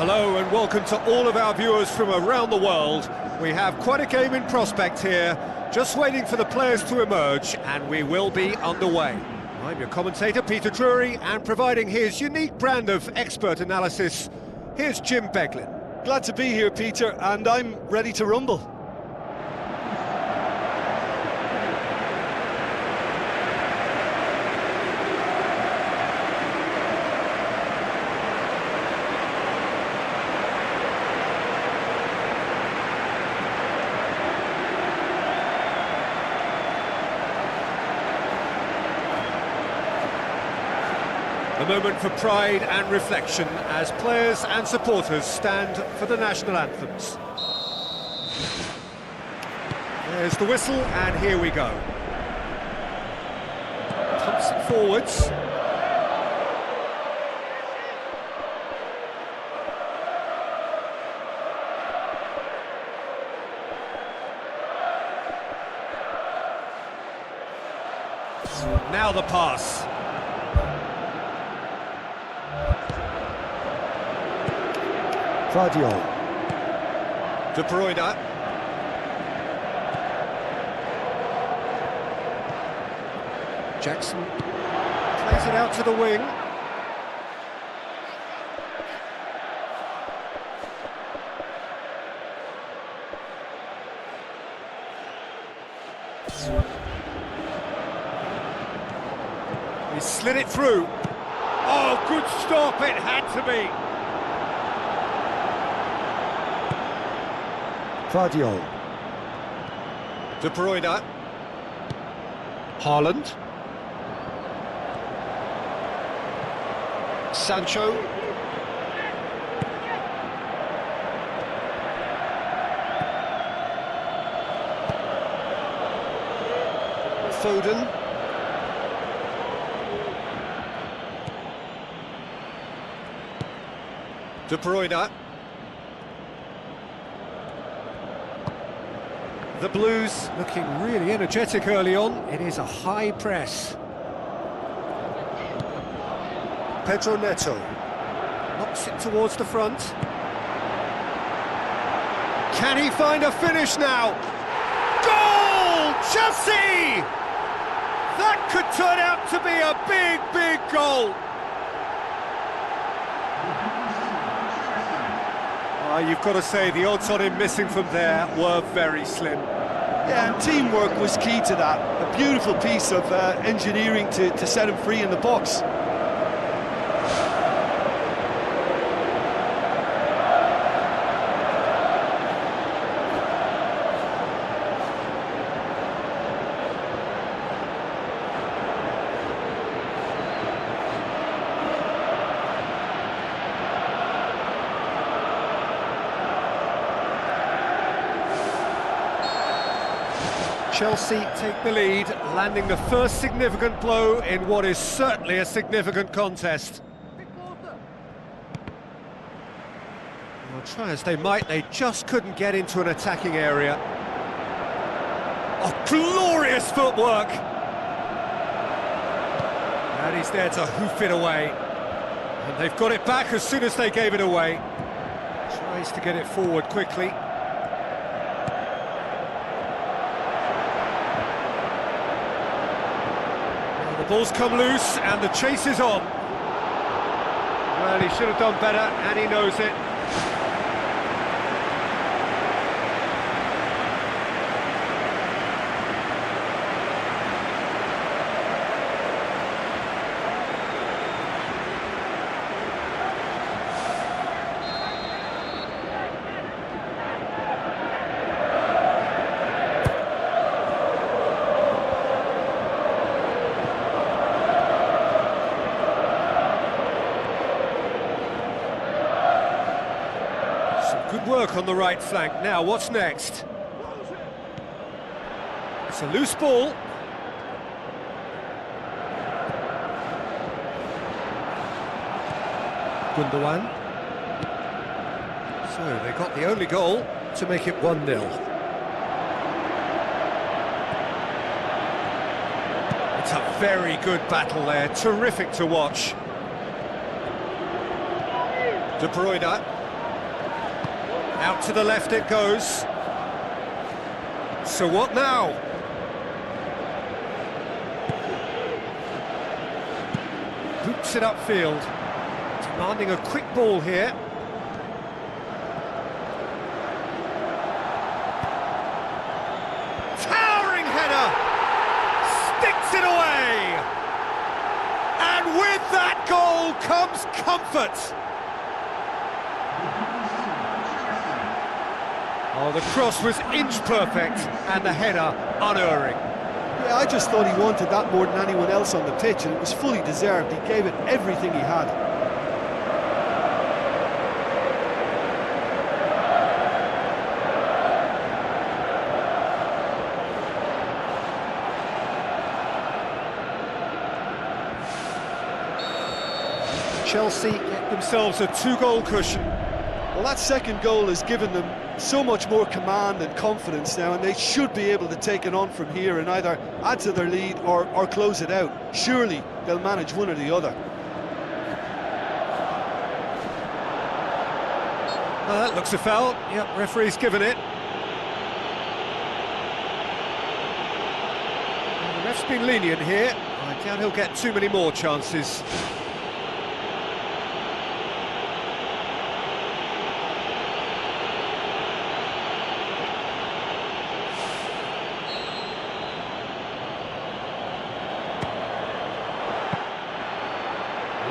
Hello and welcome to all of our viewers from around the world. We have quite a game in prospect here, just waiting for the players to emerge, and we will be underway. I'm your commentator, Peter Drury, and providing his unique brand of expert analysis, here's Jim Beglin. Glad to be here, Peter, and I'm ready to rumble. A moment for pride and reflection as players and supporters stand for the national anthems. There's the whistle, and here we go. Pumps it forwards. Now the pass. Vardiol. De Bruyne. Jackson plays it out to the wing. He slid it through. Oh, good stop, it had to be. Vardiol. De Bruyne. Haaland. Sancho. Foden. De Bruyne. The Blues looking really energetic early on. It is a high press. Pedro Neto knocks it towards the front. Can he find a finish now? Goal! Chelsea! That could turn out to be a big, big goal. You've got to say the odds on him missing from there were very slim. Yeah, and teamwork was key to that. A beautiful piece of engineering to set him free in the box. Chelsea take the lead, landing the first significant blow in what is certainly a significant contest. Well, try as they might, they just couldn't get into an attacking area. Oh, glorious footwork! And he's there to hoof it away. And they've got it back as soon as they gave it away. Tries to get it forward quickly. Ball's come loose and the chase is on. Well, he should have done better and he knows it. Good work on the right flank. Now, what's next? It's a loose ball. Gundogan. So, they got the only goal to make it 1-0. It's a very good battle there. Terrific to watch. De Bruyne. Out to the left it goes. So what now? Boots it upfield. Demanding a quick ball here. Towering header! Sticks it away! And with that goal comes comfort! Oh, the cross was inch perfect, and the header unerring. Yeah, I just thought he wanted that more than anyone else on the pitch, and it was fully deserved. He gave it everything he had. Chelsea get themselves a 2-goal cushion. Well, that second goal has given them so much more command and confidence now, and they should be able to take it on from here and either add to their lead or close it out. Surely they'll manage one or the other. That looks a foul. Yep, referee's given it. Well, the ref's been lenient here. I doubt he'll get too many more chances.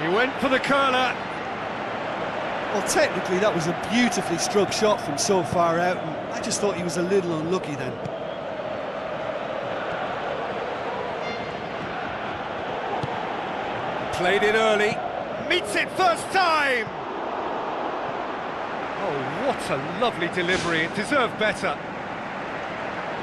He went for the curler. Well, technically that was a beautifully struck shot from so far out, and I just thought he was a little unlucky then. Played it early. Meets it first time! Oh, what a lovely delivery. It deserved better.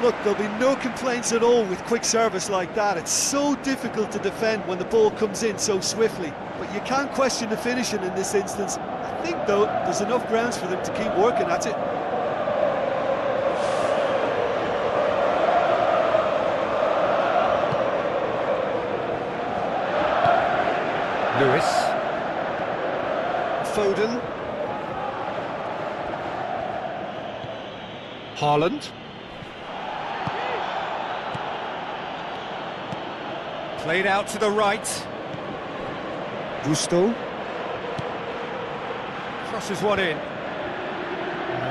Look, there'll be no complaints at all with quick service like that. It's so difficult to defend when the ball comes in so swiftly. But you can't question the finishing in this instance. I think, though, there's enough grounds for them to keep working at it. Lewis. Foden. Haaland. Played out to the right. Gusto. Crosses one in. No,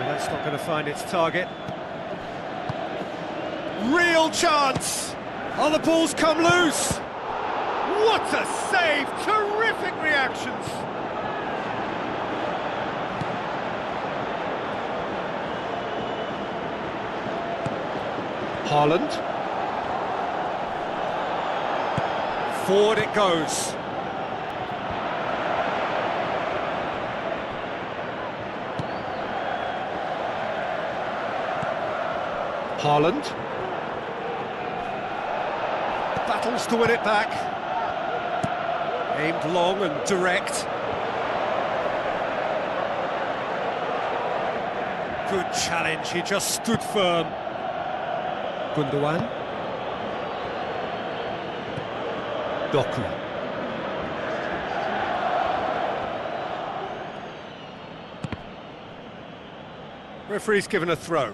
that's not going to find its target. Real chance! Oh, the ball's come loose! What a save! Terrific reactions! Haaland. Forward it goes. Haaland. Battles to win it back. Aimed long and direct. Good challenge, he just stood firm. Gundogan. Doku. Referee's given a throw.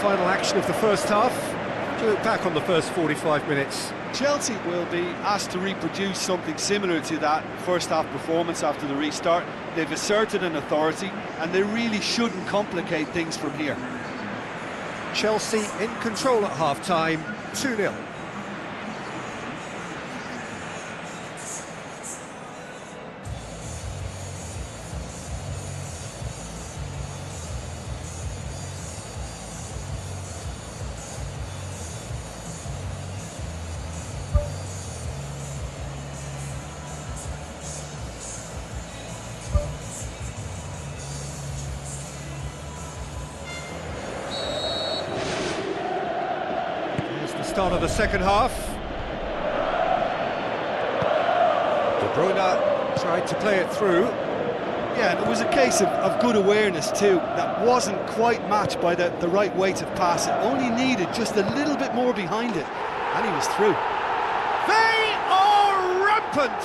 final action of the first half. Do you look back on the first 45 minutes? Chelsea will be asked to reproduce something similar to that first half performance after the restart. They've asserted an authority, and they really shouldn't complicate things from here. Chelsea in control at half-time, 2-0. Start of the second half. De Bruyne tried to play it through. Yeah, and it was a case of good awareness too. That wasn't quite matched by the right weight of pass. It only needed just a little bit more behind it, and he was through. They are rampant!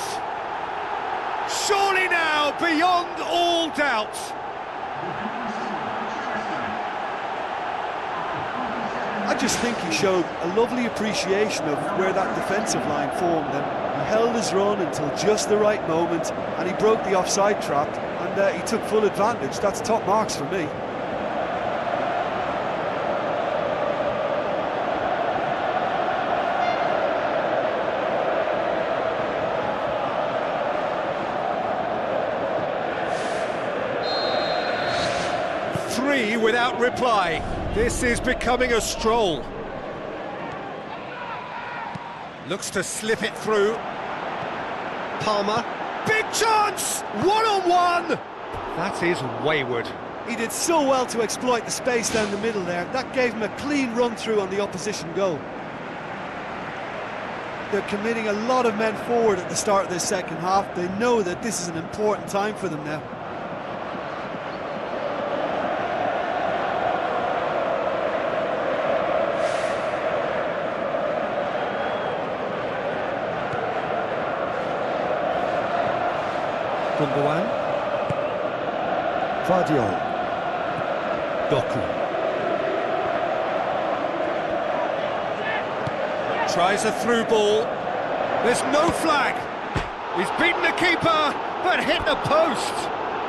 Surely now, beyond all doubt. I just think he showed a lovely appreciation of where that defensive line formed, and he held his run until just the right moment, and he broke the offside trap, and he took full advantage. That's top marks for me. Three without reply. This is becoming a stroll. Looks to slip it through. Palmer. Big chance! One-on-one! That is wayward. He did so well to exploit the space down the middle there. That gave him a clean run-through on the opposition goal. They're committing a lot of men forward at the start of this second half. They know that this is an important time for them now. Gundogan. Vardiol. Doku. Tries a through ball. There's no flag. He's beaten the keeper, but hit the post.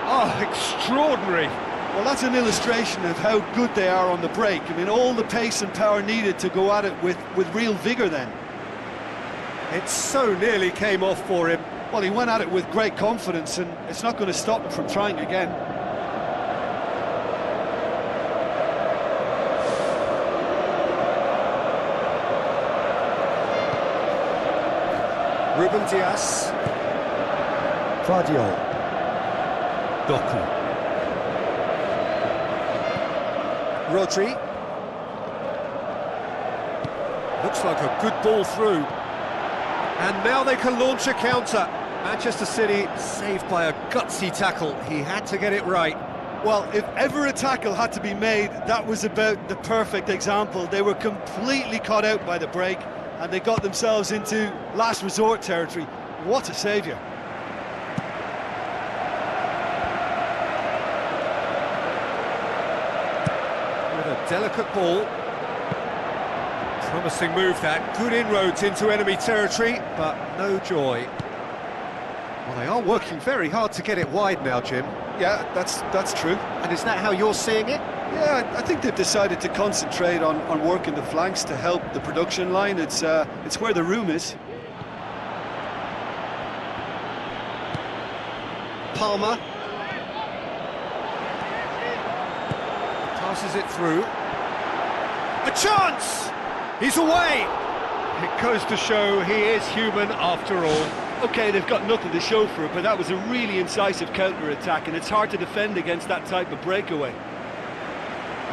Oh, extraordinary. Well, that's an illustration of how good they are on the break. I mean, all the pace and power needed to go at it with real vigour then. It so nearly came off for him. Well, he went at it with great confidence, and it's not going to stop him from trying again. Ruben Dias. Vardiol. Doku. Rodri. Looks like a good ball through. And now they can launch a counter. Manchester City saved by a gutsy tackle. He had to get it right. Well, if ever a tackle had to be made, that was about the perfect example. They were completely caught out by the break, and they got themselves into last resort territory. What a saviour. With a delicate ball. Promising move that. Good inroads into enemy territory, but no joy. Well, they are working very hard to get it wide now, Jim. Yeah, that's true. And is that how you're seeing it? Yeah, I think they've decided to concentrate on working the flanks to help the production line. It's where the room is. Palmer. Passes it through. A chance! He's away! It goes to show he is human after all. OK, they've got nothing to show for it, but that was a really incisive counter-attack, and it's hard to defend against that type of breakaway.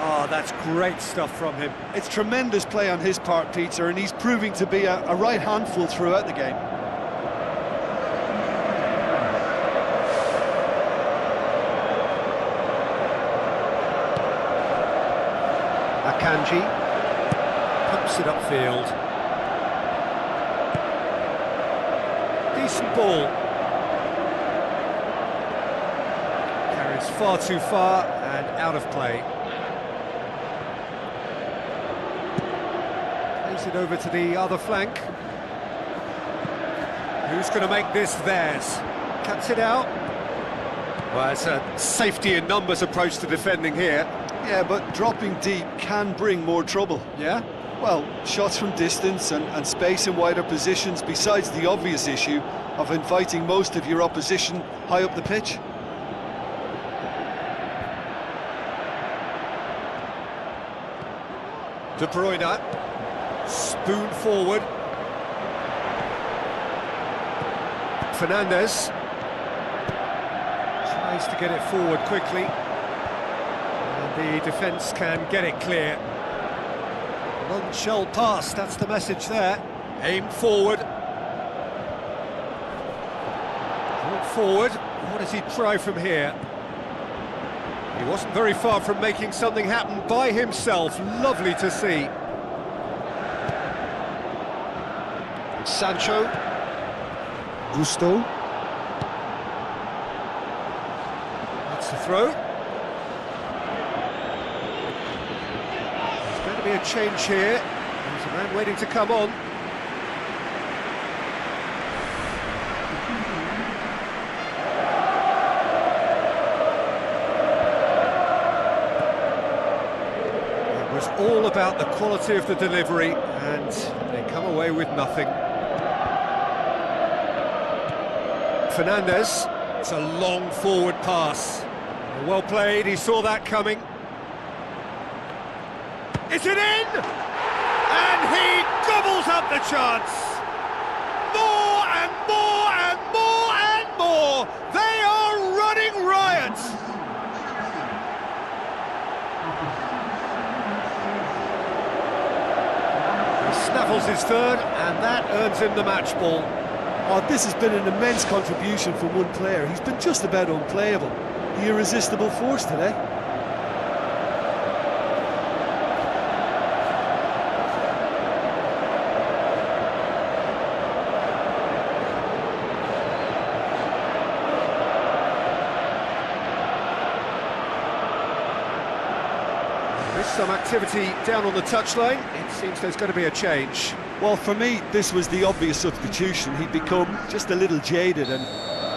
Oh, that's great stuff from him. It's tremendous play on his part, Peter, and he's proving to be a right handful throughout the game. Akanji pumps it upfield. Decent ball. Carries far too far and out of play. Plays it over to the other flank. Who's going to make this theirs? Cuts it out. Well, it's a safety in numbers approach to defending here. Yeah, but dropping deep can bring more trouble. Yeah? Well, shots from distance and space in wider positions, besides the obvious issue of inviting most of your opposition high up the pitch. De Bruyne, spoon forward. Fernandes tries to get it forward quickly, and the defence can get it clear. None shall pass, that's the message there. Aim forward. Brought forward. What does he try from here? He wasn't very far from making something happen by himself. Lovely to see. Sancho. Gusto. That's the throw. There's going to be a change here. There's a man waiting to come on. It was all about the quality of the delivery, and they come away with nothing. Fernandes, it's a long forward pass. Well played, he saw that coming. Is it in? And he gobbles up the chance. More and more and more and more. They are running riot. He snaffles his third, and that earns him the match ball. Oh, this has been an immense contribution from one player. He's been just about unplayable. The irresistible force today. There's some activity down on the touchline. It seems there's going to be a change. Well, for me, this was the obvious substitution. He'd become just a little jaded, and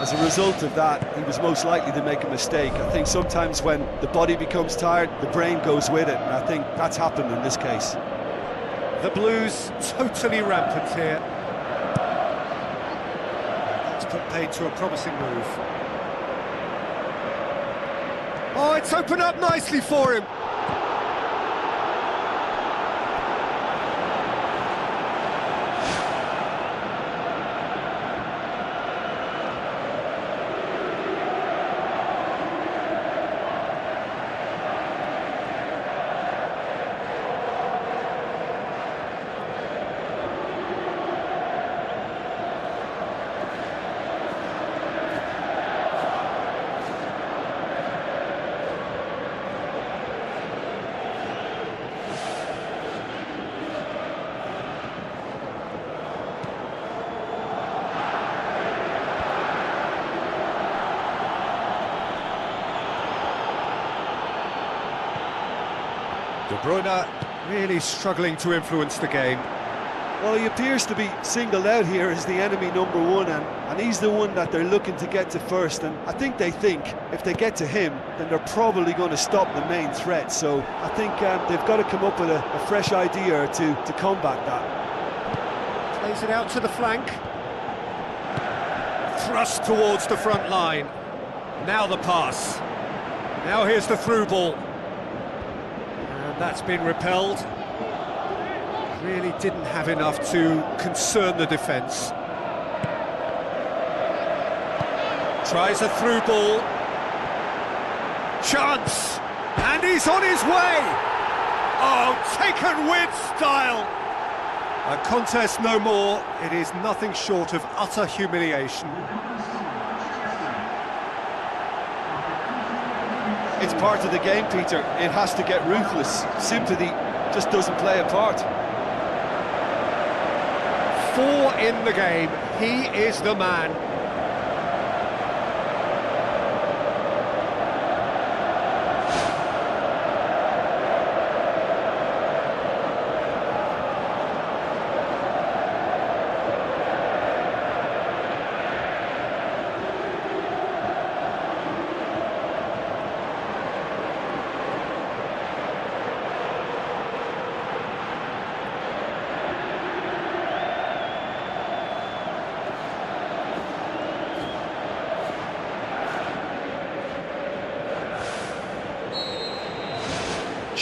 as a result of that, he was most likely to make a mistake. I think sometimes when the body becomes tired, the brain goes with it, and I think that's happened in this case. The Blues totally rampant here. That's put paid to a promising move. Oh, it's opened up nicely for him. De Bruyne really struggling to influence the game. Well, he appears to be singled out here as the enemy number one, and he's the one that they're looking to get to first, and I think they think if they get to him, then they're probably going to stop the main threat, so I think they've got to come up with a fresh idea or two to combat that. Plays it out to the flank. Thrust towards the front line. Now the pass. Now here's the through ball. And that's been repelled. Really didn't have enough to concern the defence. Tries a through ball. Chance! And he's on his way! Oh, taken with style! A contest no more. It is nothing short of utter humiliation. It's part of the game, Peter. It has to get ruthless. Sympathy just doesn't play a part. 4 in the game. He is the man.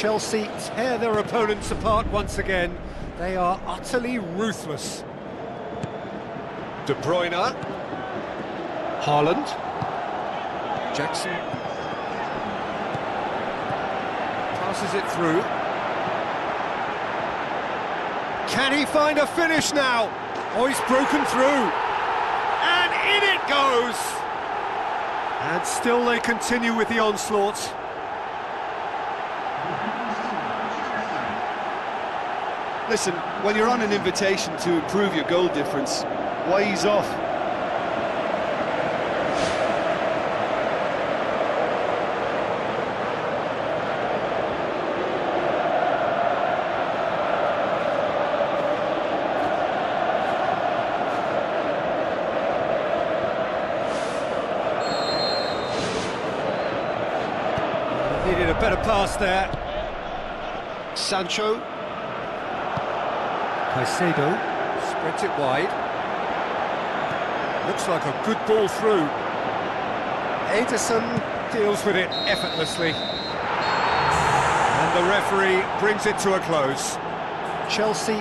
Chelsea tear their opponents apart once again. They are utterly ruthless. De Bruyne. Haaland. Jackson. Passes it through. Can he find a finish now? Oh, he's broken through. And in it goes! And still they continue with the onslaught. Listen, when you're on an invitation to improve your goal difference, why ease off? Needed a better pass there. Sancho. Caicedo. Spreads it wide. Looks like a good ball through. Ederson deals with it effortlessly. And the referee brings it to a close. Chelsea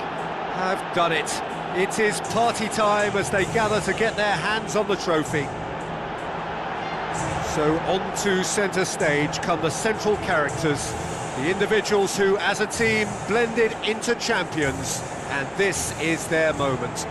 have done it. It is party time as they gather to get their hands on the trophy. So on to centre stage come the central characters, the individuals who, as a team, blended into champions, and this is their moment.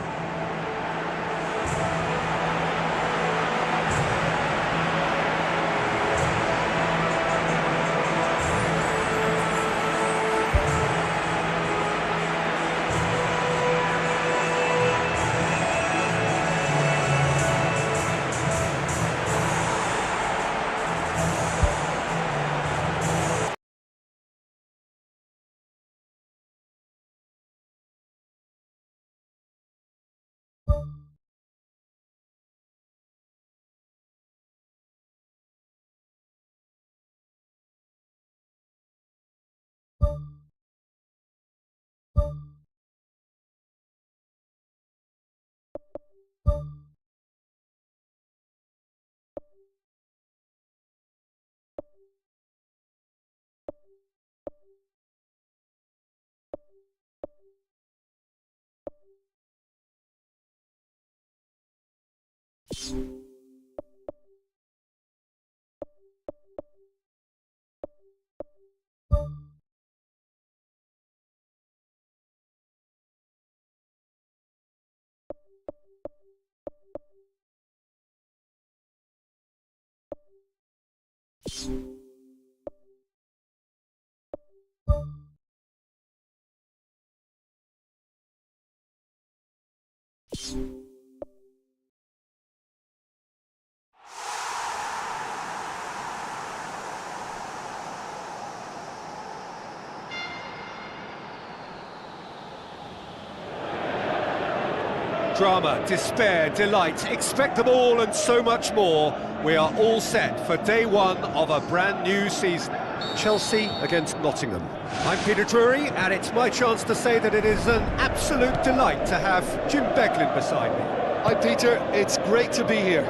Drama, despair, delight, expect them all and so much more. We are all set for day one of a brand new season. Chelsea against Nottingham. I'm Peter Drury, and it's my chance to say that it is an absolute delight to have Jim Beglin beside me. Hi Peter, it's great to be here.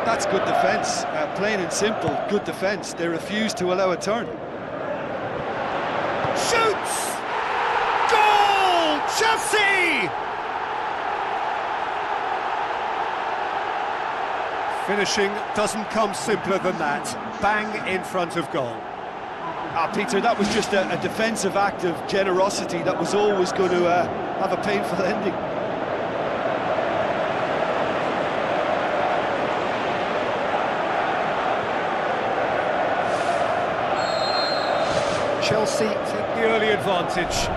That's good defence, plain and simple, good defence. They refuse to allow a turn. Shoots! Goal! Chelsea! Finishing doesn't come simpler than that. Bang in front of goal. Peter, that was just a defensive act of generosity that was always going to have a painful ending. Chelsea take the early advantage.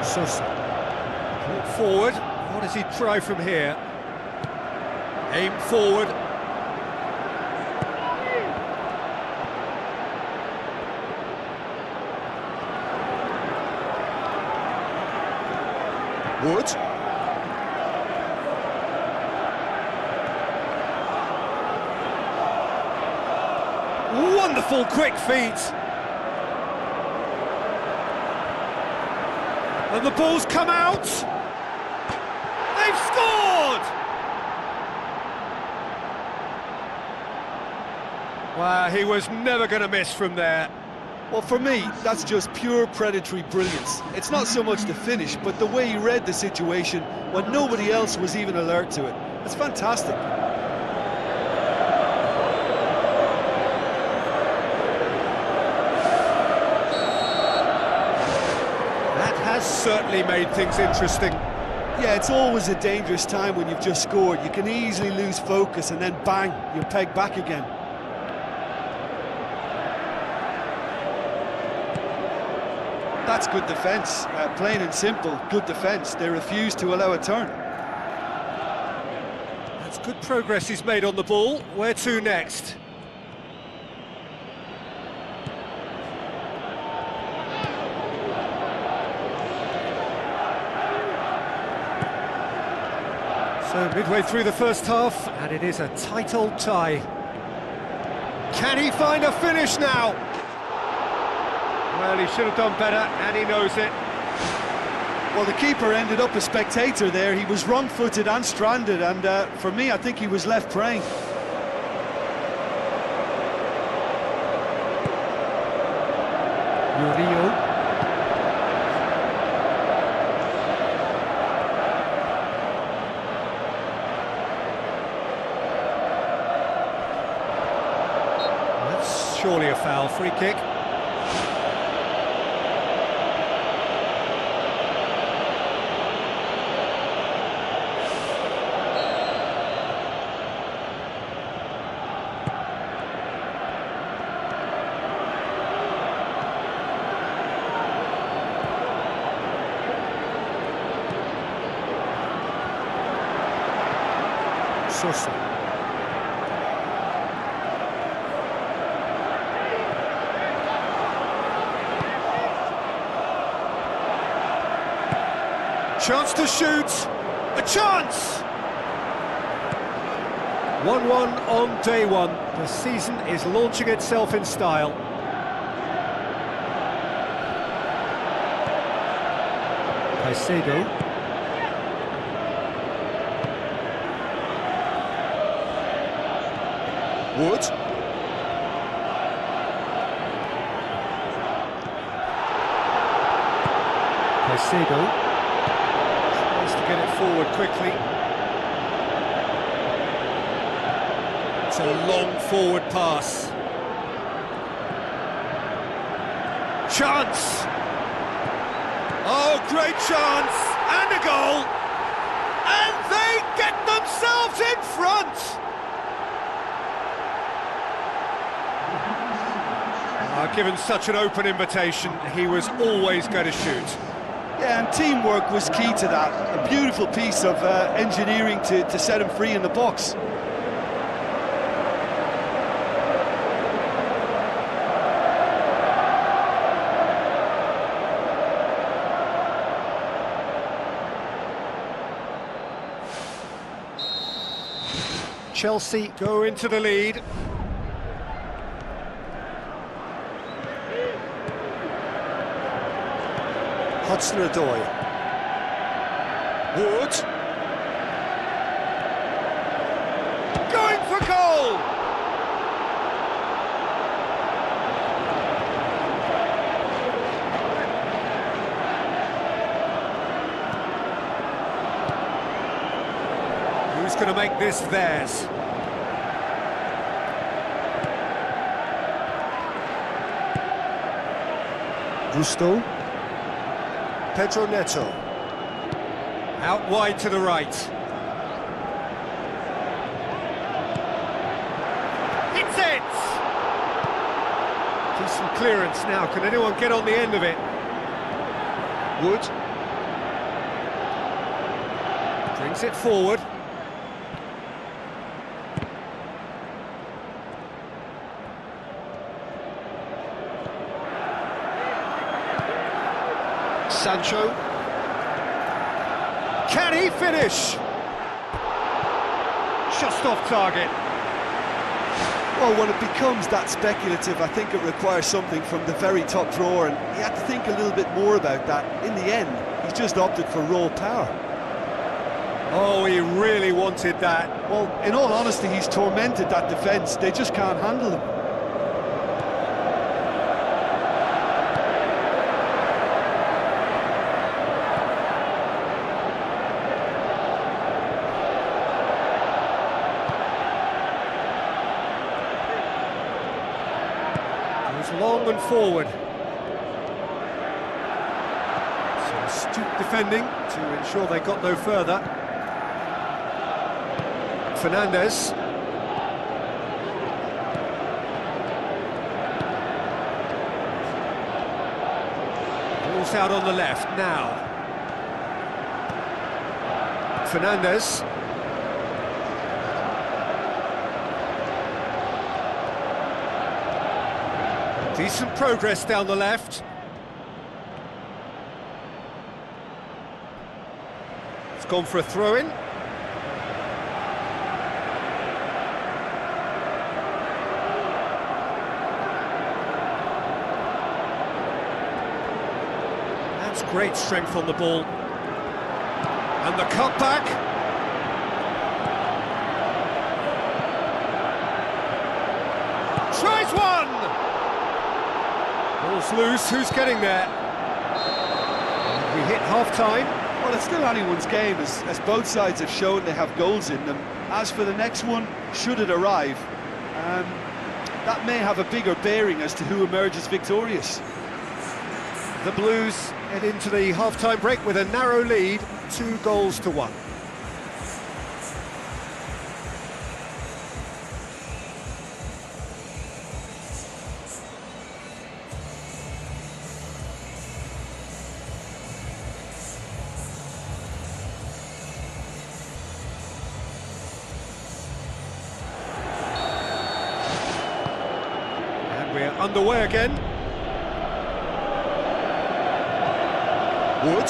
Sosa. Forward. What does he try from here? Aim forward. Wood. Wonderful quick feet. And the ball's come out! They've scored! Well, he was never going to miss from there. Well, for me, that's just pure predatory brilliance. It's not so much the finish, but the way he read the situation when nobody else was even alert to it. It's fantastic. That has certainly made things interesting. Yeah, it's always a dangerous time when you've just scored. You can easily lose focus and then bang, you're pegged back again. That's good defence, plain and simple, good defence. They refuse to allow a turn. That's good progress he's made on the ball. Where to next? So midway through the first half, and it is a tight old tie. Can he find a finish now? Well, he should have done better, and he knows it. Well, the keeper ended up a spectator there. He was wrong-footed and stranded, and for me, I think he was left praying. Murillo. That's surely a foul. Free kick. Sosa. Chance to shoot. A chance! 1-1 on day one. The season is launching itself in style. Caicedo. Wood. Caicedo tries to get it forward quickly. It's a long forward pass. Chance! Oh, great chance! And a goal! And they get themselves in front! Given such an open invitation, he was always going to shoot. Yeah, and teamwork was key to that. A beautiful piece of engineering to set him free in the box. Chelsea go into the lead. Hudson-Odoi. Wood. Going for goal! Who's going to make this theirs? Gusto. Pedro Neto. Out wide to the right. It's it! Decent clearance now. Can anyone get on the end of it? Wood. Brings it forward. Sancho. Can he finish? Just off target. Well, when it becomes that speculative, I think it requires something from the very top drawer, and he had to think a little bit more about that. In the end, He's just opted for raw power. Oh, he really wanted that. Well, in all honesty, he's tormented that defence. They just can't handle him. Goes long and forward. Some astute defending to ensure they got no further. Fernandez. Ball's out on the left now. Fernandez. Decent progress down the left. It's gone for a throw-in. That's great strength on the ball. And the cutback. Tries one! Ball's loose, who's getting there? We hit half-time. Well, it's still anyone's game, as both sides have shown they have goals in them. As for the next one, should it arrive, that may have a bigger bearing as to who emerges victorious. The Blues head into the half-time break with a narrow lead, 2-1. And we're underway again. Wood.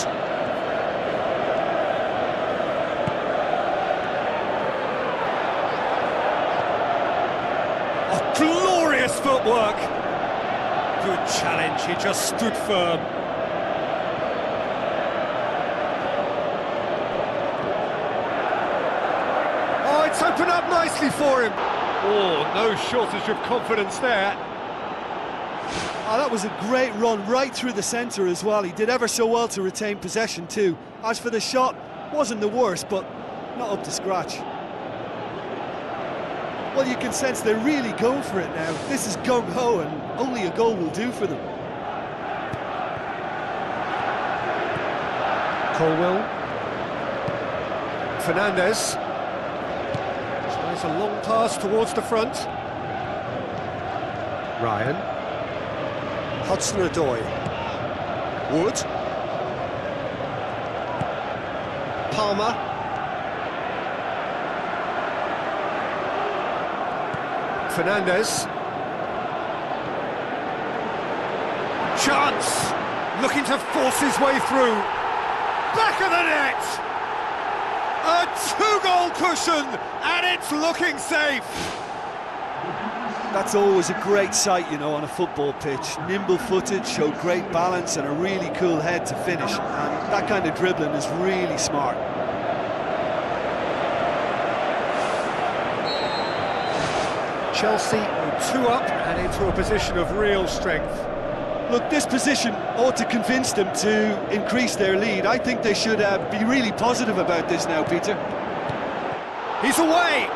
Oh, glorious footwork! Good challenge, he just stood firm. Oh, it's opened up nicely for him. Oh, no shortage of confidence there. Oh, that was a great run right through the centre as well. He did ever so well to retain possession too. As for the shot, wasn't the worst, but not up to scratch. Well, you can sense they're really going for it now. This is gung-ho, and only a goal will do for them. Colwell. Fernandez. Tries a long pass towards the front. Ryan. Hudson-Odoi. Wood. Palmer. Fernandez. Chance! Looking to force his way through. Back of the net! A two-goal cushion, and it's looking safe! That's always a great sight, you know, on a football pitch. Nimble-footed, showed great balance and a really cool head to finish. And that kind of dribbling is really smart. Chelsea are 2 up and into a position of real strength. Look, this position ought to convince them to increase their lead. I think they should be really positive about this now, Peter. He's away!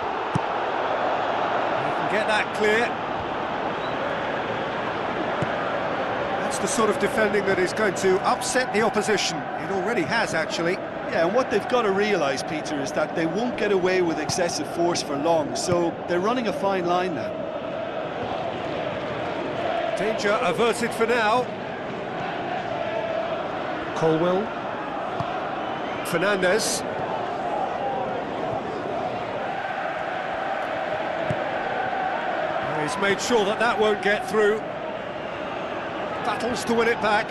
He can get that clear. That's the sort of defending that is going to upset the opposition. It already has, actually. Yeah, and what they've got to realise, Peter, is that they won't get away with excessive force for long, so they're running a fine line now. Danger averted for now. Colwell. Fernandez. He's made sure that that won't get through. Battles to win it back.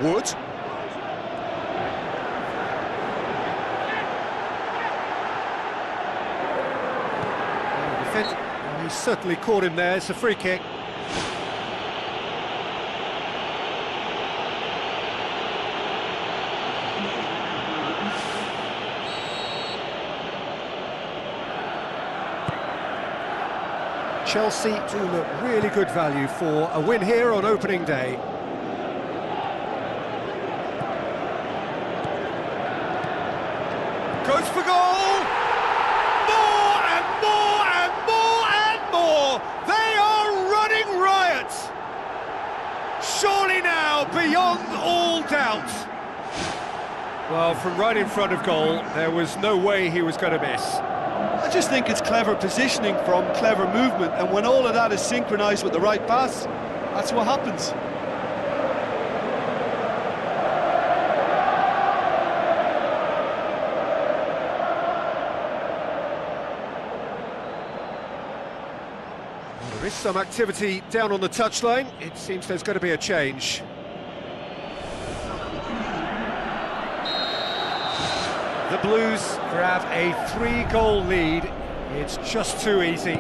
Wood. He certainly caught him there. It's a free kick. Chelsea do look really good value for a win here on opening day. Goes for goal! More and more and more and more! They are running riot! Surely now, beyond all doubt. Well, from right in front of goal, there was no way he was going to miss. I just think it's clever positioning from clever movement, and when all of that is synchronised with the right pass, that's what happens. There is some activity down on the touchline. It seems there's going to be a change. The Blues grab a 3-goal lead. It's just too easy.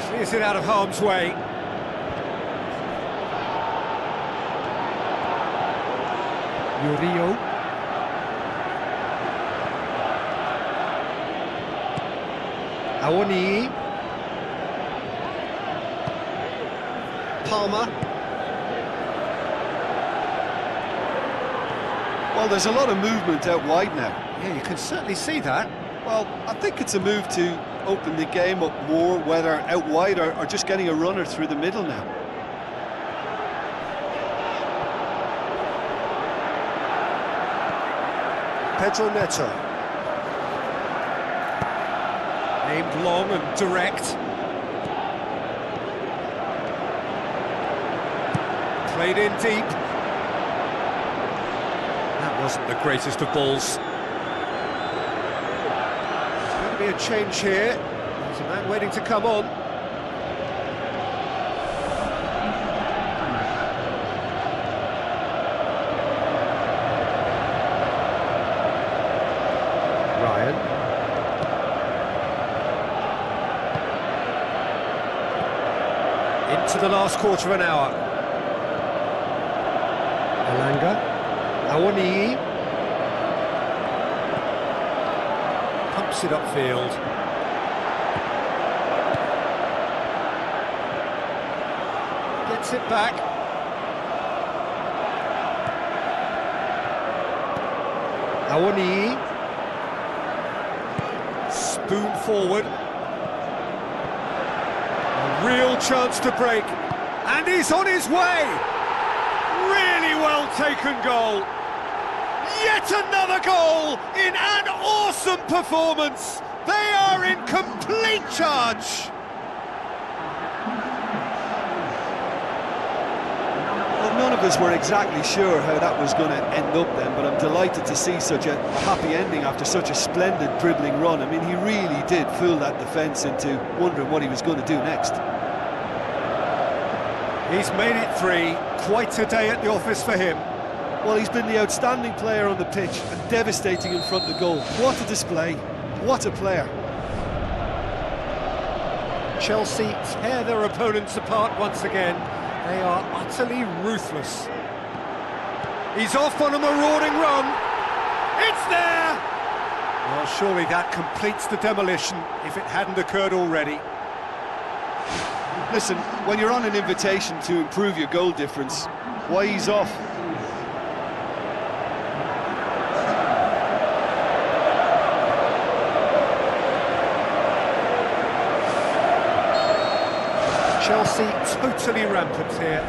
Clears it out of harm's way. Murillo. Awoniyi. Palmer. Well, there's a lot of movement out wide now. Yeah, you can certainly see that. Well, I think it's a move to open the game up more, whether out wide or just getting a runner through the middle now. Pedro Neto. Aimed long and direct. Played in deep. That wasn't the greatest of balls. There's going to be a change here. There's a man waiting to come on. Ryan. Into the last quarter of an hour. Elanga. Awoniyi. Pumps it upfield. Gets it back. Awoniyi. Spoon forward. A real chance to break. And he's on his way! Really well taken goal. Yet another goal in an awesome performance. They are in complete charge. Well, none of us were exactly sure how that was going to end up then, but I'm delighted to see such a happy ending after such a splendid dribbling run. I mean, he really did fool that defence into wondering what he was going to do next. He's made it 3. Quite a day at the office for him. Well, he's been the outstanding player on the pitch and devastating in front of goal. What a display. What a player. Chelsea tear their opponents apart once again. They are utterly ruthless. He's off on a marauding run. It's there! Well, surely that completes the demolition if it hadn't occurred already. Listen, when you're on an invitation to improve your goal difference, why ease off? Chelsea totally rampant here.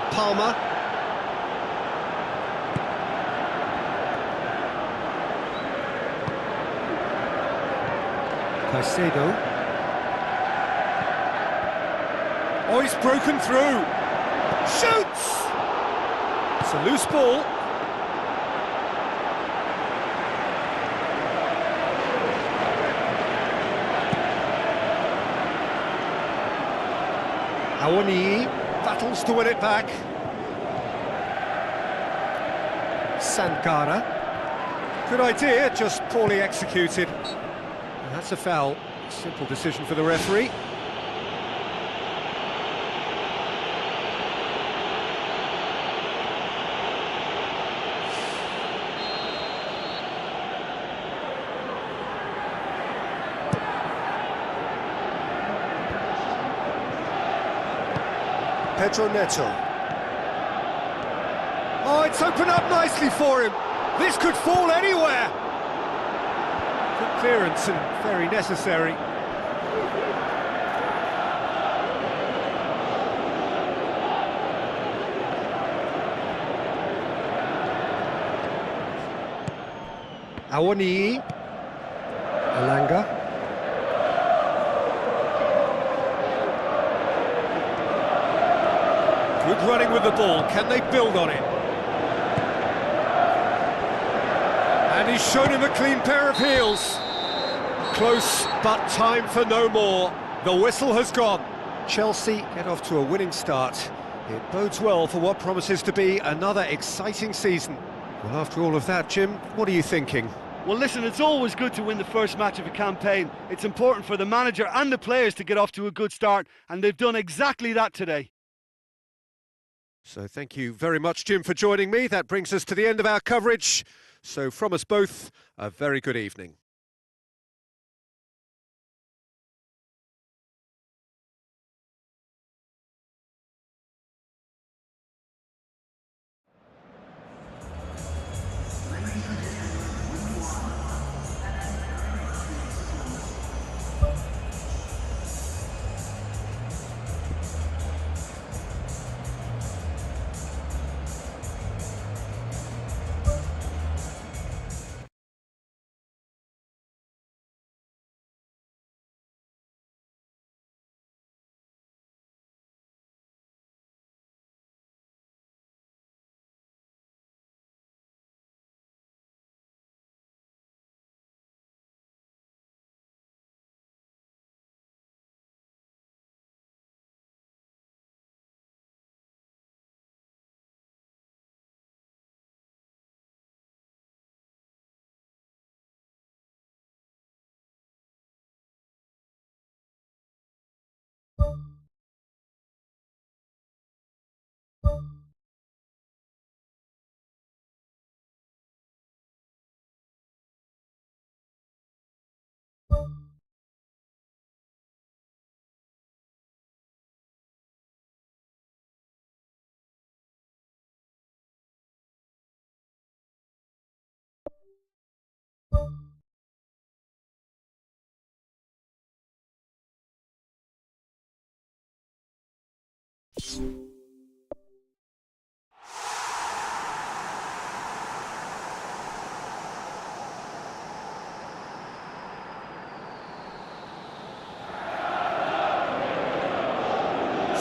Palmer. Caicedo. Oh, he's broken through. Shoots! It's a loose ball. Awoniyi battles to win it back. Sankara. Good idea, just poorly executed. And that's a foul. Simple decision for the referee. Pedro Neto. Oh, it's opened up nicely for him. This could fall anywhere. Good clearance and very necessary. Awani. Alanga. Good running with the ball. Can they build on it? And he's shown him a clean pair of heels. Close, but time for no more. The whistle has gone. Chelsea get off to a winning start. It bodes well for what promises to be another exciting season. Well, after all of that, Jim, what are you thinking? Well, listen, it's always good to win the first match of a campaign. It's important for the manager and the players to get off to a good start, and they've done exactly that today. So thank you very much, Jim, for joining me. That brings us to the end of our coverage. So from us both, a very good evening.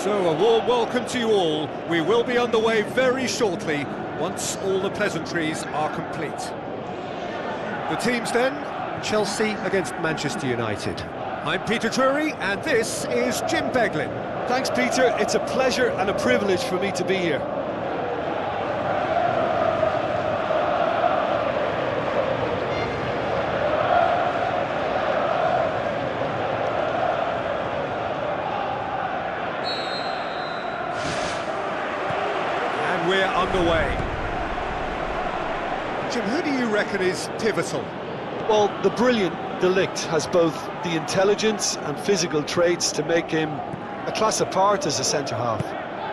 So a warm welcome to you all. We will be underway very shortly, once all the pleasantries are complete. The teams then, Chelsea against Manchester United. I'm Peter Drury, and this is Jim Beglin. Thanks, Peter. It's a pleasure and a privilege for me to be here. And we're underway. Jim, who do you reckon is pivotal? Well, the brilliant De Ligt has both the intelligence and physical traits to make him a class apart as a centre-half.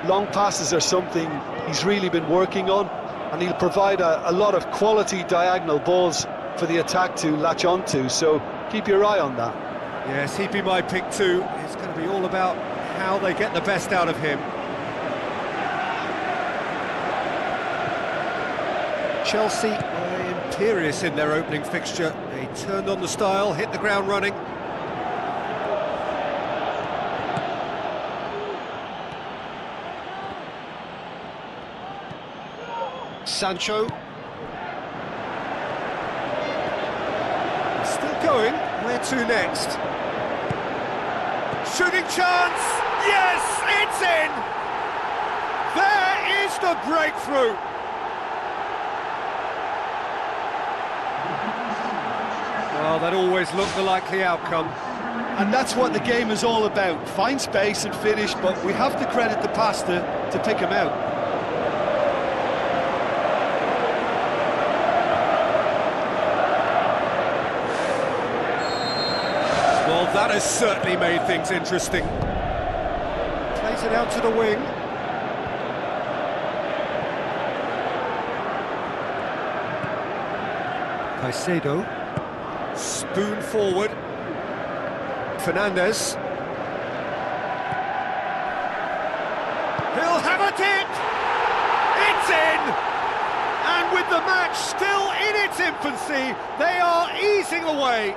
Long passes are something he's really been working on, and he'll provide a lot of quality diagonal balls for the attack to latch onto, so keep your eye on that. Yes, he'd be my pick too. It's going to be all about how they get the best out of him. Chelsea were imperious in their opening fixture. They turned on the style, hit the ground running. Sancho. Still going. Where to next? Shooting chance! Yes, it's in! There is the breakthrough! Well, that always looked the likely outcome. And that's what the game is all about. Find space and finish, but we have to credit the pass to pick him out. Well, that has certainly made things interesting. Plays it out to the wing. Caicedo. Spoon forward. Fernandez. He'll have a tip! It's in! And with the match still in its infancy, they are easing away.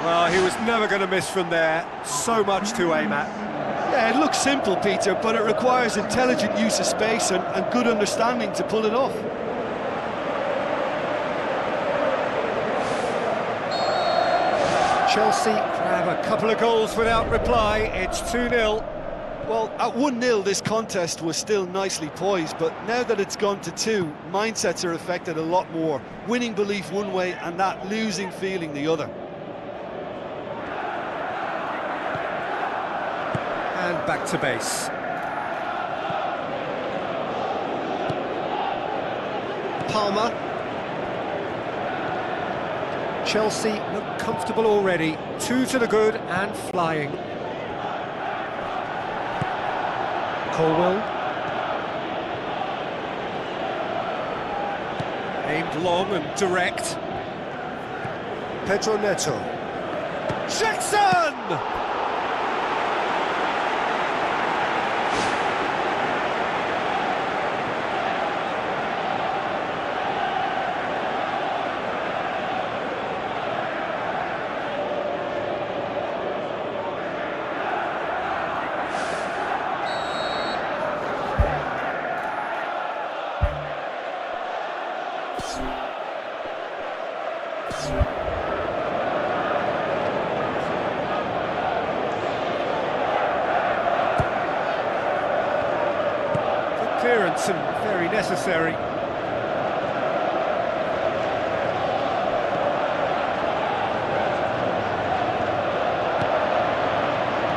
Well, he was never going to miss from there. So much to aim at. Yeah, it looks simple, Peter, but it requires intelligent use of space and good understanding to pull it off. Chelsea grab a couple of goals without reply. It's 2-0. Well, at 1-0 this contest was still nicely poised, but now that it's gone to 2, mindsets are affected a lot more. Winning belief one way and that losing feeling the other. And back to base. Palmer. Chelsea look comfortable already. 2 to the good and flying. Colwell. Aimed long and direct. Pedro Neto. Jackson! Good clearance and very necessary.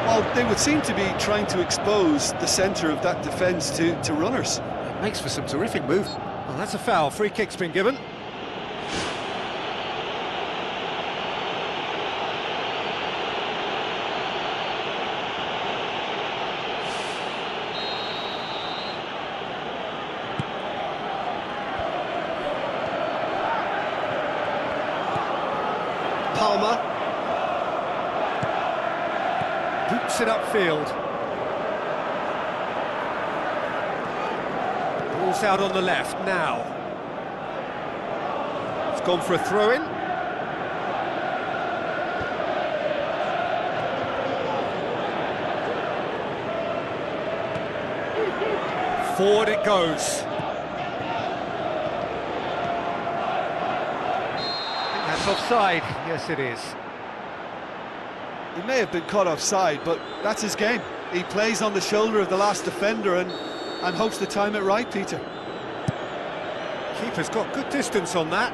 Well, they would seem to be trying to expose the centre of that defence to runners. It makes for some terrific move. Well, that's a foul. Free kick's been given. Palmer. Boots it upfield. Ball's out on the left now. It's gone for a throw-in. Forward it goes. That's offside. Yes, it is. He may have been caught offside, but that's his game. He plays on the shoulder of the last defender and hopes to time it right, Peter. Keeper's got good distance on that.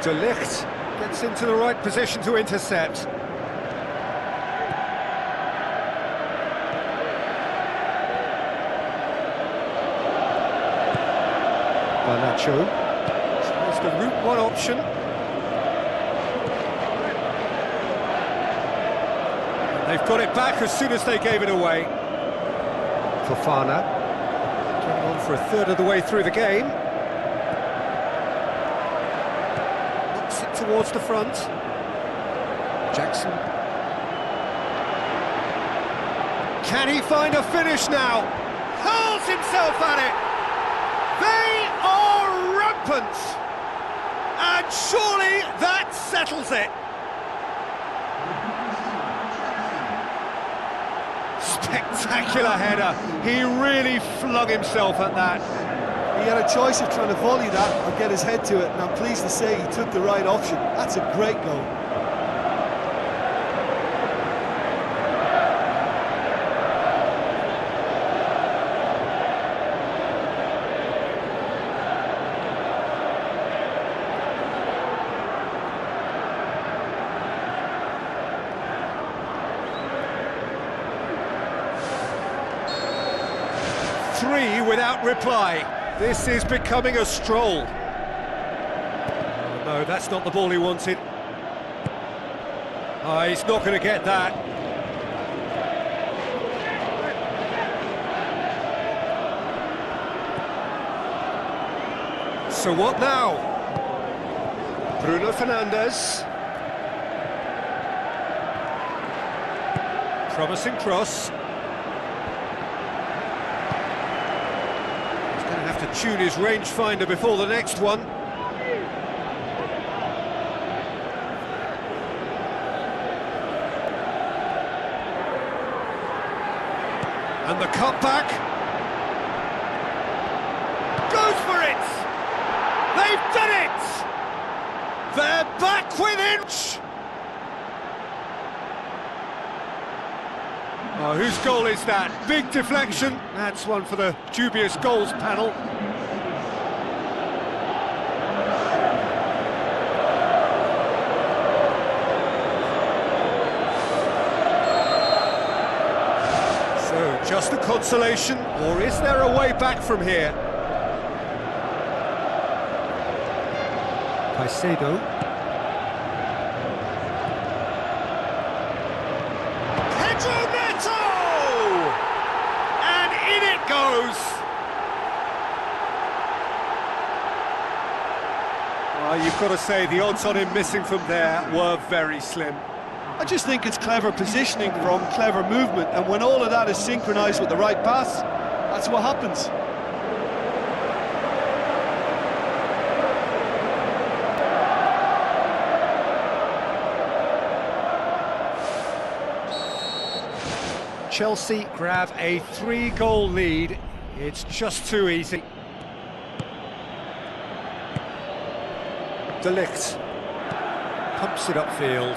De Ligt gets into the right position to intercept. Garnacho. So that's the route one option. They've got it back as soon as they gave it away. Fofana getting on for a third of the way through the game. Knocks it towards the front. Jackson. Can he find a finish now? Hurls himself at it. They are rampant. And surely that settles it. Spectacular header. He really flung himself at that. He had a choice of trying to volley that or get his head to it, and I'm pleased to say he took the right option. That's a great goal. Three without reply. This is becoming a stroll. No, that's not the ball he wanted. Oh, he's not going to get that. So what now? Bruno Fernandes. Promising cross. He's going to have to tune his rangefinder before the next one. And the cutback. Goes for it! They've done it! They're back within! Oh, whose goal is that? Big deflection. That's one for the dubious goals panel. So, just a consolation, or is there a way back from here? Caicedo. And in it goes! Well, you've got to say the odds on him missing from there were very slim. I just think it's clever positioning from clever movement, and when all of that is synchronised with the right pass, that's what happens. Chelsea grab a 3-goal lead. It's just too easy. De Ligt pumps it upfield.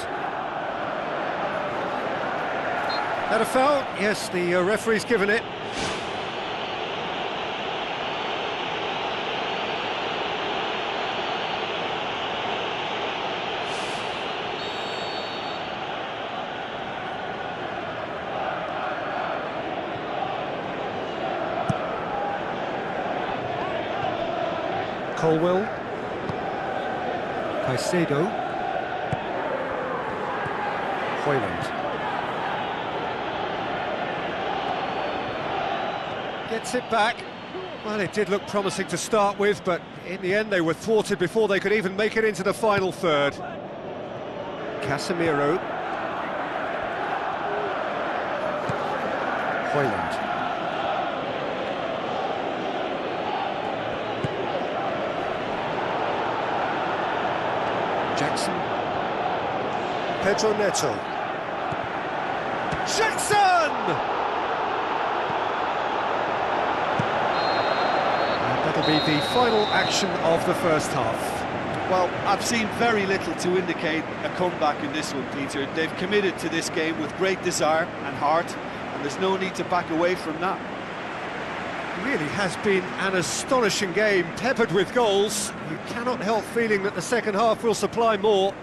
That a foul? Yes, the referee's given it. Colwell, Caicedo, Højlund. Gets it back. Well, it did look promising to start with, but in the end they were thwarted before they could even make it into the final third. Casemiro. Højlund. Jackson. Pedro Neto. Jackson! And that'll be the final action of the first half. Well, I've seen very little to indicate a comeback in this one, Peter. They've committed to this game with great desire and heart, and there's no need to back away from that. It really has been an astonishing game, peppered with goals. You cannot help feeling that the second half will supply more.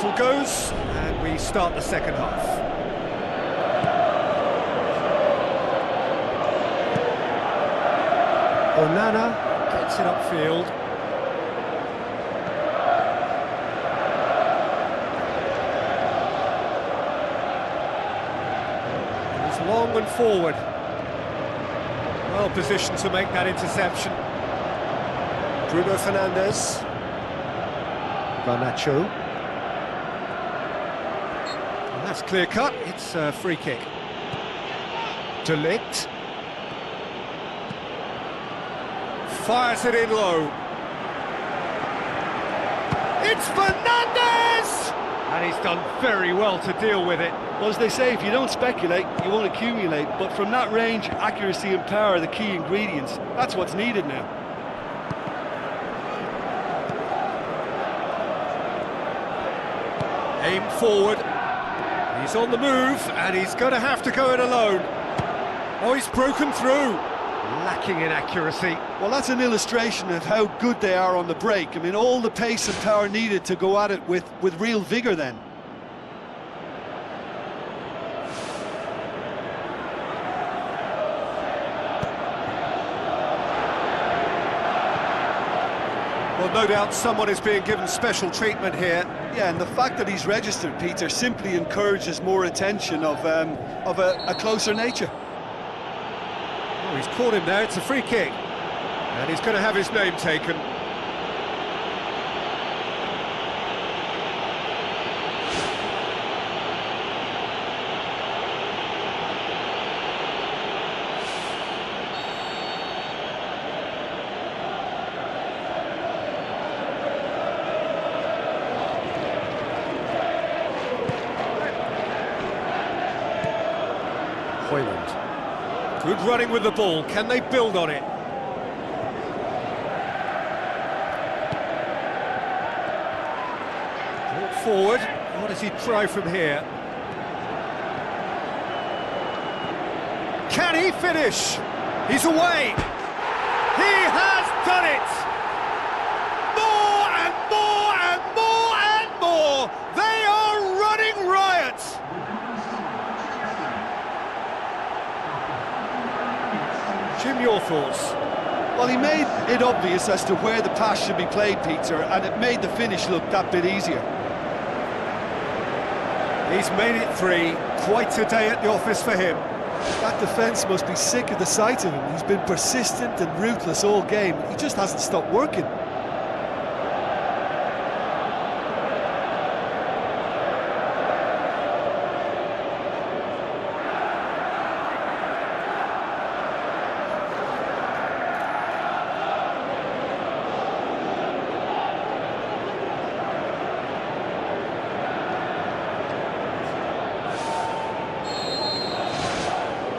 whistle goes, and we start the second half. Onana gets it upfield. He's long and forward. Well positioned to make that interception. Bruno Fernandes. Garnacho. And that's clear cut, it's a free kick. De Ligt. Fires it in low. It's Fernandes! And he's done very well to deal with it. Well, as they say, if you don't speculate, you won't accumulate. But from that range, accuracy and power are the key ingredients. That's what's needed now. Aim forward. He's on the move, and he's going to have to go it alone. Oh, he's broken through. Lacking in accuracy. Well, that's an illustration of how good they are on the break. I mean, all the pace and power needed to go at it with real vigour then. Well, no doubt someone is being given special treatment here. Yeah, and the fact that he's registered, Peter, simply encourages more attention of a closer nature. Oh, he's caught him there, it's a free kick. And he's going to have his name taken. Hoyland. Good running with the ball, can they build on it? Brought forward, what does he try from here? Can he finish? He's away! He has done it! More and more and more and more! They are running riot! Jim, your thoughts? Well, he made it obvious as to where the pass should be played, Peter, and it made the finish look that bit easier. He's made it three. Quite a day at the office for him. That defence must be sick of the sight of him. He's been persistent and ruthless all game. He just hasn't stopped working.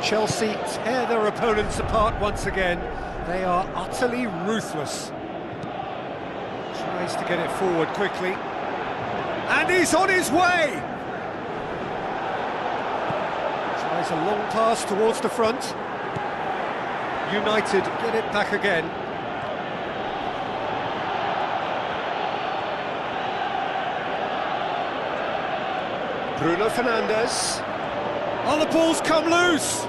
Chelsea tear their opponents apart once again. They are utterly ruthless. Tries to get it forward quickly. And he's on his way! Tries a long pass towards the front. United get it back again. Bruno Fernandes. Oh, the ball's come loose!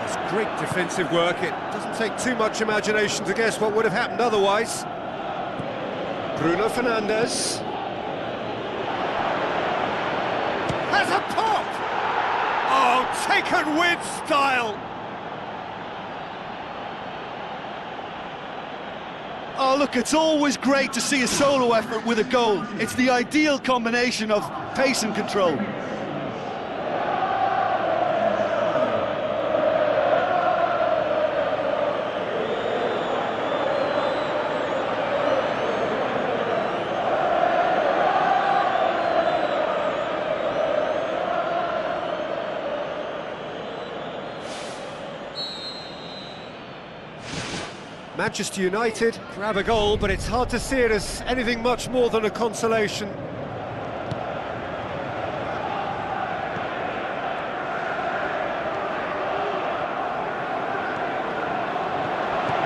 It's great defensive work. It doesn't take too much imagination to guess what would have happened otherwise. Bruno Fernandes. Has a pop! Oh, taken with style! Oh, look, it's always great to see a solo effort with a goal. It's the ideal combination of pace and control. Manchester United grab a goal, but it's hard to see it as anything much more than a consolation.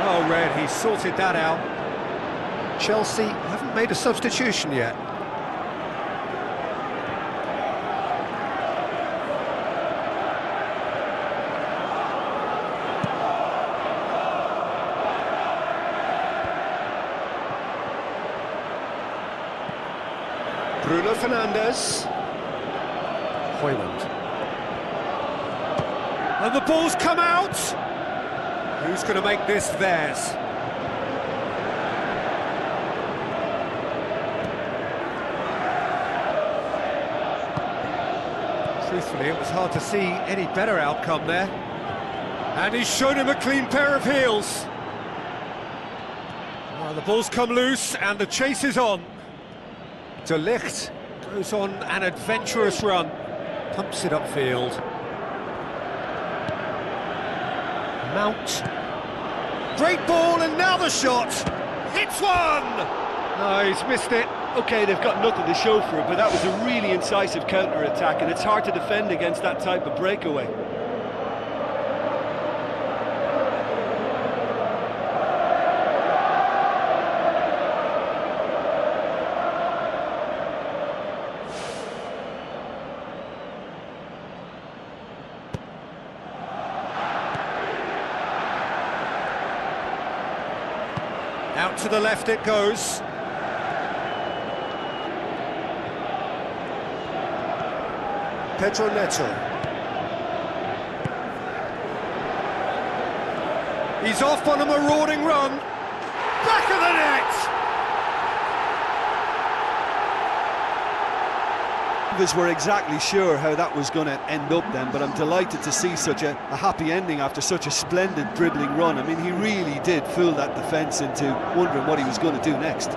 Oh, Red, he sorted that out. Chelsea haven't made a substitution yet. Bruno Fernandes. Hoyland. And the ball's come out! Who's going to make this theirs? Truthfully, it was hard to see any better outcome there. And he's shown him a clean pair of heels. Oh, the ball's come loose and the chase is on. De Ligt goes on an adventurous run. Pumps it upfield. Mount. Great ball, and now the shot. Hits one! No, he's missed it. OK, they've got nothing to show for it, but that was a really incisive counter-attack, and it's hard to defend against that type of breakaway. Out to the left it goes. Pedro Neto. He's off on a marauding run. Back of the net! We're exactly sure how that was going to end up then, but I'm delighted to see such a happy ending after such a splendid dribbling run. I mean, he really did fool that defence into wondering what he was going to do next.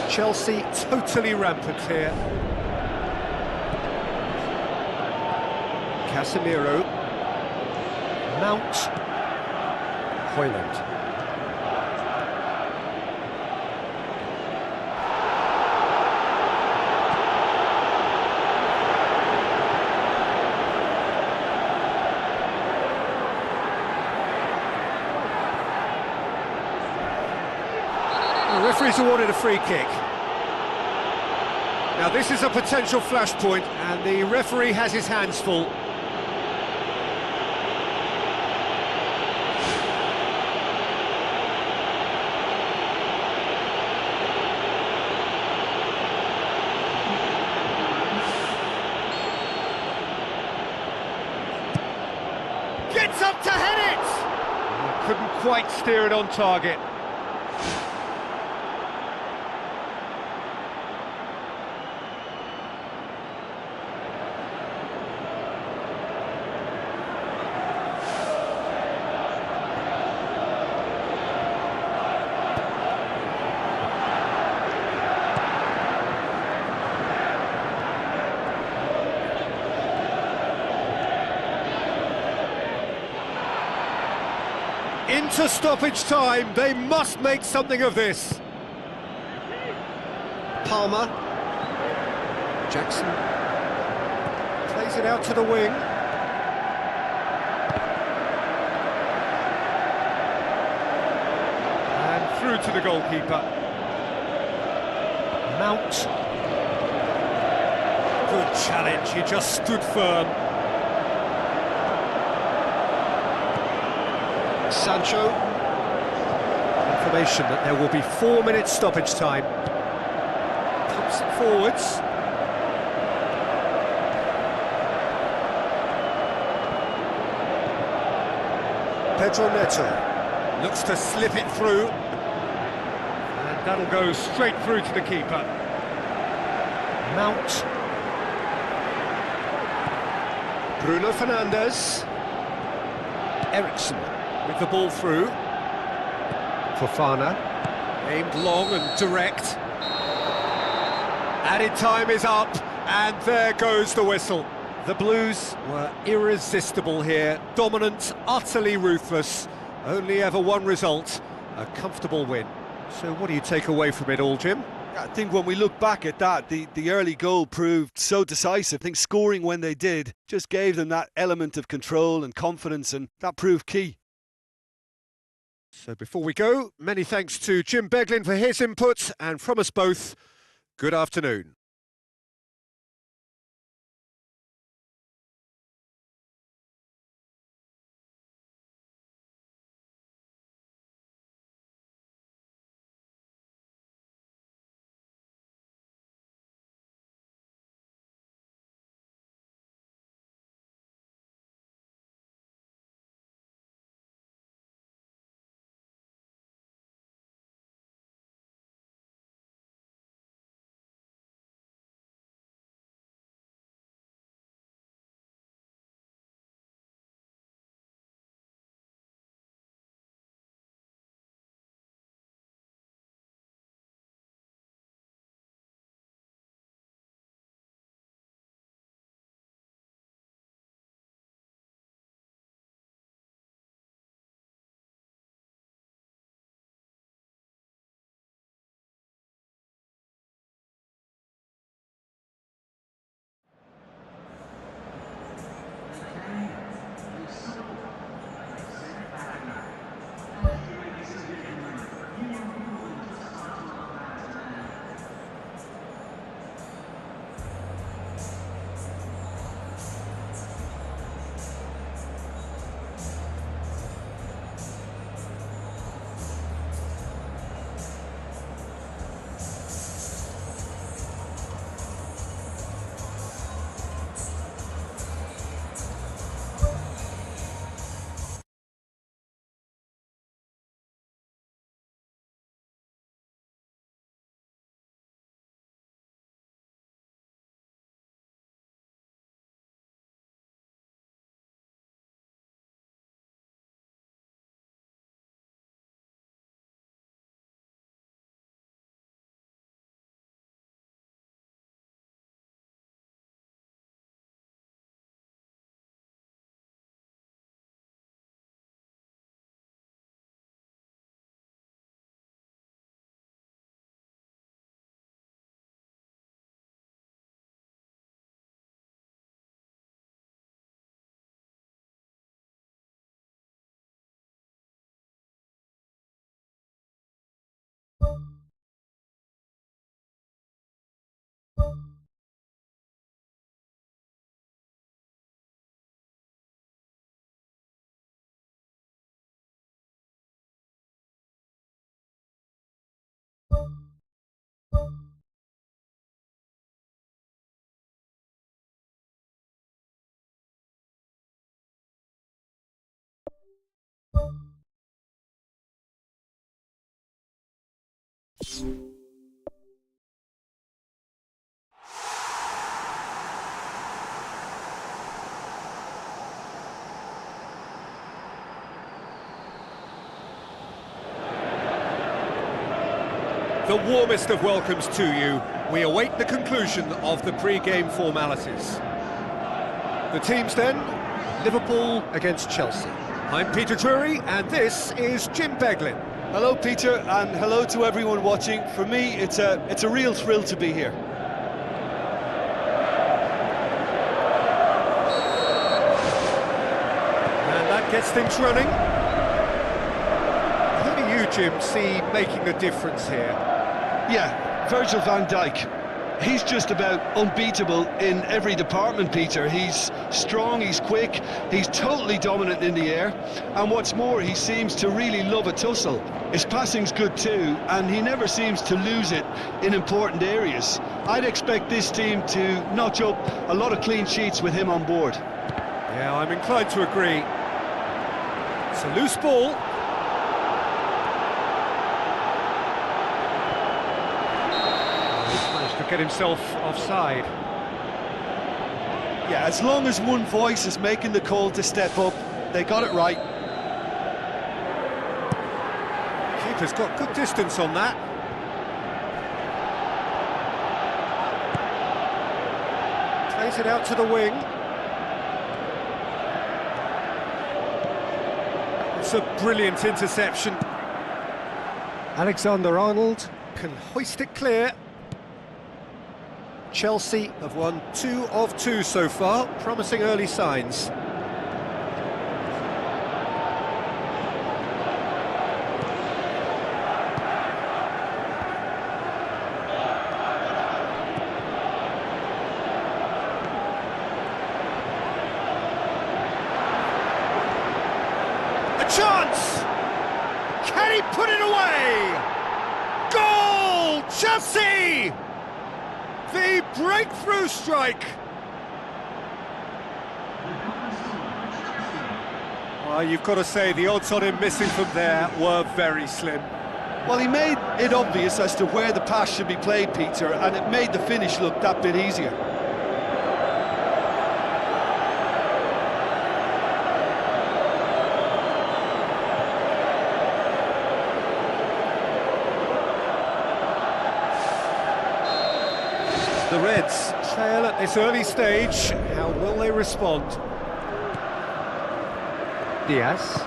Chelsea totally rampant here. Casemiro. Mount. Hoyland. The referee's awarded a free kick. Now this is a potential flashpoint, and the referee has his hands full. Gets up to head it! Couldn't quite steer it on target. Into stoppage time, they must make something of this. Palmer. Jackson. Plays it out to the wing. And through to the goalkeeper. Mount. Good challenge, he just stood firm. Sancho. Confirmation that there will be 4 minutes stoppage time. Pumps it forwards. Pedro Neto looks to slip it through. And that'll go straight through to the keeper. Mount. Bruno Fernandes. Ericsson with the ball through. Fofana, aimed long and direct. Added time is up, and there goes the whistle. The Blues were irresistible here, dominant, utterly ruthless. Only ever one result, a comfortable win. So what do you take away from it all, Jim? I think when we look back at that, the early goal proved so decisive. I think scoring when they did just gave them that element of control and confidence, and that proved key. So before we go, many thanks to Jim Beglin for his input, and from us both, good afternoon. The warmest of welcomes to you. We await the conclusion of the pre-game formalities. The teams then, Liverpool against Chelsea. I'm Peter Drury, and this is Jim Beglin. Hello, Peter, and hello to everyone watching. For me, it's a real thrill to be here. And that gets things running. Who do you, Jim, see making a difference here? Yeah, Virgil van Dijk. He's just about unbeatable in every department, Peter. He's strong, he's quick, he's totally dominant in the air, and what's more, he seems to really love a tussle. His passing's good too, and he never seems to lose it in important areas. I'd expect this team to notch up a lot of clean sheets with him on board. Yeah, I'm inclined to agree. It's a loose ball. To get himself offside. Yeah, as long as one voice is making the call to step up, they got it right. Keeper's got good distance on that. Plays it out to the wing. It's a brilliant interception. Alexander-Arnold can hoist it clear. Chelsea have won 2 of 2 so far, promising early signs. Chance! Can he put it away? Goal! Chelsea! The breakthrough strike! Well, you've got to say the odds on him missing from there were very slim. Well, he made it obvious as to where the pass should be played, Peter, and it made the finish look that bit easier. The Reds trail at this early stage. How will they respond? Diaz.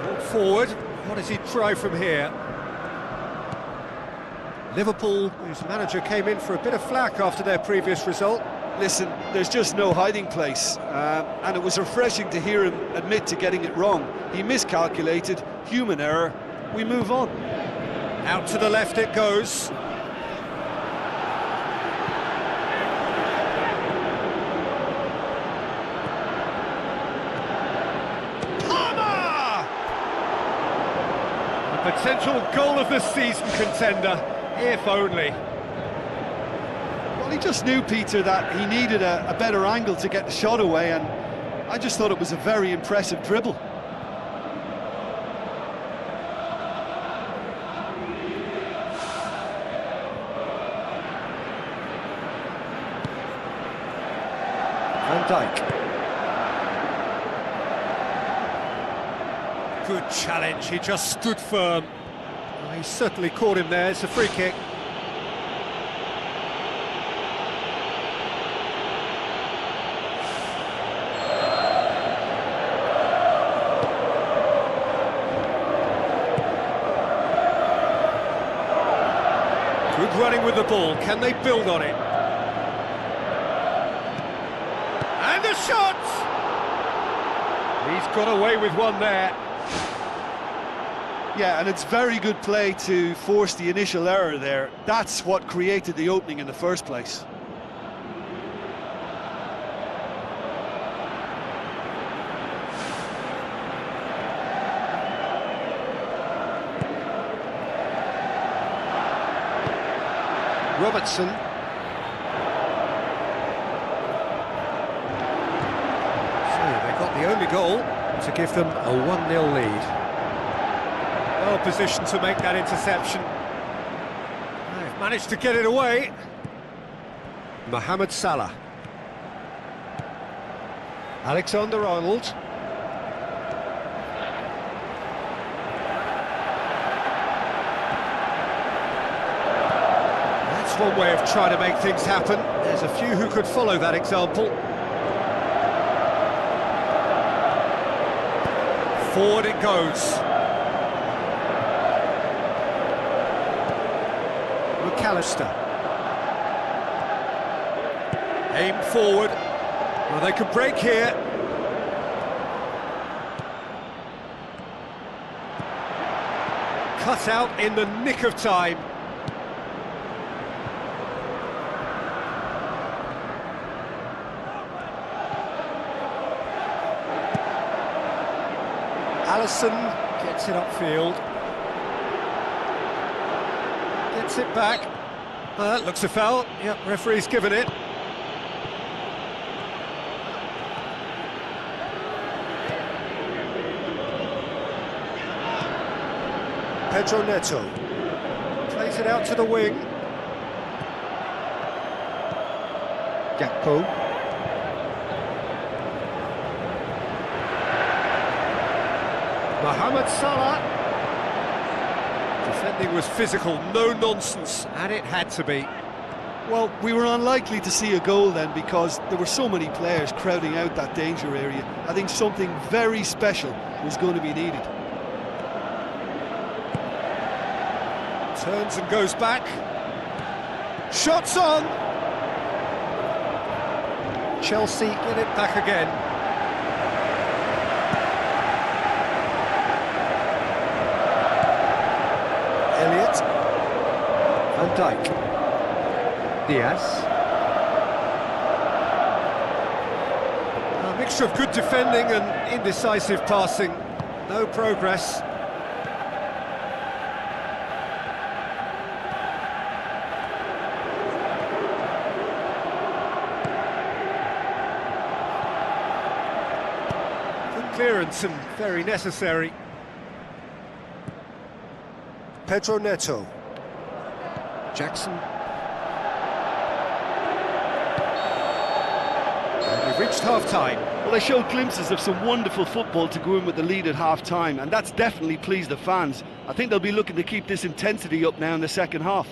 Brought forward. What does he try from here? Liverpool, whose manager came in for a bit of flack after their previous result. Listen, there's just no hiding place, and it was refreshing to hear him admit to getting it wrong. He miscalculated, human error, we move on. Out to the left it goes. CUMA! A potential goal of the season contender, if only. Well, he just knew, Peter, that he needed a better angle to get the shot away, and I just thought it was a very impressive dribble. Van Dijk. Good challenge, he just stood firm. Well, he certainly caught him there, it's a free kick. Good running with the ball, can they build on it? And the shot! He's got away with one there. Yeah, and it's very good play to force the initial error there. That's what created the opening in the first place. Robertson. They got the only goal to give them a 1-0 lead. Well positioned to make that interception. They've managed to get it away. Mohamed Salah. Alexander-Arnold. That's one way of trying to make things happen. There's a few who could follow that example. Forward it goes. McAllister. Aim forward. Well, they could break here. Cut out in the nick of time. Allison gets it upfield. Gets it back. That looks a foul. Yep, referee's given it. Pedro Neto plays it out to the wing. Gakpo. Mohamed Salah. Defending was physical, no nonsense, and it had to be. Well, we were unlikely to see a goal then because there were so many players crowding out that danger area. I think something very special was going to be needed. Turns and goes back. Shots on! Chelsea get it back again. Elliott. Van Dijk. Diaz. A mixture of good defending and indecisive passing. No progress. Good clearance and very necessary. Pedro Neto. Jackson. And we've reached half-time. Well, they showed glimpses of some wonderful football to go in with the lead at half-time, and that's definitely pleased the fans. I think they'll be looking to keep this intensity up now in the second half.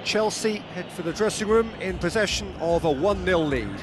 Chelsea head for the dressing room in possession of a 1-0 lead.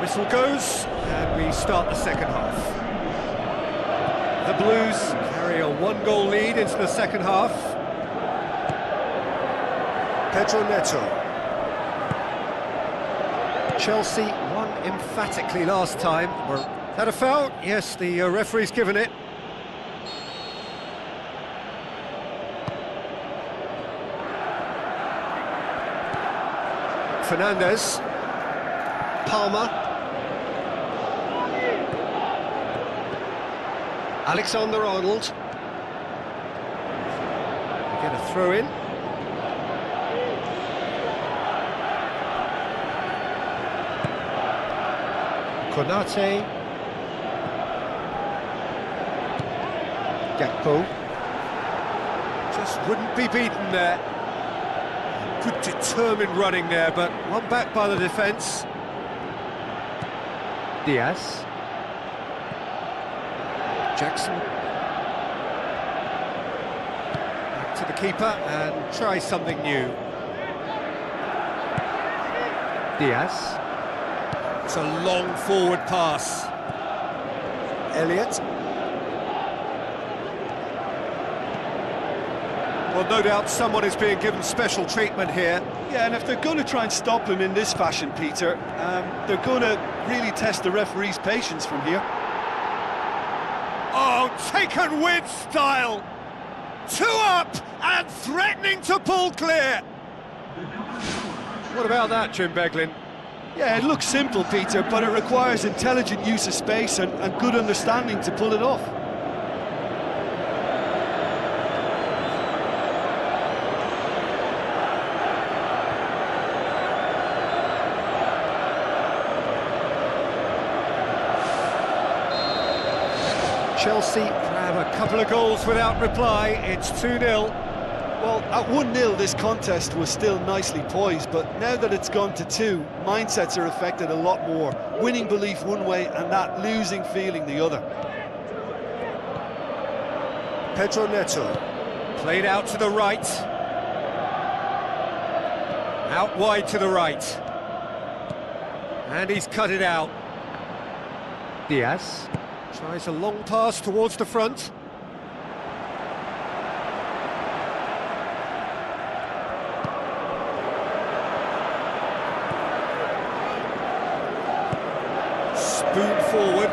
Whistle goes, and we start the second half. The Blues carry a 1-goal lead into the second half. Pedro Neto. Chelsea won emphatically last time. Had a foul? Yes, the referee's given it. Fernandez. Palmer. Alexander-Arnold. We get a throw in. Konate. Gakpo. Just wouldn't be beaten there. Good determined running there, but one back by the defence. Diaz. Jackson. Back to the keeper and try something new. Diaz. It's a long forward pass. Elliott. Well, no doubt someone is being given special treatment here. Yeah, and if they're going to try and stop him in this fashion, Peter, they're going to really test the referee's patience from here. Oh, taken with style! 2 up and threatening to pull clear! What about that, Jim Beglin? Yeah, it looks simple, Peter, but it requires intelligent use of space and good understanding to pull it off. Chelsea grab a couple of goals without reply. It's 2-0. Well, at 1-0 this contest was still nicely poised, but now that it's gone to 2, mindsets are affected a lot more. Winning belief one way and that losing feeling the other. Pedro Neto. Played out to the right. Out wide to the right. And he's cut it out. Diaz tries a long pass towards the front. Spoon forward.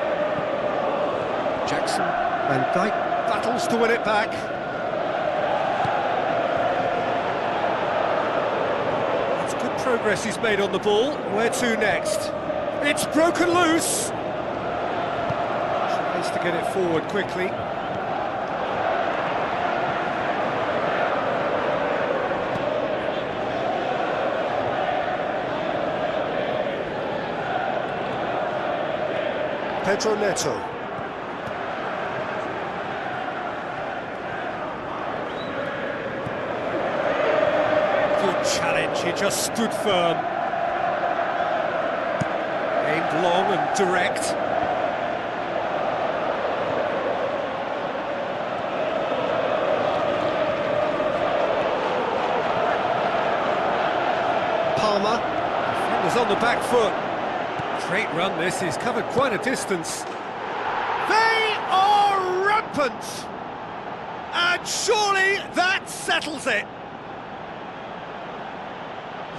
Jackson. Van Dijk battles to win it back. It's good progress he's made on the ball. Where to next? It's broken loose. Tries to get it forward quickly. Pedro Neto. Good challenge, he just stood firm. Aimed long and direct. Palmer. Defenders on the back foot. Great run this, he's covered quite a distance. They are rampant! And surely that settles it!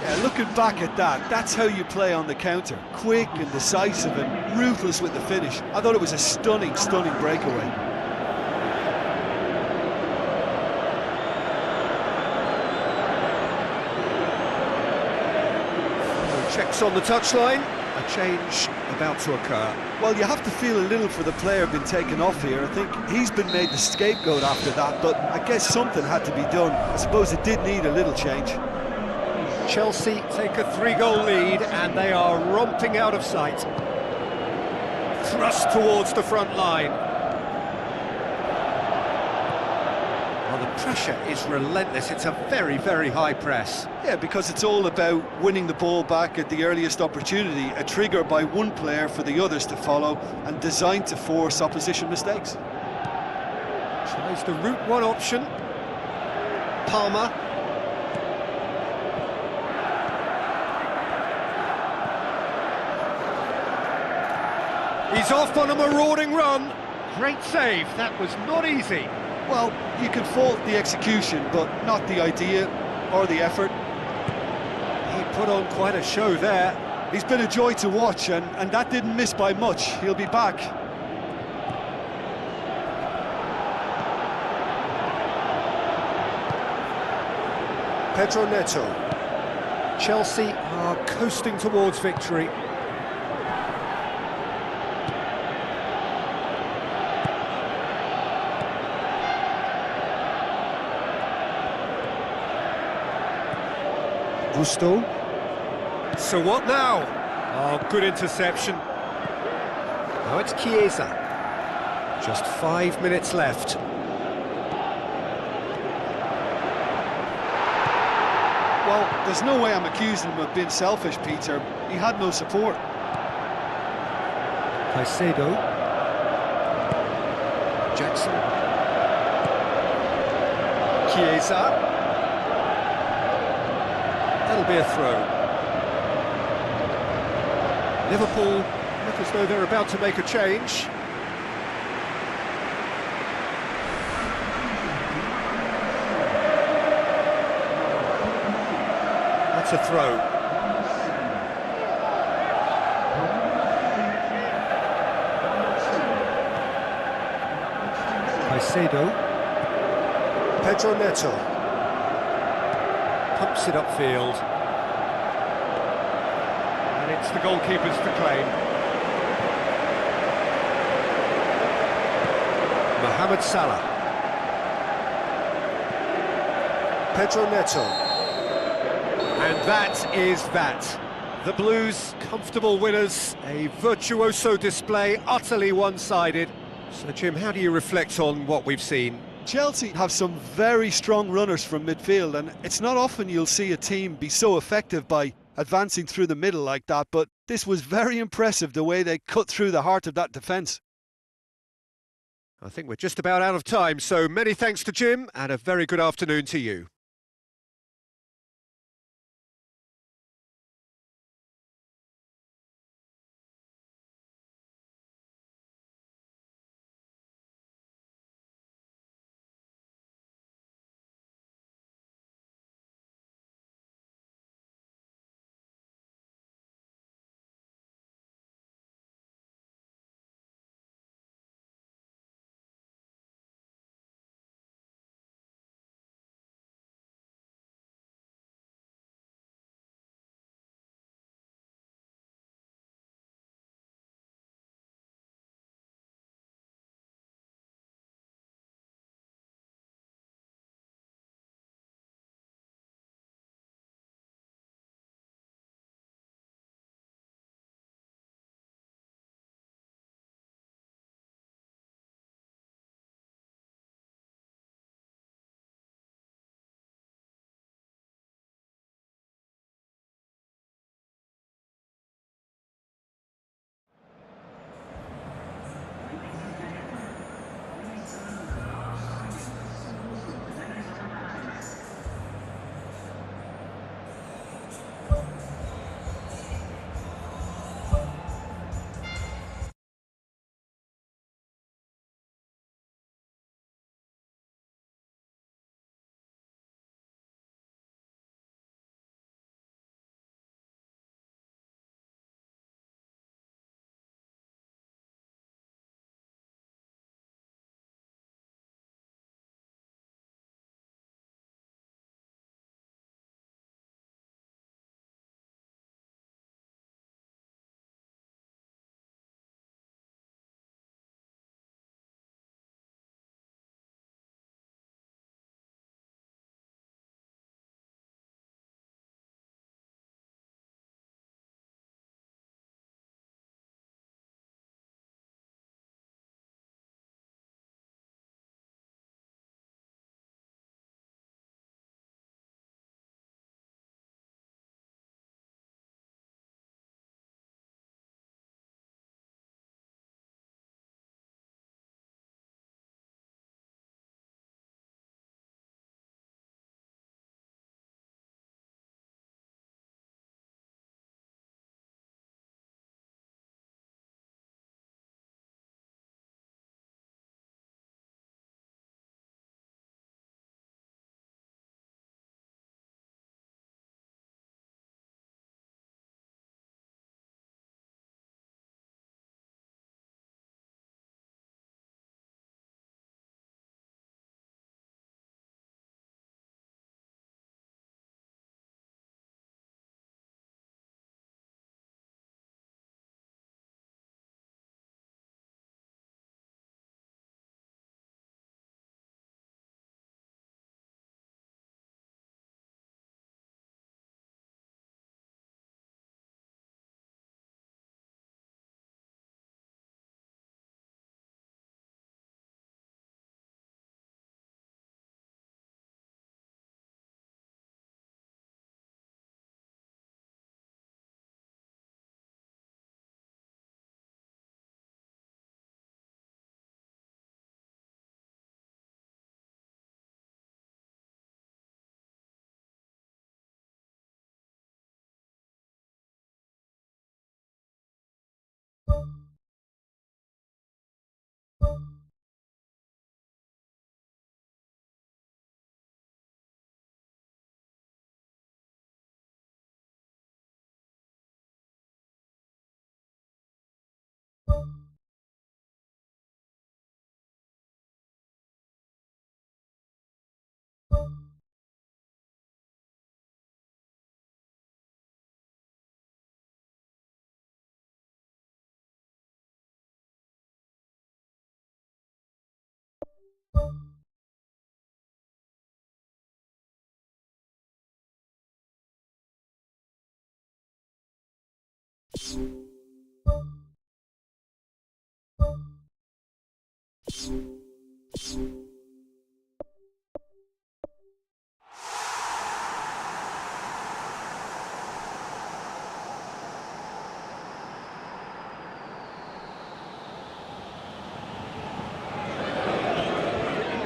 Yeah, looking back at that, that's how you play on the counter. Quick and decisive and ruthless with the finish. I thought it was a stunning, stunning breakaway. Checks on the touchline. A change about to occur. Well, you have to feel a little for the player being taken off here. I think he's been made the scapegoat after that, but I guess something had to be done. I suppose it did need a little change. Chelsea take a 3-goal lead and they are romping out of sight. Thrust towards the front line. Well, the pressure is relentless. It's a very, very high press. Yeah, because it's all about winning the ball back at the earliest opportunity, a trigger by one player for the others to follow, and designed to force opposition mistakes. Tries the route one option. Palmer. He's off on a marauding run. Great save, that was not easy. Well, you can fault the execution, but not the idea or the effort. He put on quite a show there. He's been a joy to watch, and that didn't miss by much. He'll be back. Pedro Neto. Chelsea are coasting towards victory. Gusto. So what now? Oh, good interception. Now it's Chiesa. Just 5 minutes left. Well, there's no way I'm accusing him of being selfish, Peter. He had no support. Caicedo. Jackson. Chiesa. That'll be a throw. Liverpool look as though they're about to make a change. That's a throw. Caicedo. Pedro Neto. Pumps it upfield. And it's the goalkeepers to claim. Mohamed Salah. Pedro Neto. And that is that. The Blues, comfortable winners, a virtuoso display, utterly one-sided. So, Jim, how do you reflect on what we've seen? Chelsea have some very strong runners from midfield, and it's not often you'll see a team be so effective by advancing through the middle like that, but this was very impressive, the way they cut through the heart of that defence. I think we're just about out of time, so many thanks to Jim, and a very good afternoon to you.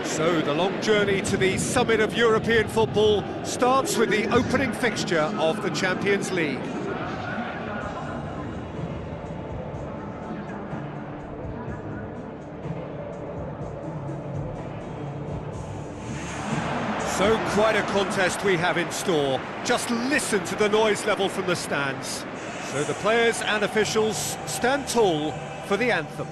So the long journey to the summit of European football starts with the opening fixture of the Champions League. So quite a contest we have in store. Just listen to the noise level from the stands. So the players and officials stand tall for the anthem.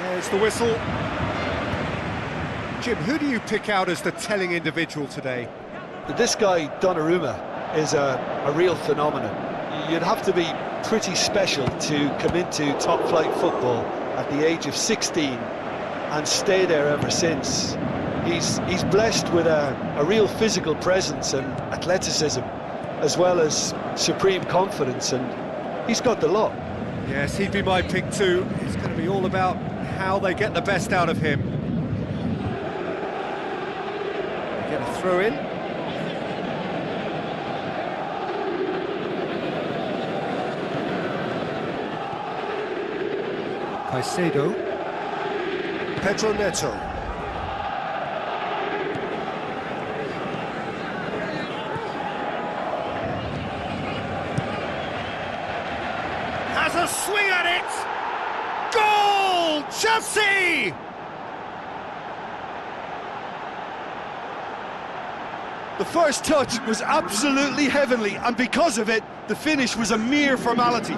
There's the whistle. Jim, who do you pick out as the telling individual today? This guy, Donnarumma, is a real phenomenon. You'd have to be pretty special to come into top-flight football at the age of 16 and stay there ever since. He's blessed with a real physical presence and athleticism, as well as supreme confidence, and he's got the lot. Yes, he'd be my pick too. It's going to be all about how they get the best out of him. Get a throw in. Caicedo. Pedro Neto. Has a swing at it! Goal! Chelsea! The first touch was absolutely heavenly, and because of it, the finish was a mere formality.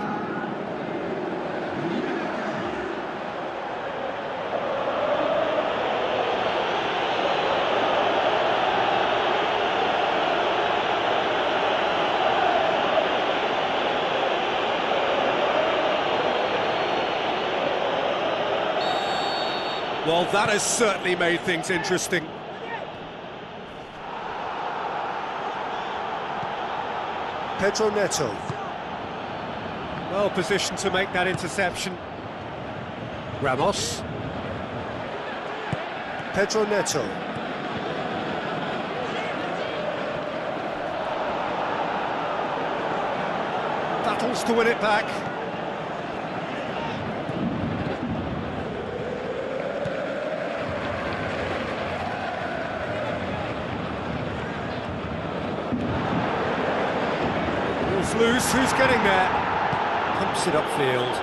Well, that has certainly made things interesting. Pedro Neto. Well positioned to make that interception. Ramos. Pedro Neto. Battles to win it back. Loose, who's getting there? Pumps it upfield.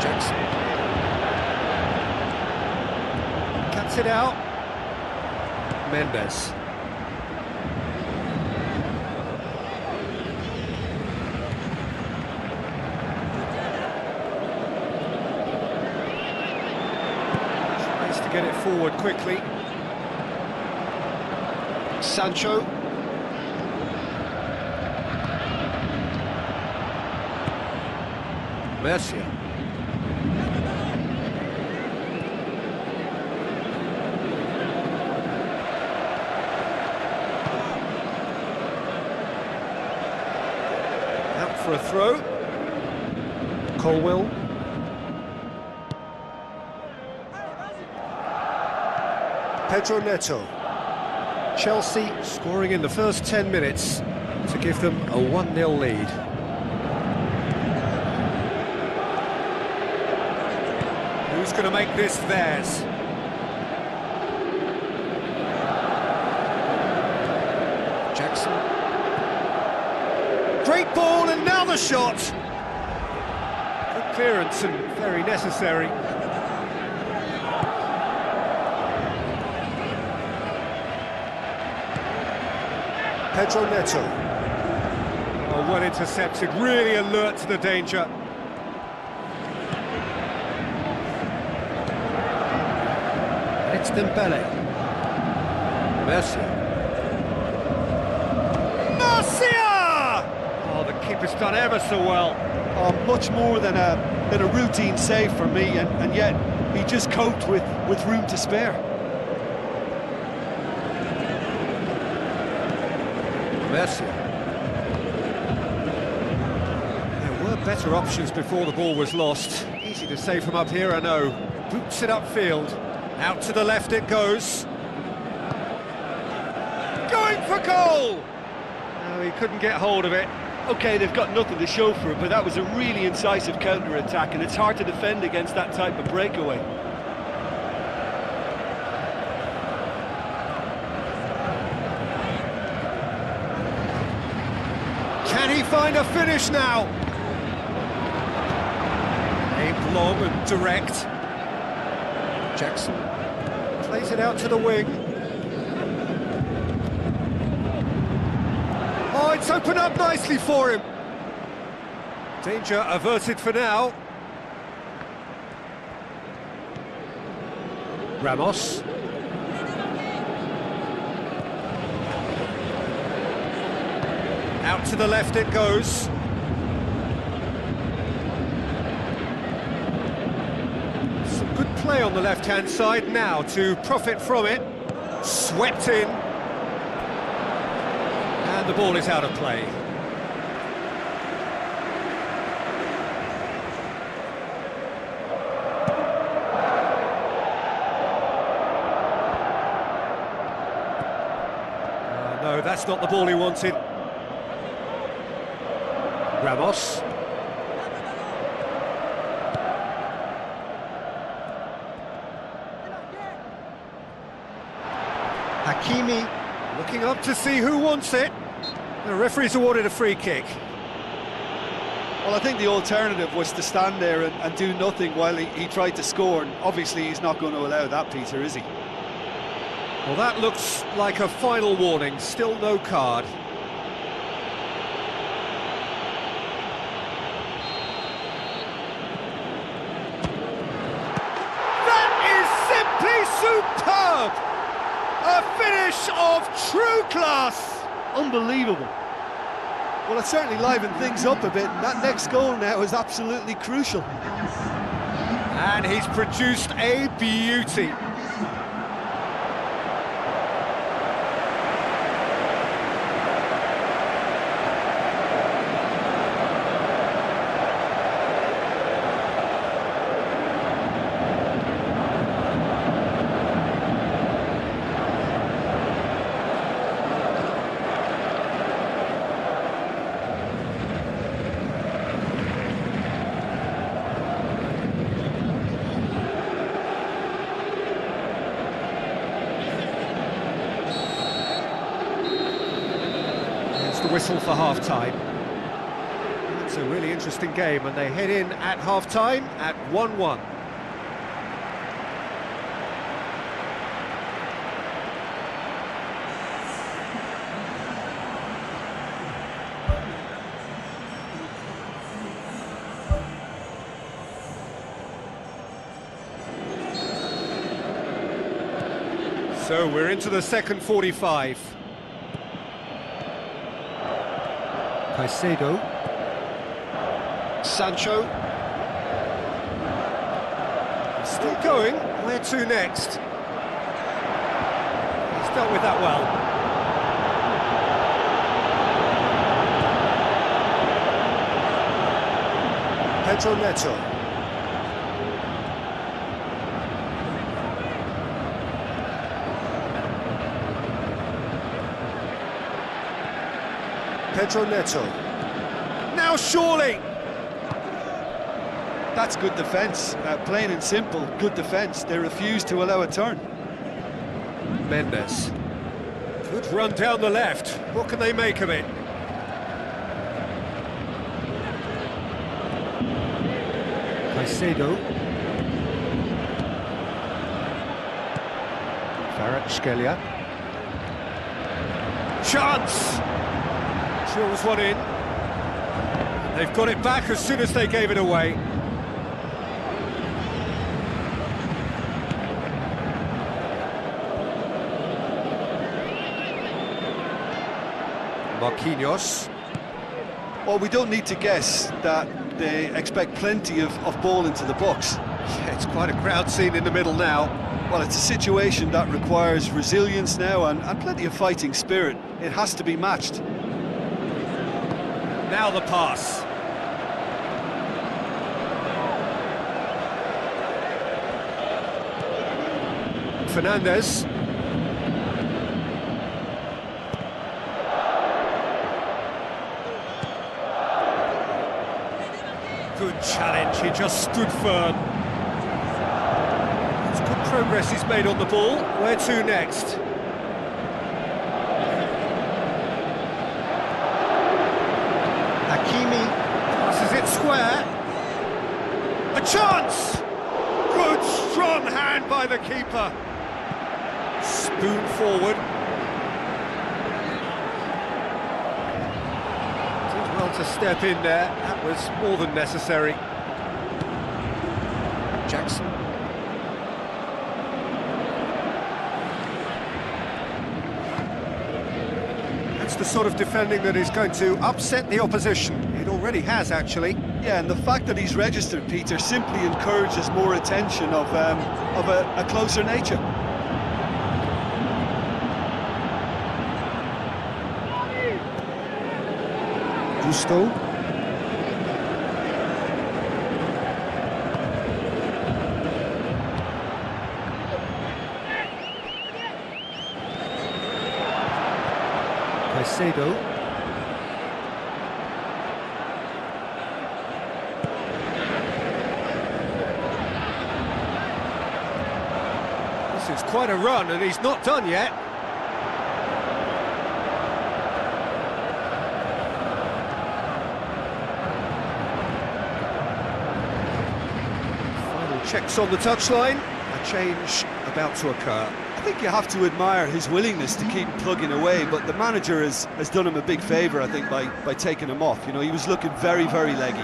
Jackson. Cuts it out. Mendes. Tries to get it forward quickly. Sancho. Mercia. Out for a throw. Colwill. Pedro Neto. Chelsea scoring in the first 10 minutes to give them a 1-0 lead. Who's going to make this theirs? Jackson. Great ball, and now the shot! Good clearance and very necessary. Pedro Neto. Oh, well intercepted, really alert to the danger. It's Dembele. Mercia. Oh, the keeper goalkeeper's done ever so well. Oh, much more than a routine save for me, and yet he just coped with room to spare. Mercy. There were better options before the ball was lost. Easy to save from up here, I know. Boots it upfield. Out to the left it goes. Going for goal! No, he couldn't get hold of it. OK, they've got nothing to show for it, but that was a really incisive counter-attack, and it's hard to defend against that type of breakaway. Can he find a finish now? Aimed long and direct. Jackson plays it out to the wing. Oh, it's opened up nicely for him. Danger averted for now. Ramos. Out to the left it goes. Some good play on the left-hand side now to profit from it. Swept in. And the ball is out of play. No, that's not the ball he wanted. Ramos. Hakimi looking up to see who wants it. The referee's awarded a free kick. Well, I think the alternative was to stand there and do nothing while he tried to score, and obviously he's not going to allow that, Peter, is he? Well, that looks like a final warning, still no card. That is simply superb! A finish of true class! Unbelievable. Well, it certainly livened things up a bit, and that next goal now is absolutely crucial. And he's produced a beauty. The whistle for half-time. It's a really interesting game, and they head in at half-time at 1-1. So we're into the second 45. Caicedo. Sancho. Still going. Where to next? He's dealt with that well. Pedro Neto. Pedro Neto. Now surely! That's good defence, plain and simple, good defence. They refuse to allow a turn. Mendes. Good run down the left. What can they make of it? Caicedo. Kvaratskhelia. Chance! Drills one in. They've got it back as soon as they gave it away. Marquinhos. Well, we don't need to guess that they expect plenty of ball into the box. Yeah, it's quite a crowd scene in the middle now. Well, it's a situation that requires resilience now and plenty of fighting spirit. It has to be matched. Now the pass. Fernandez. Good challenge, he just stood firm. It's good progress he's made on the ball. Where to next? Hakimi passes it square. A chance! Good strong hand by the keeper. Spoon forward. Did well to step in there. That was more than necessary. Jackson. That's the sort of defending that is going to upset the opposition. It already has, actually. Yeah, and the fact that he's registered, Peter, simply encourages more attention of a closer nature. Gusto. Caicedo. This is quite a run, and he's not done yet. Final checks on the touchline. A change about to occur. I think you have to admire his willingness to keep plugging away, but the manager has done him a big favour, I think, by taking him off. You know, he was looking very, very leggy.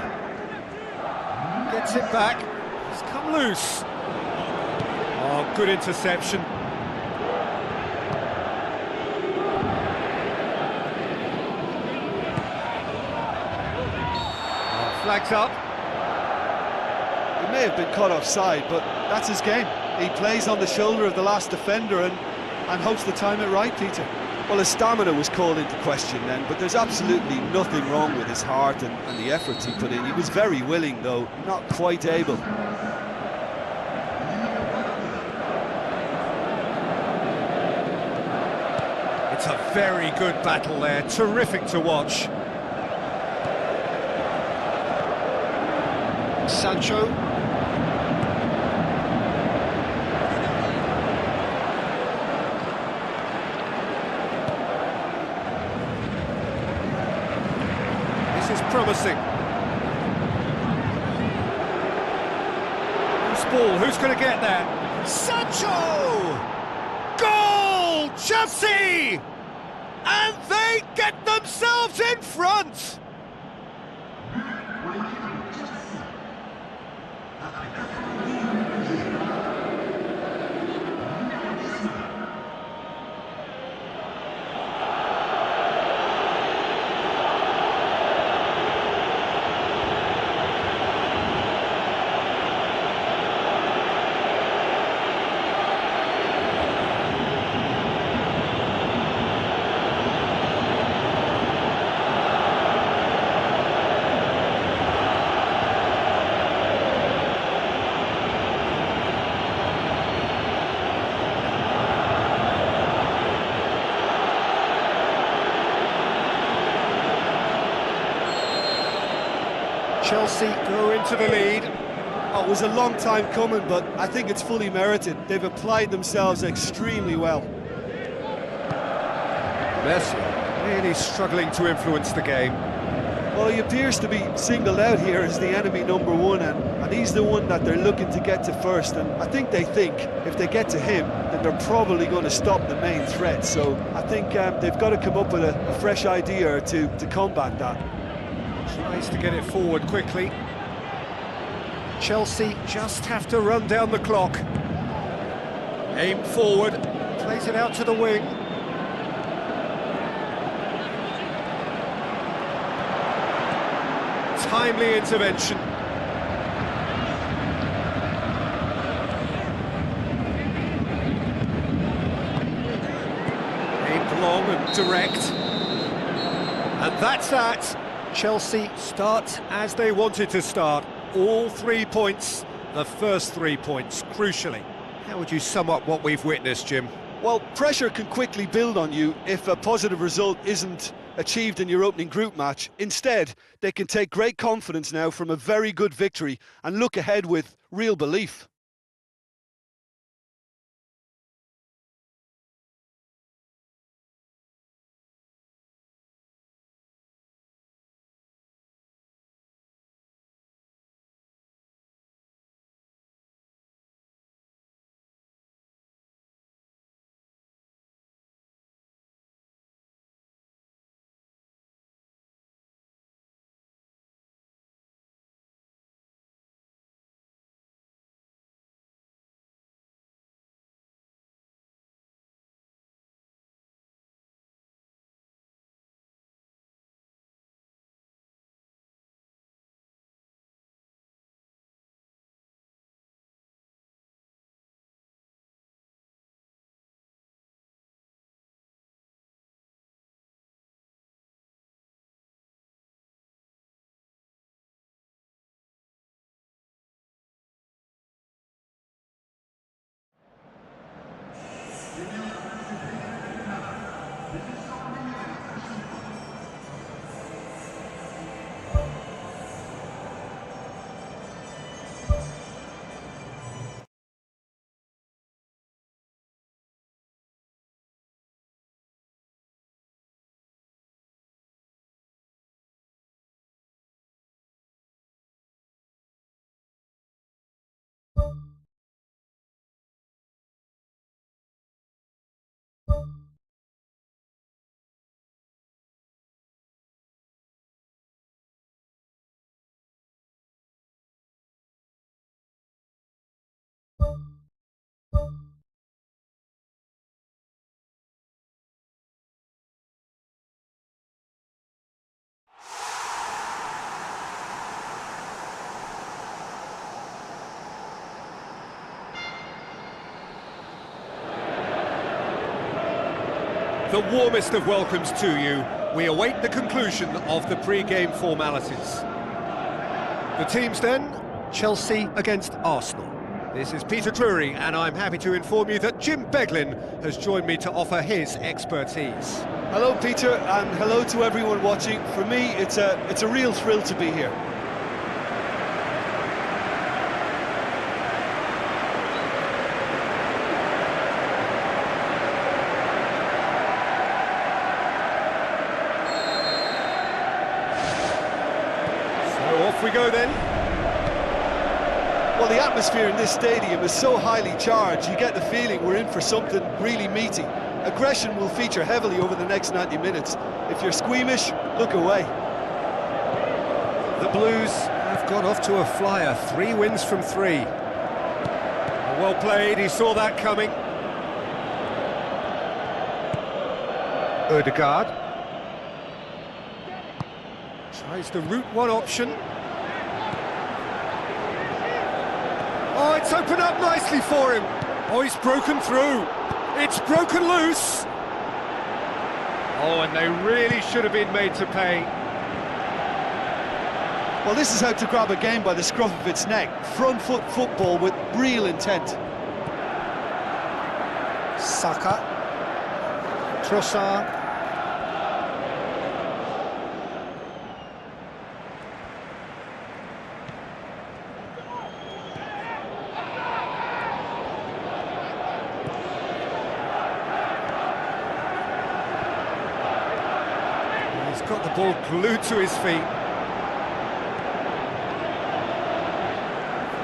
Gets it back. It's come loose. Oh, good interception. Oh, flags up. He may have been caught offside, but that's his game. He plays on the shoulder of the last defender and hopes to time it right, Peter. Well, his stamina was called into question then, but there's absolutely nothing wrong with his heart and the efforts he put in. He was very willing, though, not quite able. It's a very good battle there, terrific to watch. Sancho. This is promising. Loose ball, who's going to get that? Sancho! Goal! Chelsea! And they get themselves in front! Chelsea go into the lead. Oh, it was a long time coming, but I think it's fully merited. They've applied themselves extremely well. Messi really struggling to influence the game. Well, he appears to be singled out here as the enemy number one, and he's the one that they're looking to get to first. And I think they think if they get to him, then they're probably going to stop the main threat. So I think they've got to come up with a fresh idea or two to combat that. Tries to get it forward quickly. Chelsea just have to run down the clock. Aim forward, plays it out to the wing. timely intervention. Aimed long and direct. And that's that. Chelsea start as they wanted to start. All 3 points, the first 3 points, crucially. How would you sum up what we've witnessed, Jim? Well, pressure can quickly build on you if a positive result isn't achieved in your opening group match. Instead, they can take great confidence now from a very good victory and look ahead with real belief. The warmest of welcomes to you. We await the conclusion of the pre-game formalities. The teams then, Chelsea against Arsenal. This is Peter Drury, and I'm happy to inform you that Jim Beglin has joined me to offer his expertise. Hello, Peter, and hello to everyone watching. For me, it's a real thrill to be here. Off we go then. Well, the atmosphere in this stadium is so highly charged, you get the feeling we're in for something really meaty. Aggression will feature heavily over the next 90 minutes. If you're squeamish, look away. The Blues have got off to a flyer, 3 wins from 3. Well played, he saw that coming. Ødegaard tries the route one option. Oh, it's opened up nicely for him. Oh, he's broken through. It's broken loose. Oh, and they really should have been made to pay. Well, this is how to grab a game by the scruff of its neck. Front foot football with real intent. Saka. Trossard. He's got the ball glued to his feet.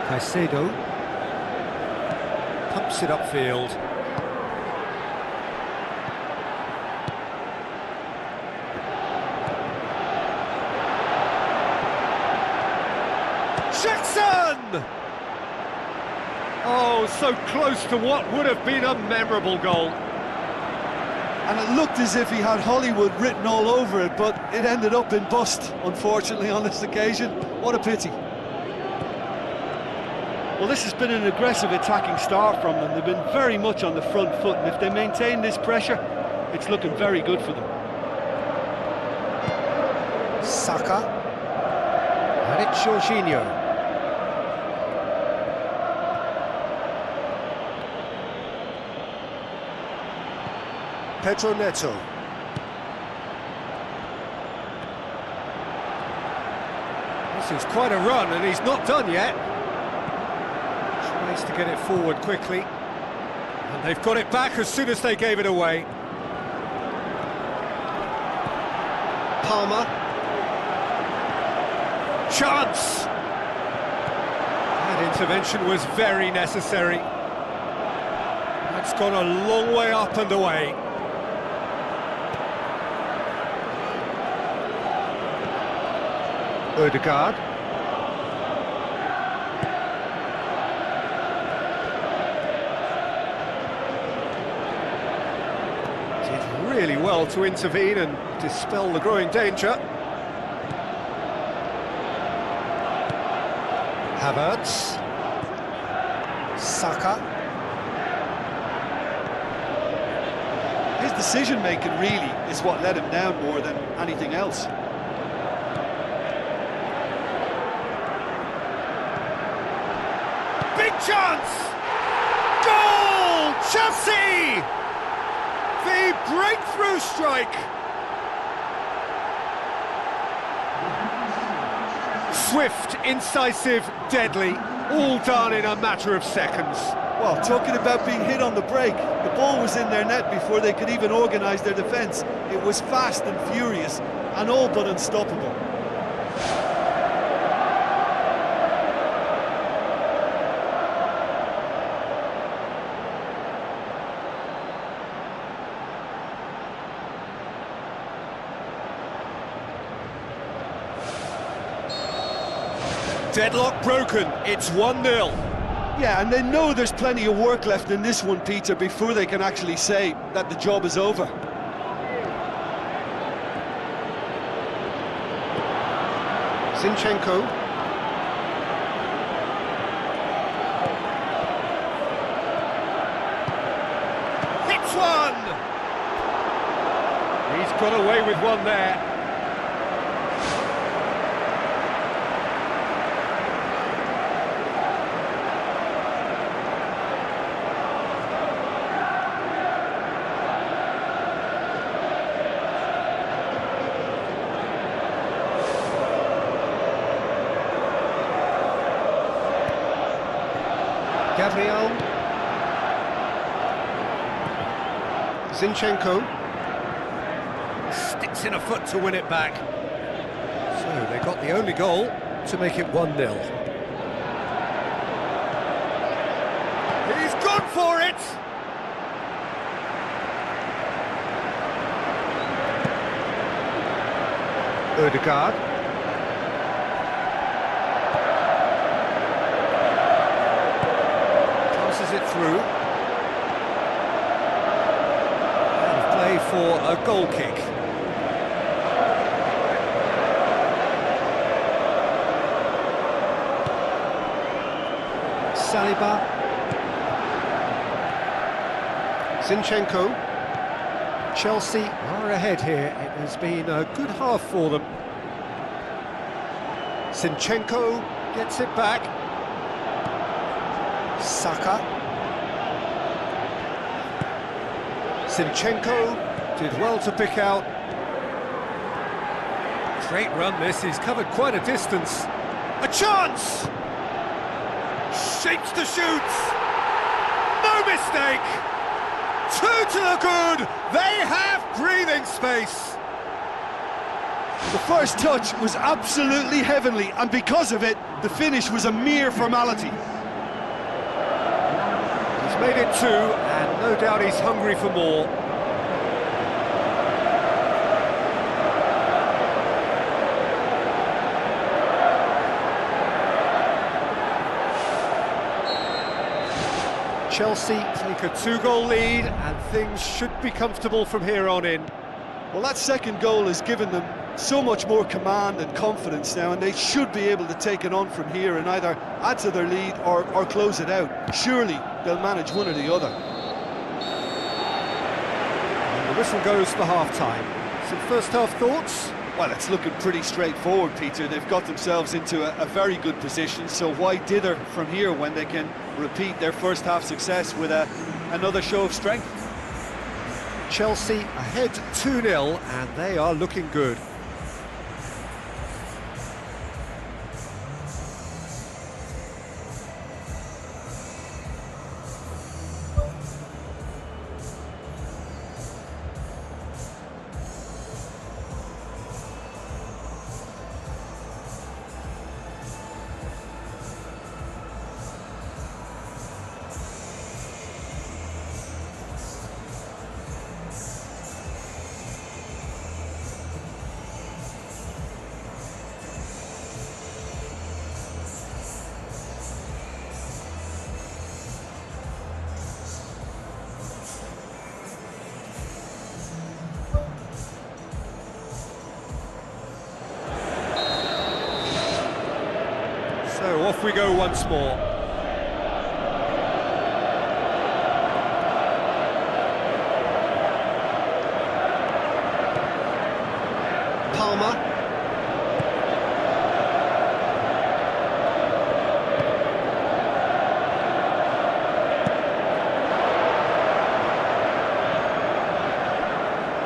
Caicedo pumps it upfield. Jackson! Oh, so close to what would have been a memorable goal. And it looked as if he had Hollywood written all over it, but it ended up in bust, unfortunately, on this occasion. What a pity. Well, this has been an aggressive attacking start from them. They've been very much on the front foot, and if they maintain this pressure, it's looking very good for them. Saka. And it's Jorginho. Pedro Neto. This is quite a run, and he's not done yet. Tries to get it forward quickly. And they've got it back as soon as they gave it away. Palmer. Chance! That intervention was very necessary. That's gone a long way up and away. Odegaard. Did really well to intervene and dispel the growing danger. Havertz. Saka. His decision-making really is what let him down more than anything else. Big chance! Goal! Chelsea! The breakthrough strike! Swift, incisive, deadly, all done in a matter of seconds. Well, talking about being hit on the break, the ball was in their net before they could even organise their defence. It was fast and furious, and all but unstoppable. Deadlock broken, it's 1-0. Yeah, and they know there's plenty of work left in this one, Peter, before they can actually say that the job is over. Zinchenko. Hits one! He's got away with one there. Gabriel. Zinchenko. Sticks in a foot to win it back. So they got the only goal to make it 1-0. He's gone for it! Odegaard. It through and play for a goal kick. Saliba. Zinchenko. Chelsea are ahead here. It has been a good half for them. Zinchenko gets it back. Saka. Zinchenko did well to pick out. Great run this, he's covered quite a distance. A chance! Shapes to shoot! No mistake! Two to the good! They have breathing space! The first touch was absolutely heavenly, and because of it, the finish was a mere formality. Made it 2, and no doubt he's hungry for more. Chelsea take a 2-goal lead, and things should be comfortable from here on in. Well, that second goal has given them so much more command and confidence now, and they should be able to take it on from here and either add to their lead or close it out. Surely they'll manage one or the other. And the whistle goes for half-time. Some first-half thoughts? Well, it's looking pretty straightforward, Peter. They've got themselves into a very good position, so why dither from here when they can repeat their first-half success with another show of strength? Chelsea ahead 2-0, and they are looking good. So off we go once more. Palmer.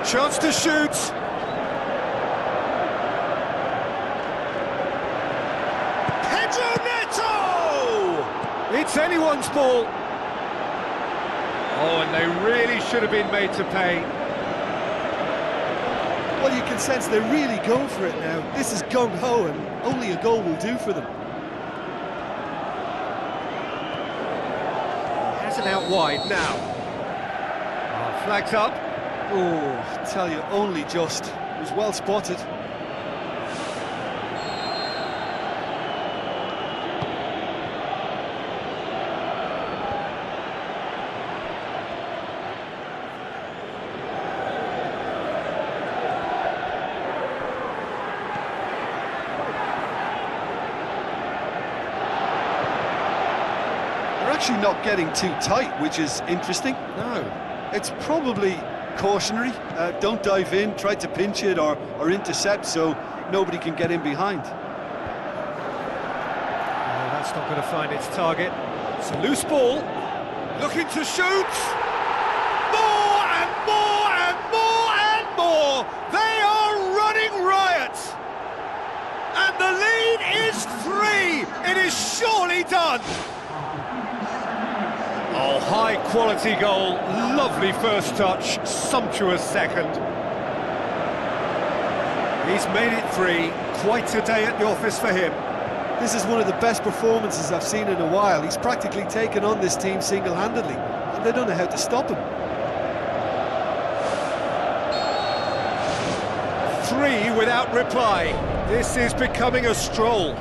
Chance to shoot. It's anyone's ball. Oh, and they really should have been made to pay. Well, you can sense they're really going for it now. This is gung-ho, and only a goal will do for them. Has it out wide now. Flags up. Oh, I tell you, only just. It was well spotted. Actually not getting too tight, which is interesting. No. It's probably cautionary. Don't dive in, try to pinch it or intercept so nobody can get in behind. Oh, that's not going to find its target. It's a loose ball. Looking to shoot. More and more and more and more. They are running riot. And the lead is 3. It is surely done. Oh, high-quality goal, lovely first touch, sumptuous second. He's made it 3, quite a day at the office for him. This is one of the best performances I've seen in a while. He's practically taken on this team single-handedly, and they don't know how to stop him. 3 without reply. This is becoming a stroll.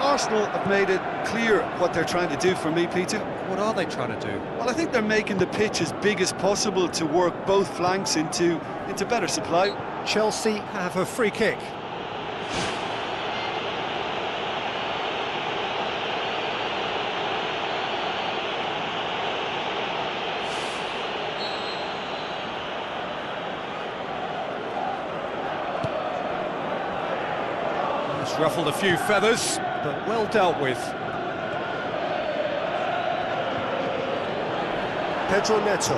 Arsenal have made it clear what they're trying to do for me, Peter. What are they trying to do? Well, I think they're making the pitch as big as possible to work both flanks into better supply. Chelsea have a free kick. It's ruffled a few feathers, but well dealt with. Pedro Neto.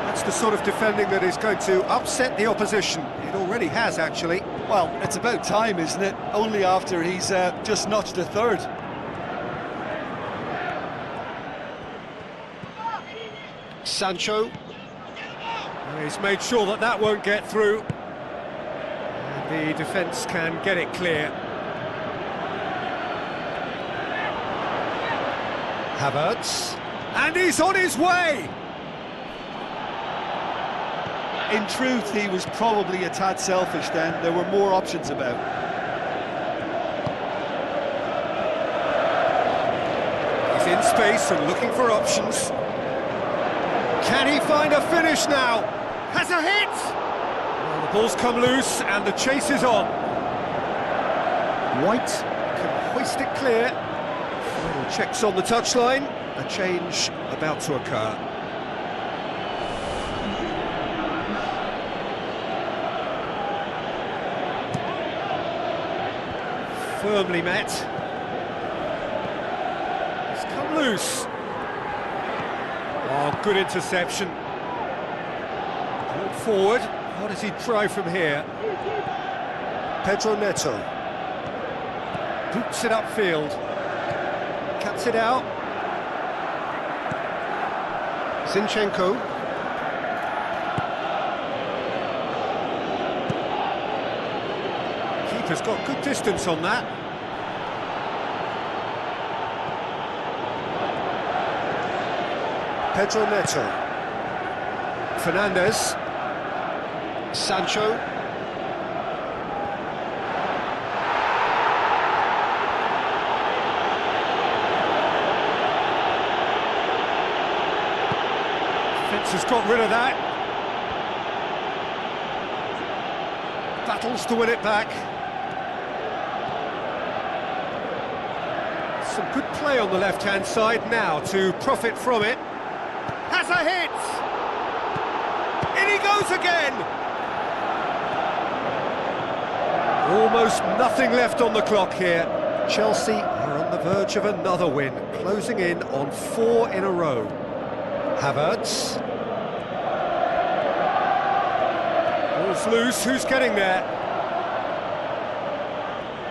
That's the sort of defending that is going to upset the opposition. It already has, actually. Well, it's about time, isn't it? Only after he's just notched a third. Sancho. He's made sure that that won't get through. And the defence can get it clear. Havertz. And he's on his way! In truth, he was probably a tad selfish then. There were more options about. He's in space and looking for options. Can he find a finish now? Has a hit! Well, the ball's come loose and the chase is on. White can hoist it clear. Final checks on the touchline. A change about to occur. Firmly met. It's come loose. Oh, good interception. Ball forward. What does he try from here? Pedro Neto. Boots it upfield. Cuts it out. Zinchenko. Keeper's got good distance on that. Pedro Neto. Fernandez. Sancho. Defence has got rid of that. Battles to win it back. Some good play on the left-hand side now to profit from it. Has a hit! In he goes again! Almost nothing left on the clock here. Chelsea are on the verge of another win, closing in on 4 in a row. Havertz. Ball's loose, who's getting there?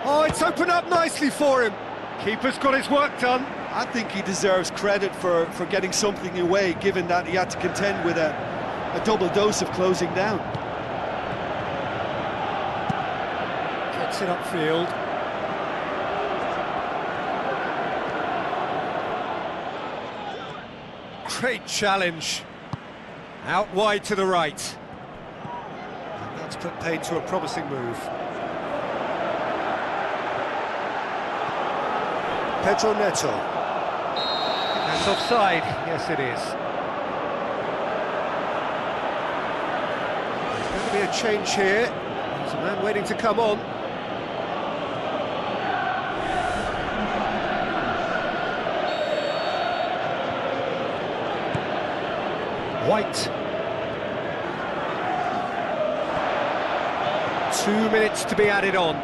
Oh, it's opened up nicely for him. Keeper's got his work done. I think he deserves credit for getting something away, given that he had to contend with a double dose of closing down. Gets it upfield. Great challenge. Out wide to the right. And that's put paid to a promising move. Pedro Neto. That's offside. Yes, it is. There's going to be a change here. There's a man waiting to come on. White. 2 minutes to be added on.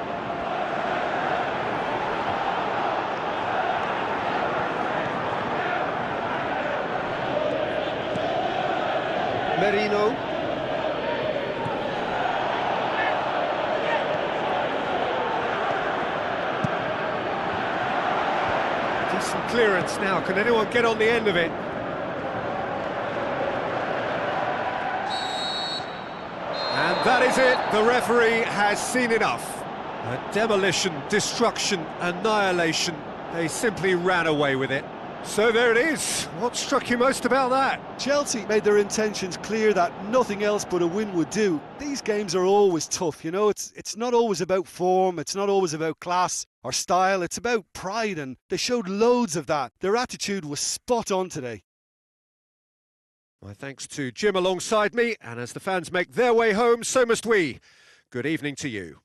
Merino. Decent clearance now. Can anyone get on the end of it? And that is it. The referee has seen enough. A demolition, destruction, annihilation. They simply ran away with it. So there it is. What struck you most about that? Chelsea made their intentions clear that nothing else but a win would do. These games are always tough, you know, it's not always about form, it's not always about class or style, it's about pride, and they showed loads of that. Their attitude was spot on today. My thanks to Jim alongside me, and as the fans make their way home, so must we. Good evening to you.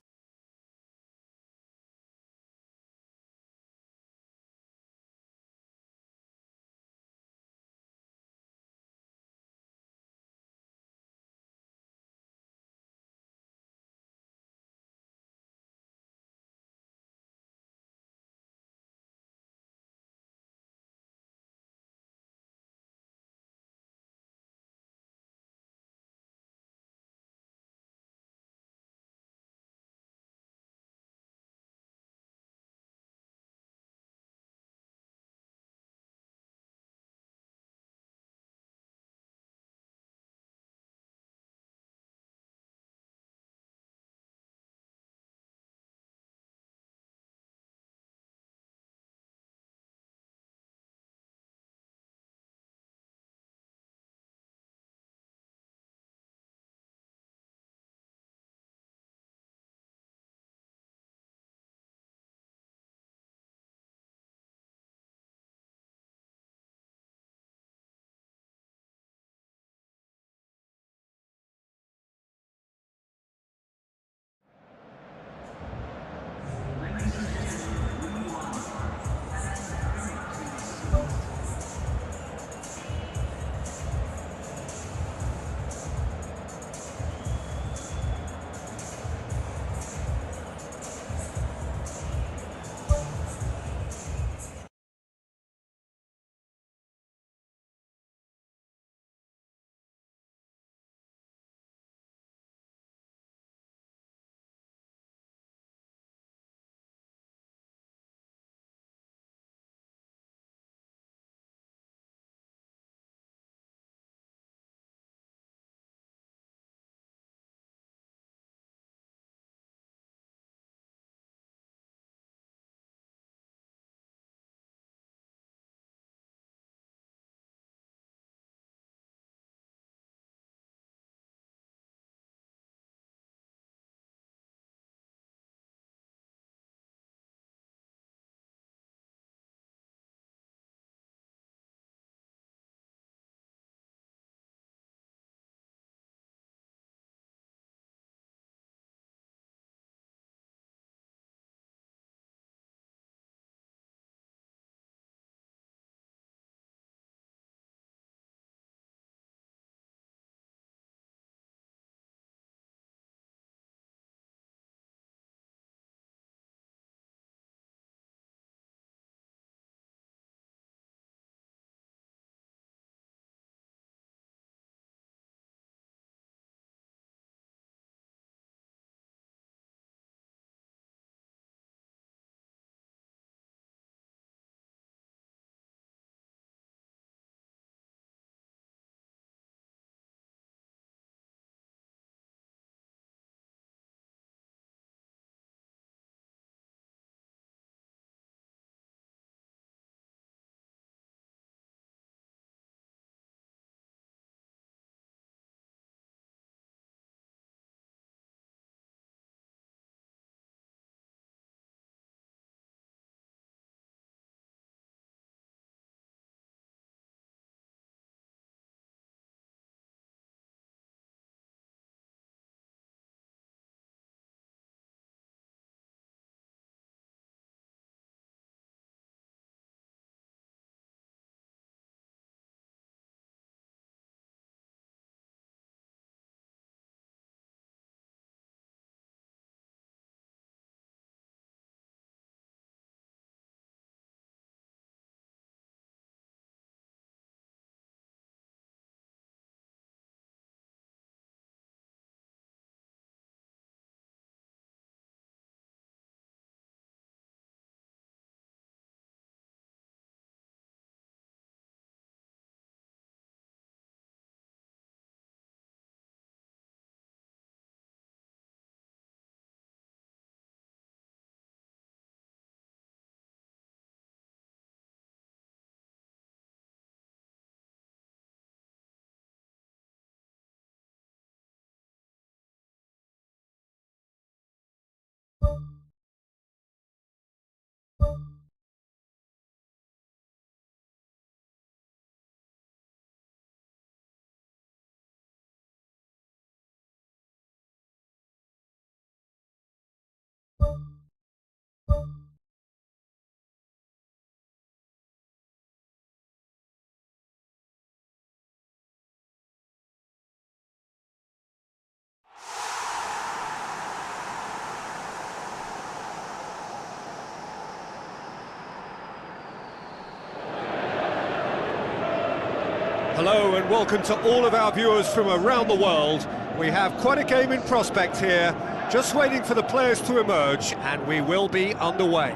Hello and welcome to all of our viewers from around the world. We have quite a game in prospect here, just waiting for the players to emerge, and we will be underway.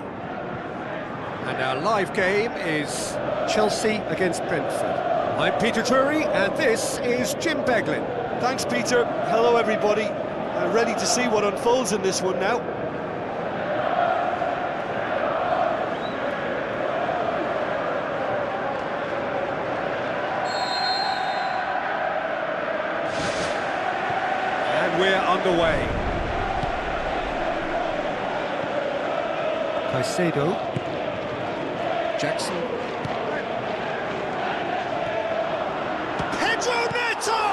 And our live game is Chelsea against Brentford. I'm Peter Drury, and this is Jim Beglin. Thanks, Peter. Hello, everybody. Ready to see what unfolds in this one now. We're underway. Caicedo. Jackson. Pedro Neto!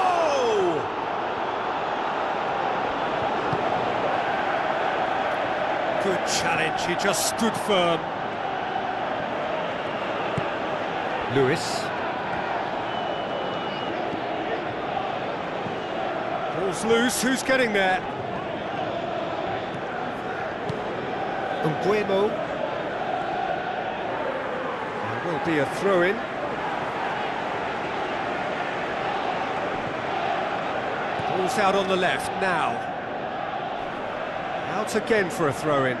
Good challenge, he just stood firm. Lewis. Ball's loose, who's getting there? Umbuemo. There will be a throw-in. Ball's out on the left now. Out again for a throw-in.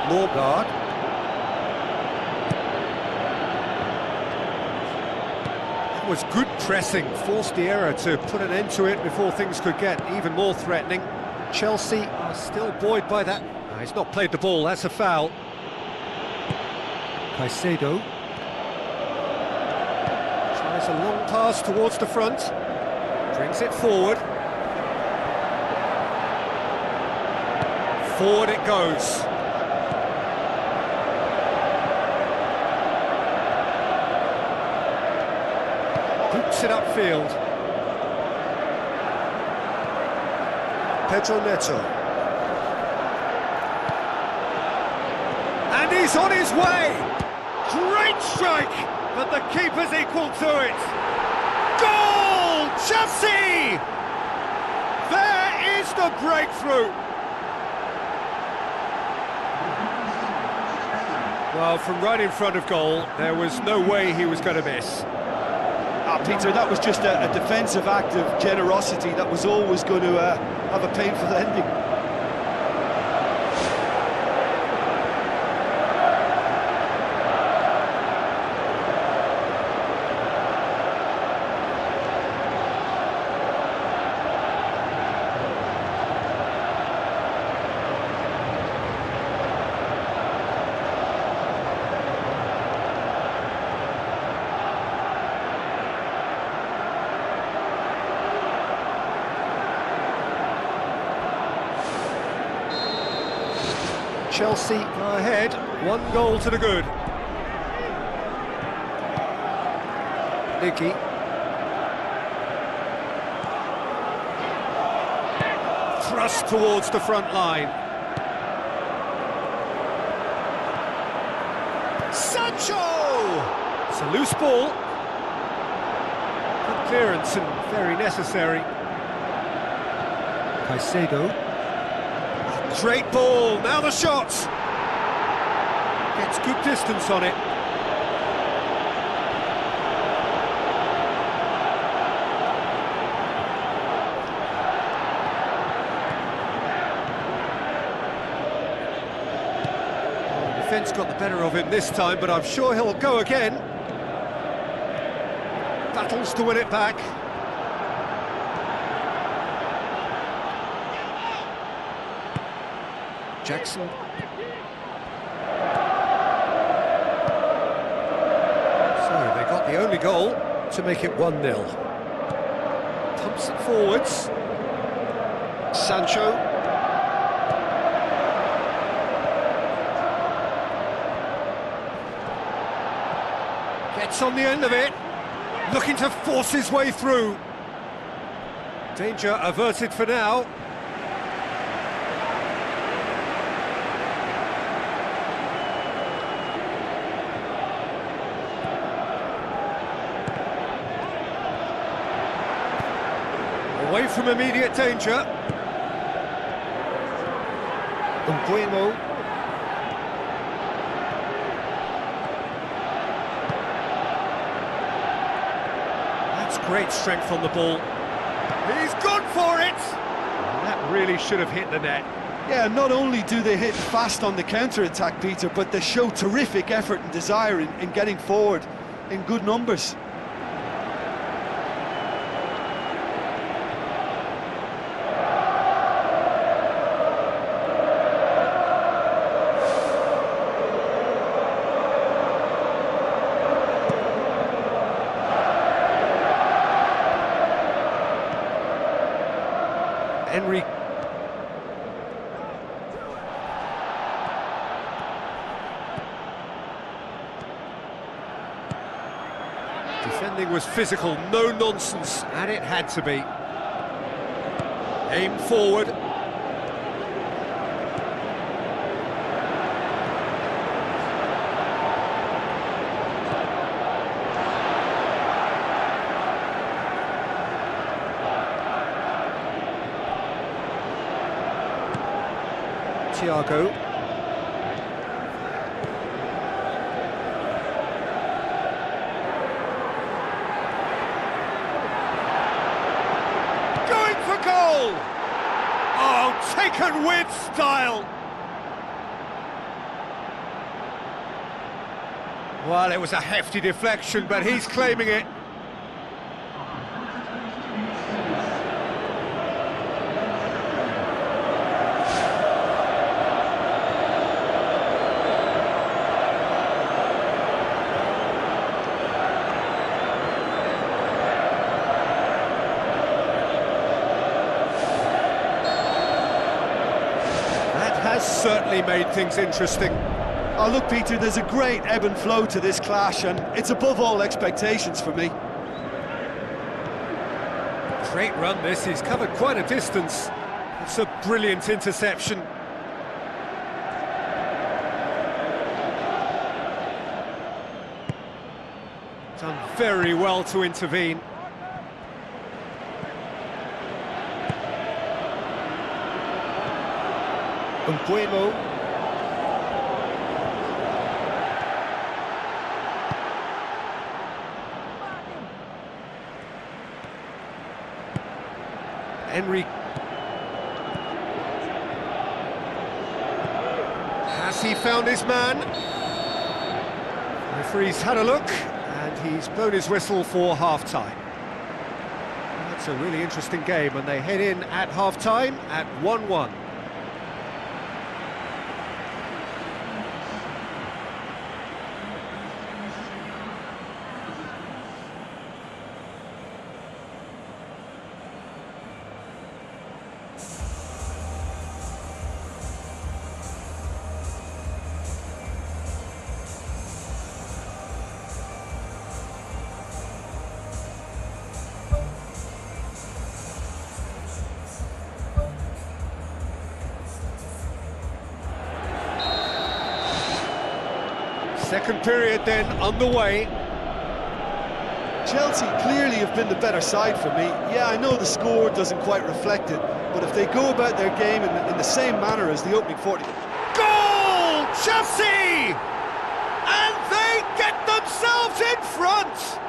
Norgard. That was good pressing, forced the error to put an end to it before things could get even more threatening. Chelsea are still buoyed by that. No, he's not played the ball, that's a foul. Caicedo. Tries a long pass towards the front. Brings it forward. Forward it goes. Hoops it upfield. Pedro Neto. And he's on his way! Great strike! But the keeper's equal to it! Goal! Chelsea! There is the breakthrough! Well, from right in front of goal, there was no way he was going to miss. Peter, that was just a defensive act of generosity that was always going to have a painful ending. Chelsea are ahead, 1 goal to the good. Nicky. Thrust towards the front line. Sancho! It's a loose ball. Good clearance and very necessary. Caicedo. Great ball, now the shot! Gets good distance on it. The defence got the better of him this time, but I'm sure he'll go again. Battles to win it back. Jackson. So they got the only goal to make it 1-0. Pumps it forwards. Sancho. Gets on the end of it. Looking to force his way through. Danger averted for now. Away from immediate danger. Umbuemo. That's great strength on the ball. He's gone for it! That really should have hit the net. Yeah, not only do they hit fast on the counter-attack, Peter, but they show terrific effort and desire in getting forward in good numbers. Henry. Defending was physical, no nonsense, and it had to be. Aim forward. Thiago. Going for goal! Oh, taken with style! Well, it was a hefty deflection, but he's claiming it. Has certainly made things interesting. Oh, look, Peter, there's a great ebb and flow to this clash, and it's above all expectations for me. Great run this, he's covered quite a distance. It's a brilliant interception. Done very well to intervene. Umbuemo. Henry. Has he found his man? The referee's had a look, and he's blown his whistle for half-time. That's a really interesting game, and they head in at half-time at 1-1. Second period then underway. Chelsea clearly have been the better side for me. Yeah, I know the score doesn't quite reflect it, but if they go about their game in the same manner as the opening 40... Goal! Chelsea! And they get themselves in front!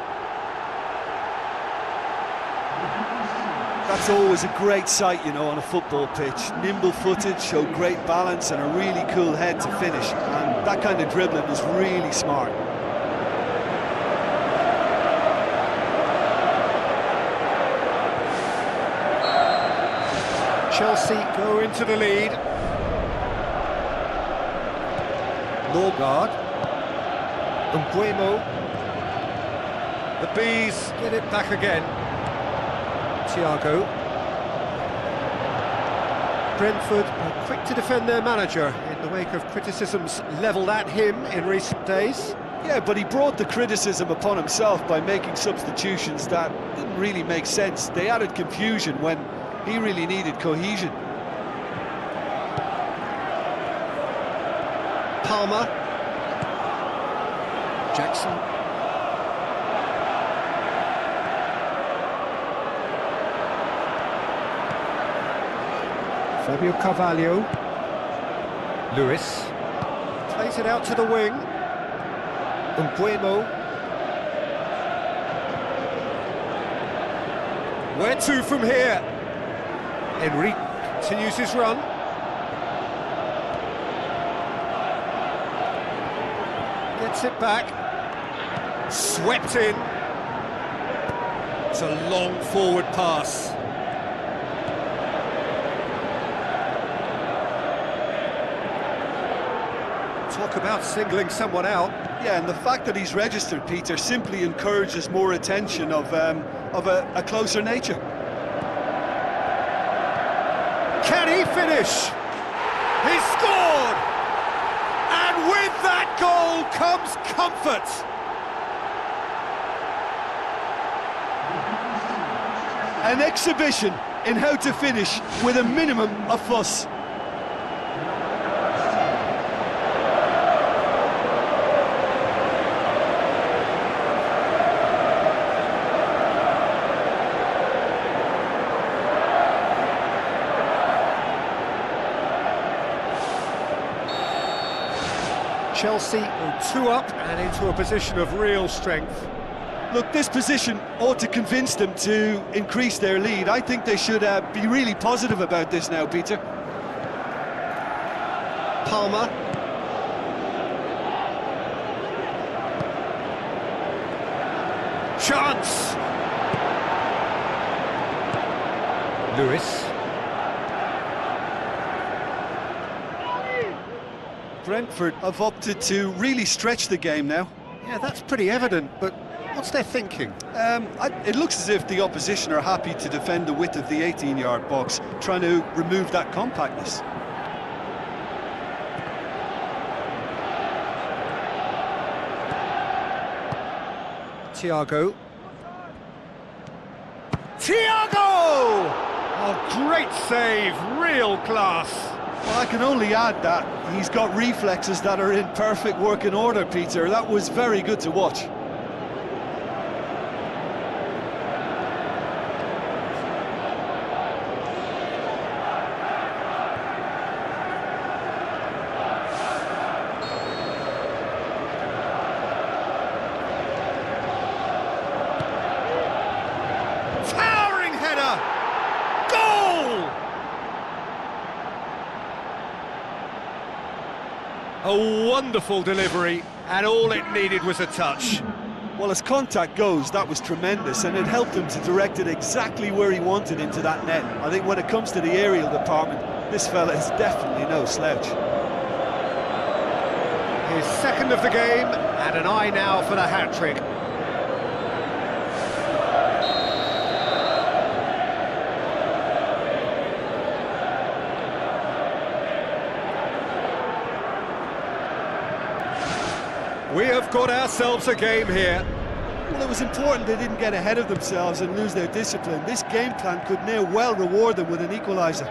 That's always a great sight, you know, on a football pitch. Nimble-footed, show great balance and a really cool head to finish. And that kind of dribbling was really smart. Chelsea go into the lead. Norgard. Umbuemo. The Bees get it back again. Thiago. Brentford are quick to defend their manager in the wake of criticisms levelled at him in recent days. Yeah, but he brought the criticism upon himself by making substitutions that didn't really make sense. They added confusion when he really needed cohesion. Palmer. Jackson. Fabio Carvalho. Lewis. Plays it out to the wing. Umbuemo. Where to from here? Henry continues his run. Gets it back. Swept in. It's a long forward pass. Talk about singling someone out. Yeah, and the fact that he's registered, Peter, simply encourages more attention of a closer nature. Can he finish? He scored! And with that goal comes comfort. An exhibition in how to finish with a minimum of fuss. Chelsea are 2 up and into a position of real strength. Look, this position ought to convince them to increase their lead. I think they should be really positive about this now, Peter. Palmer. Chance! Lewis. Brentford have opted to really stretch the game now. Yeah, that's pretty evident, but what's their thinking? It looks as if the opposition are happy to defend the width of the 18-yard box, trying to remove that compactness. Thiago. Thiago! Oh, great save, real class. Well, I can only add that he's got reflexes that are in perfect working order, Peter. That was very good to watch. Towering header! Goal! A wonderful delivery, and all it needed was a touch. Well, as contact goes, that was tremendous, and it helped him to direct it exactly where he wanted into that net. I think when it comes to the aerial department, this fella is definitely no slouch. His second of the game, and an eye now for the hat-trick. We have got ourselves a game here. Well, it was important they didn't get ahead of themselves and lose their discipline. This game plan could now well reward them with an equaliser.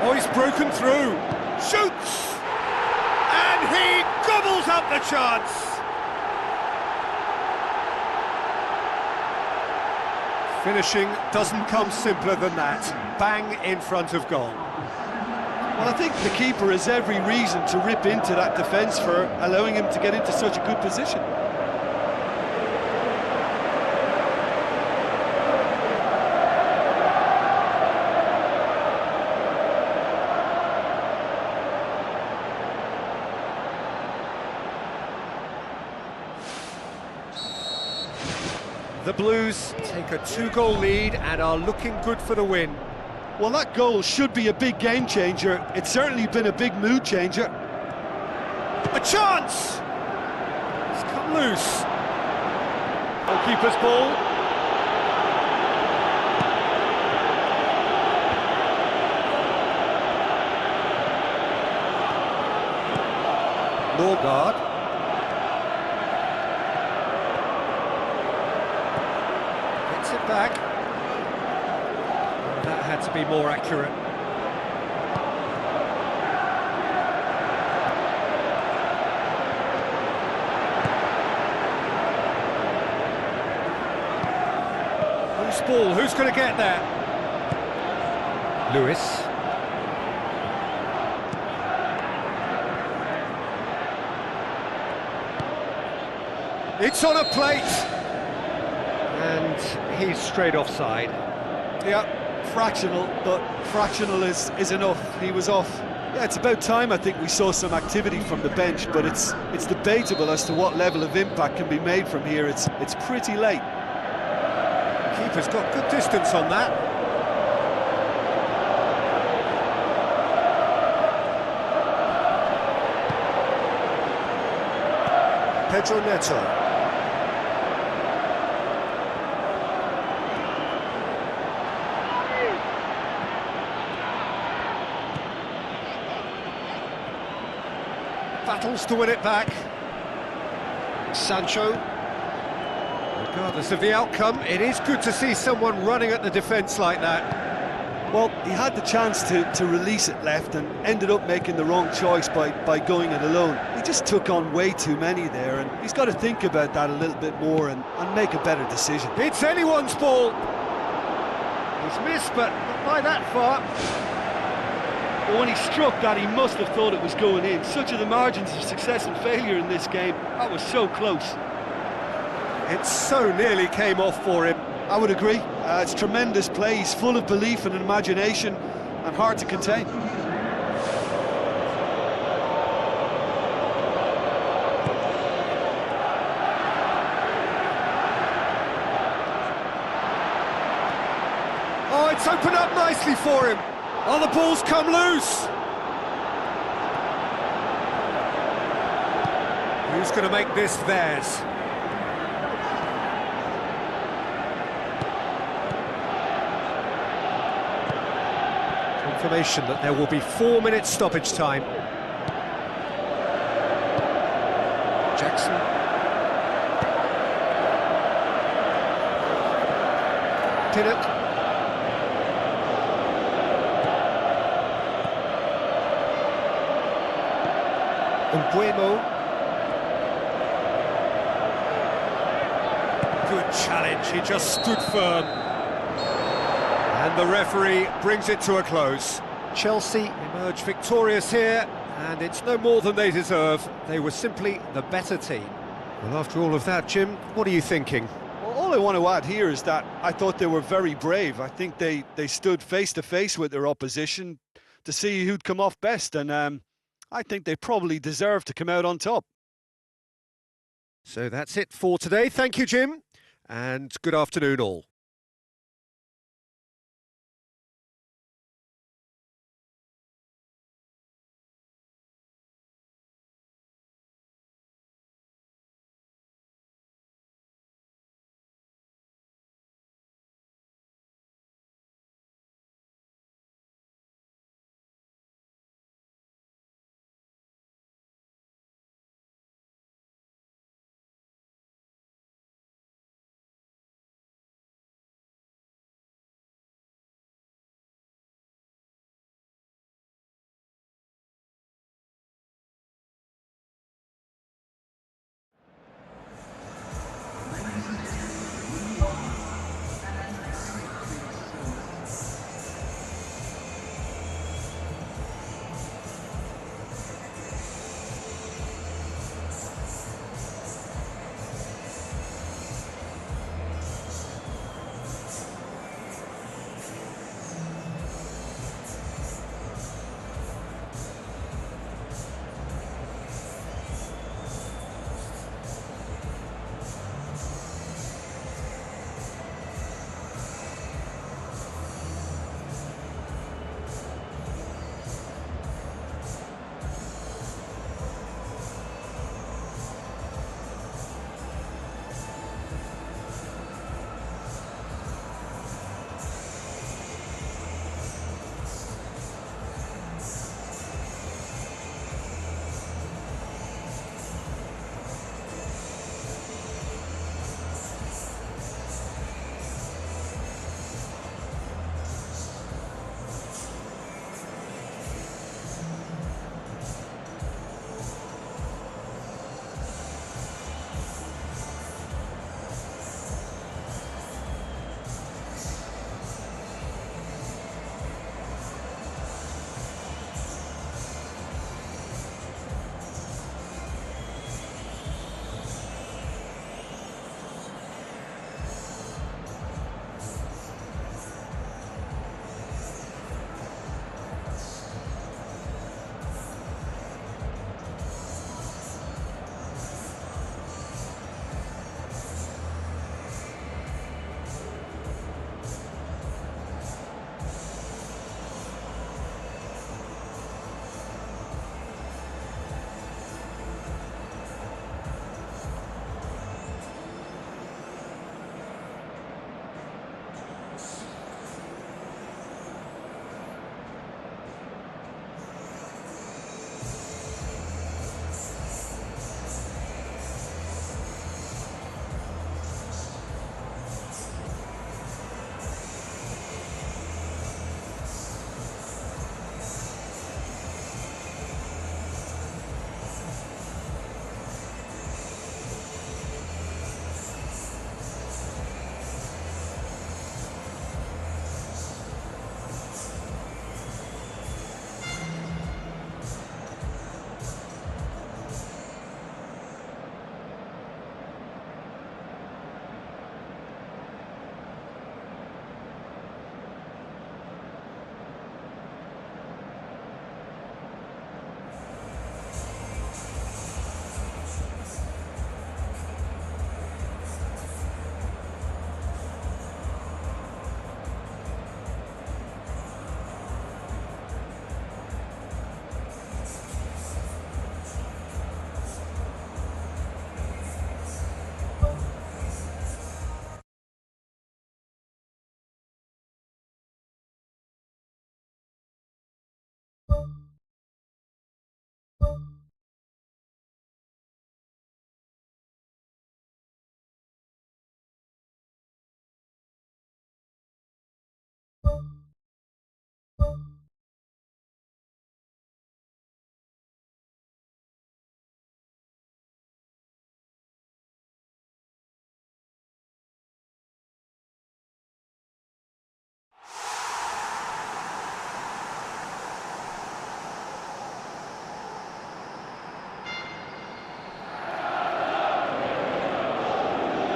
Oh, he's broken through. Shoots! And he gobbles up the chance. Finishing doesn't come simpler than that. Bang in front of goal. Well, I think the keeper has every reason to rip into that defence for allowing him to get into such a good position. The Blues take a 2-goal lead and are looking good for the win. Well, that goal should be a big game changer. It's certainly been a big mood changer. A chance! It's come loose. Goalkeeper's ball. Norgard. Gets it back. That had to be more accurate. Who's ball? Who's going to get that? Lewis. It's on a plate! And he's straight offside. Yeah, fractional, but fractional is enough. He was off. Yeah, it's about time I think we saw some activity from the bench, but it's debatable as to what level of impact can be made from here. It's pretty late. Keeper's got good distance on that. Pedro Neto. Battles to win it back. Sancho. Regardless of the outcome, it is good to see someone running at the defence like that. Well, he had the chance to release it left and ended up making the wrong choice by going it alone. He just took on way too many there, and he's got to think about that a little bit more and make a better decision. It's anyone's ball. He's missed, but not by that far. But when he struck that, he must have thought it was going in. Such are the margins of success and failure in this game. That was so close. It so nearly came off for him. I would agree. It's tremendous play. He's full of belief and imagination and hard to contain. Oh, it's opened up nicely for him. Oh, the ball's come loose. Who's going to make this theirs? Confirmation that there will be 4 minutes stoppage time. Jackson. Pinnock. Mbuemo. Good challenge, he just stood firm. And the referee brings it to a close. Chelsea emerge victorious here, and it's no more than they deserve. They were simply the better team. Well, after all of that, Jim, what are you thinking? Well, all I want to add here is that I thought they were very brave. I think they stood face-to-face with their opposition to see who'd come off best, and I think they probably deserve to come out on top. So that's it for today. Thank you, Jim, and good afternoon all.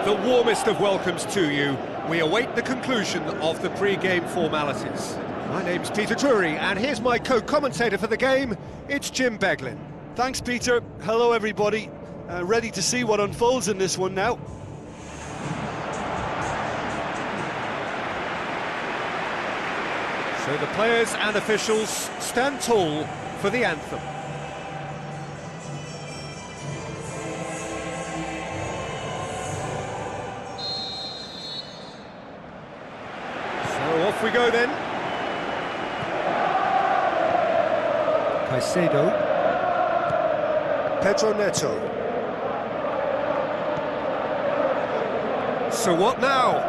The warmest of welcomes to you. We await the conclusion of the pre-game formalities. My name's Peter Drury, and here's my co-commentator for the game. It's Jim Beglin. Thanks, Peter. Hello, everybody. Ready to see what unfolds in this one now. So the players and officials stand tall for the anthem. So off we go then. Caicedo. Pedro Neto. So what now?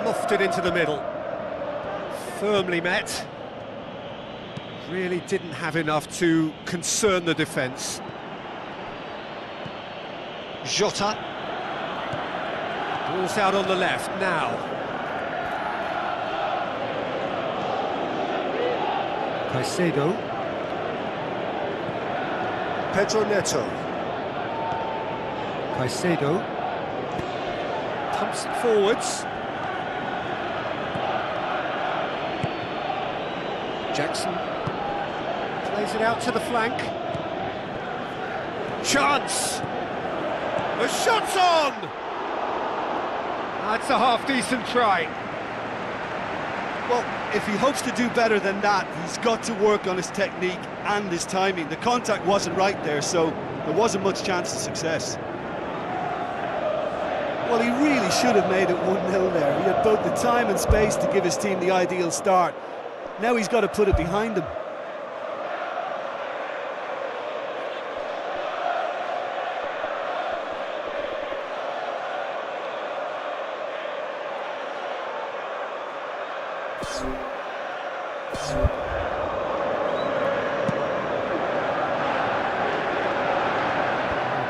Lofted into the middle. Firmly met. Really didn't have enough to concern the defence. Jota. Ball's out on the left now. Caicedo. Pedro Neto. Caicedo. Pumps it forwards. Jackson plays it out to the flank. Chance! The shot's on! That's a half-decent try. Well, if he hopes to do better than that, he's got to work on his technique and his timing. The contact wasn't right there, so there wasn't much chance of success. Well, he really should have made it 1-0 there. He had both the time and space to give his team the ideal start. Now he's got to put it behind him.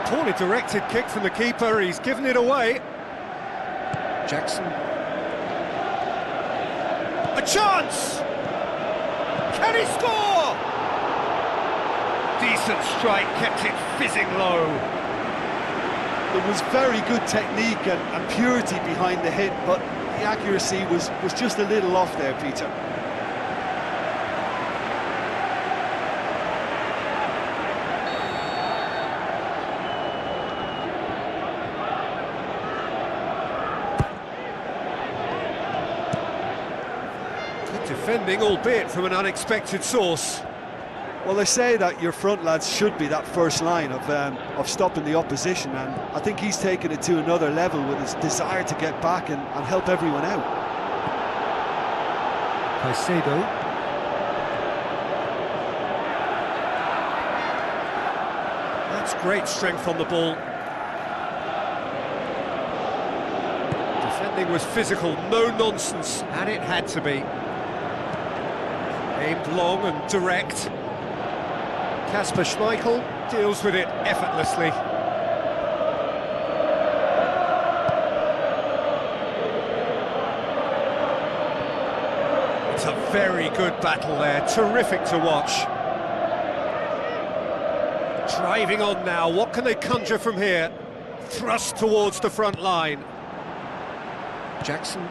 Poorly directed kick from the keeper, he's given it away. Jackson. A chance! Can he score? Decent strike, kept it fizzing low. There was very good technique and purity behind the hit, but the accuracy was just a little off there, Peter. Defending, albeit from an unexpected source. Well, they say that your front lads should be that first line of stopping the opposition, and I think he's taken it to another level with his desire to get back and help everyone out. Caicedo. That's great strength on the ball. Defending was physical, no nonsense, and it had to be. Aimed long and direct. Kasper Schmeichel deals with it effortlessly. It's a very good battle there, terrific to watch. Driving on now, what can they conjure from here? Thrust towards the front line. Jackson.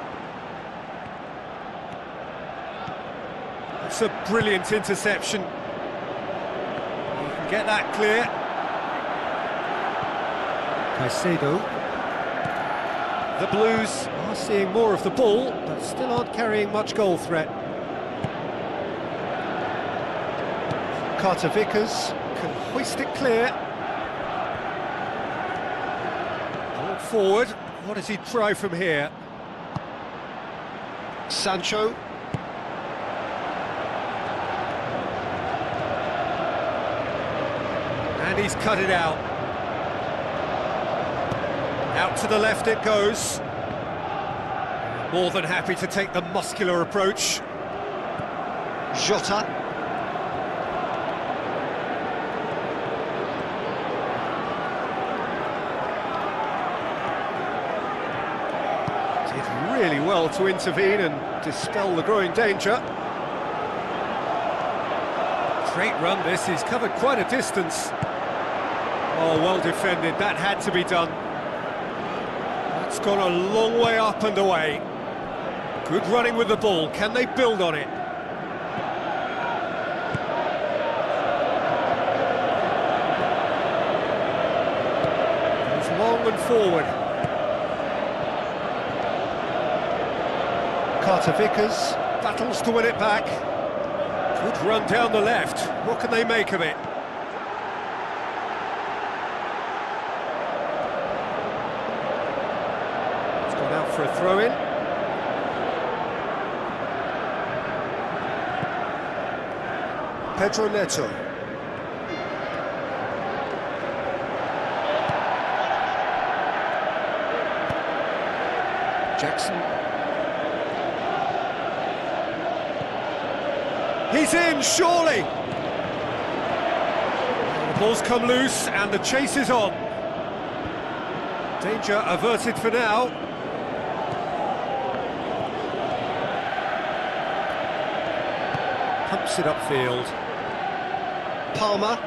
It's a brilliant interception. You can get that clear. Caicedo. The Blues are seeing more of the ball, but still aren't carrying much goal threat. Carter Vickers can hoist it clear. Ball forward. What does he try from here? Sancho. And he's cut it out. Out to the left it goes. More than happy to take the muscular approach. Jota. Did really well to intervene and dispel the growing danger. Great run this, he's covered quite a distance. Oh, well defended, that had to be done. That's gone a long way up and away. Good running with the ball, can they build on it? Goes long and forward. Carter Vickers battles to win it back. Good run down the left, what can they make of it? Out for a throw-in. Pedro Neto. Jackson. He's in, surely! The ball's come loose and the chase is on. Danger averted for now. Pumps it upfield. Palmer.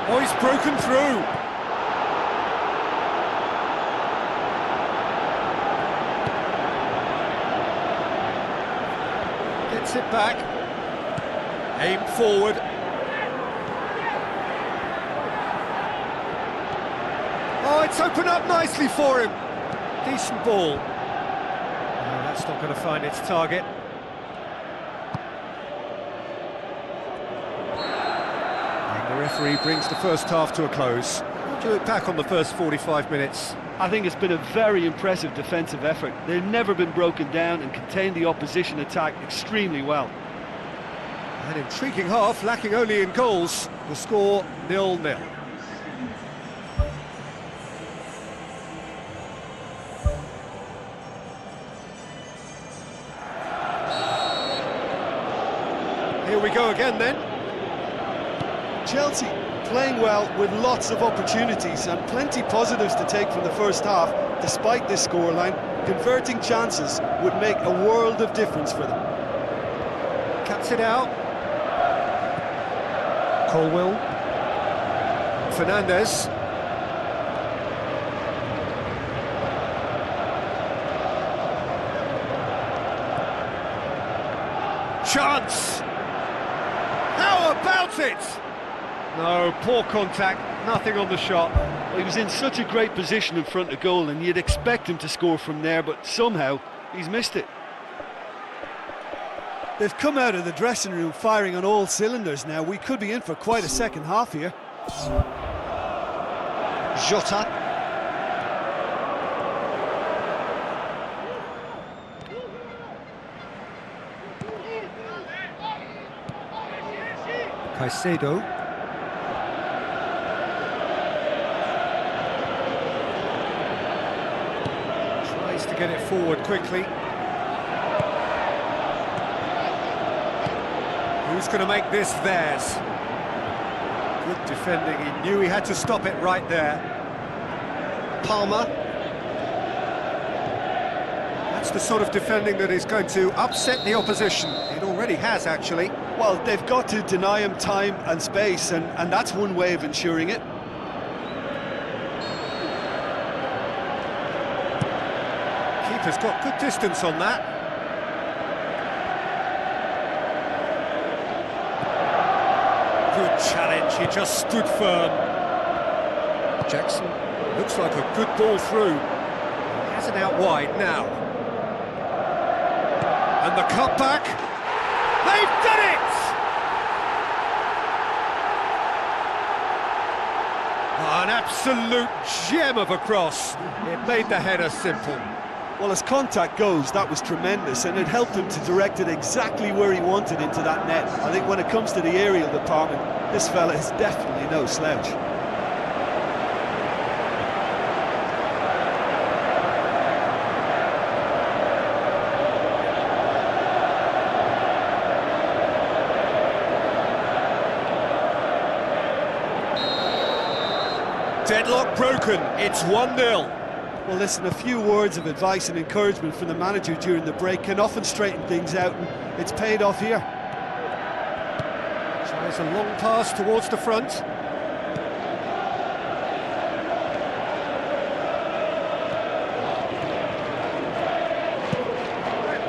Oh, he's broken through. Gets it back. Aim forward. Oh, it's opened up nicely for him. Decent ball. Oh, that's not going to find its target. The referee brings the first half to a close. What do you look back on the first 45 minutes? I think it's been a very impressive defensive effort. They've never been broken down and contained the opposition attack extremely well. An intriguing half, lacking only in goals. The score 0-0. Here we go again then. Chelsea playing well with lots of opportunities and plenty positives to take from the first half. Despite this scoreline, converting chances would make a world of difference for them. Cuts it out. Colwill. Fernandez. Chance! How about it? No, poor contact, nothing on the shot. Well, he was in such a great position in front of goal and you'd expect him to score from there, but somehow he's missed it. They've come out of the dressing room firing on all cylinders now. We could be in for quite a second half here. Jota. Caicedo. Tries to get it forward quickly. Who's going to make this theirs? Good defending, he knew he had to stop it right there. Palmer. That's the sort of defending that is going to upset the opposition. It already has, actually. Well, they've got to deny him time and space, and that's one way of ensuring it. Keeper's got good distance on that. Good challenge, he just stood firm. Jackson looks like a good ball through. He has it out wide now. And the cutback. They've done it! Oh, an absolute gem of a cross. It made the header simple. Well, as contact goes, that was tremendous, and it helped him to direct it exactly where he wanted into that net. I think when it comes to the aerial department, this fella is definitely no slouch. Deadlock broken, it's 1-0. Well, listen, a few words of advice and encouragement from the manager during the break can often straighten things out, and it's paid off here. Tries a long pass towards the front.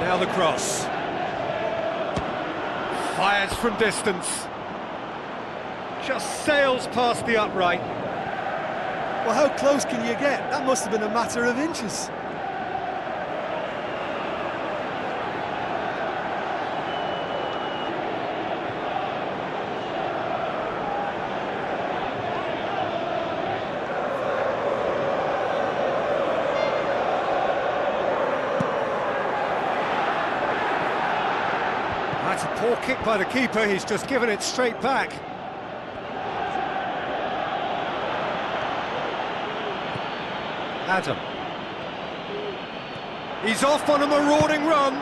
Now the cross. Fires from distance. Just sails past the upright. Well, how close can you get? That must have been a matter of inches. That's a poor kick by the keeper, he's just given it straight back. Adam. He's off on a marauding run.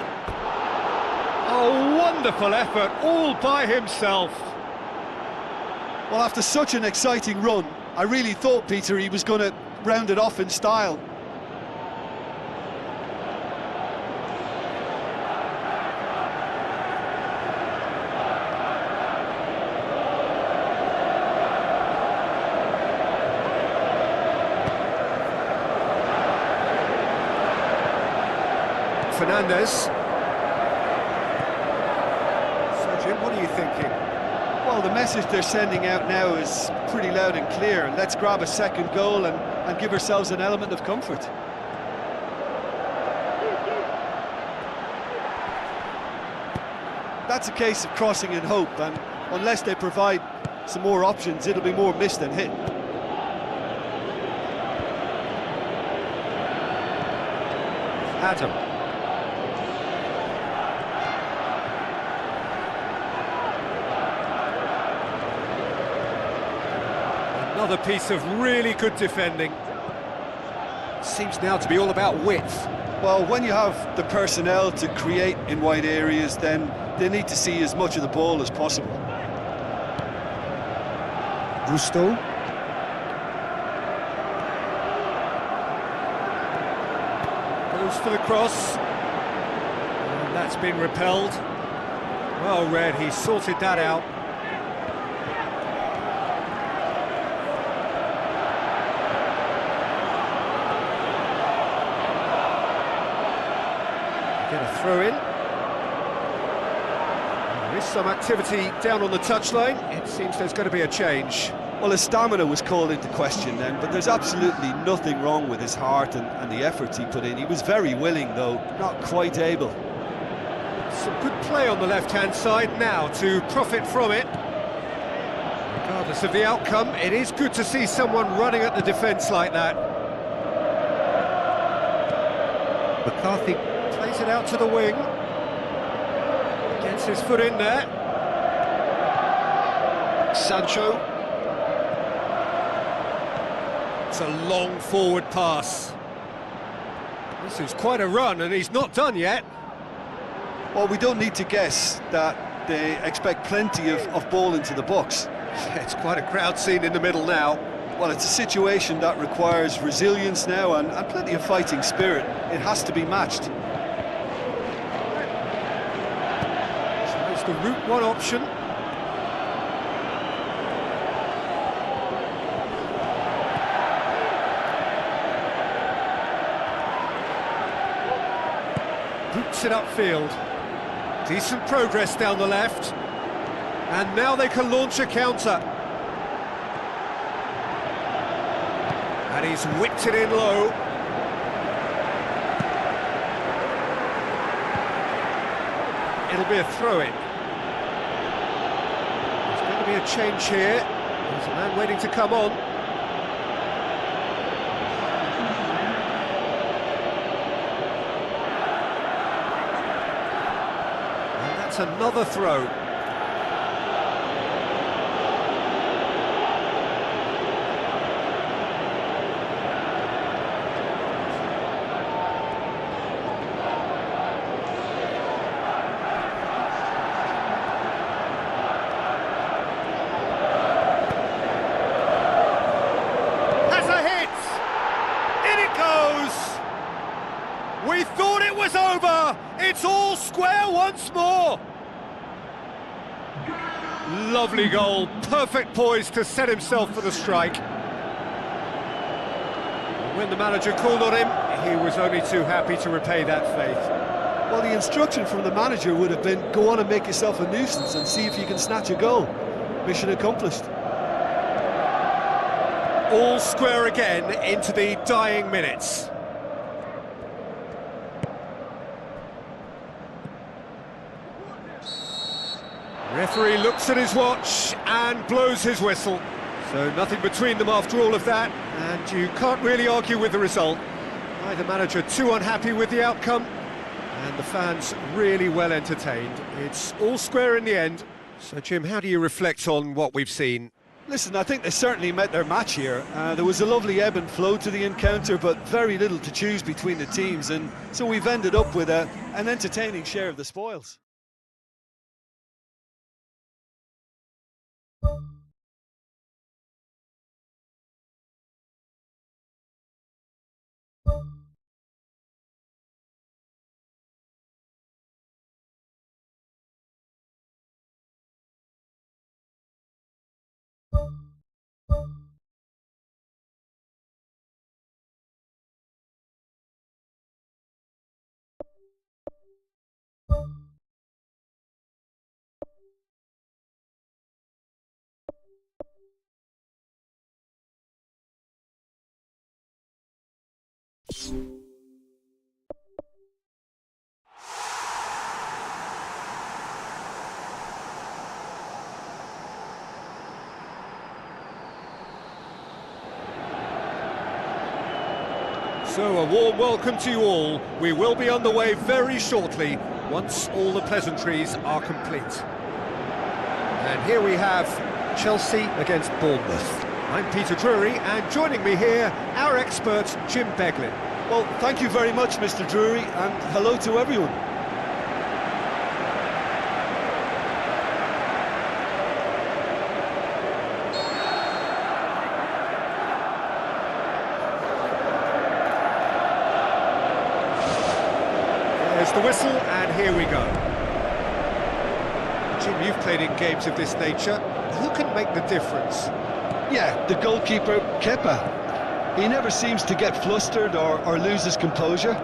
Oh, wonderful effort, all by himself. Well, after such an exciting run, I really thought, Peter, he was going to round it off in style. Fernandez. So, Jim, what are you thinking? Well, the message they're sending out now is pretty loud and clear. Let's grab a second goal and give ourselves an element of comfort. That's a case of crossing in hope, and unless they provide some more options, it'll be more miss than hit. Adam. Another piece of really good defending. Seems now to be all about width. Well, when you have the personnel to create in wide areas, then they need to see as much of the ball as possible. Rusto. Goes for the cross. And that's been repelled. Well read, he sorted that out. Get a throw in. There is some activity down on the touchline. It seems there's going to be a change. Well, his stamina was called into question then, but there's absolutely nothing wrong with his heart and the efforts he put in. He was very willing, though, not quite able. Some good play on the left-hand side now to profit from it. Regardless of the outcome, it is good to see someone running at the defence like that. McCarthy plays it out to the wing. Gets his foot in there. Sancho. It's a long forward pass. This is quite a run, and he's not done yet. Well, we don't need to guess that they expect plenty of ball into the box. It's quite a crowd scene in the middle now. Well, it's a situation that requires resilience now and plenty of fighting spirit. It has to be matched. So it's the route one option. Boots it upfield. Decent progress down the left. And now they can launch a counter. And he's whipped it in low. It'll be a throw-in. There's going to be a change here. There's a man waiting to come on. And that's another throw. We thought it was over! It's all square once more! Lovely goal, perfect poise to set himself for the strike. When the manager called on him, he was only too happy to repay that faith. Well, the instruction from the manager would have been, go on and make yourself a nuisance and see if you can snatch a goal. Mission accomplished. All square again into the dying minutes. Referee looks at his watch and blows his whistle. So nothing between them after all of that, and you can't really argue with the result. Neither manager too unhappy with the outcome, and the fans really well entertained. It's all square in the end. So Jim, how do you reflect on what we've seen? Listen, I think they certainly met their match here. There was a lovely ebb and flow to the encounter, but very little to choose between the teams, and so we've ended up with an entertaining share of the spoils. So a warm welcome to you all. We will be on the way very shortly, once all the pleasantries are complete. And here we have Chelsea against Bournemouth. I'm Peter Drury, and joining me here, our expert, Jim Beglin. Well, thank you very much, Mr. Drury, and hello to everyone. There's the whistle, and here we go. Jim, you've played in games of this nature. Who can make the difference? Yeah, the goalkeeper, Kepa. He never seems to get flustered or lose his composure.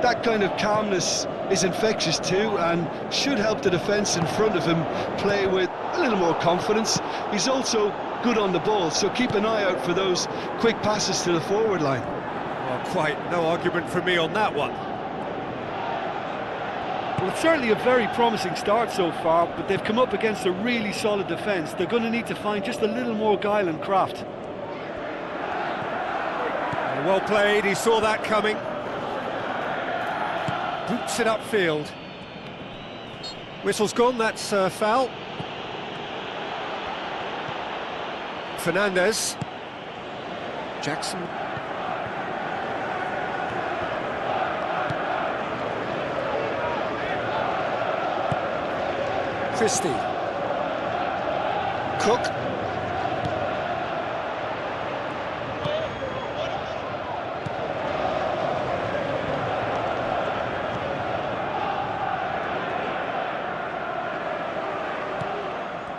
That kind of calmness is infectious too, and should help the defence in front of him play with a little more confidence. He's also good on the ball, so keep an eye out for those quick passes to the forward line. Well, quite no argument from me on that one. Well, it's certainly a very promising start so far, but they've come up against a really solid defence. They're going to need to find just a little more guile and craft. Well played, he saw that coming. Boots it upfield. Whistle's gone, that's foul. Fernandez. Jackson. Christie. Cook.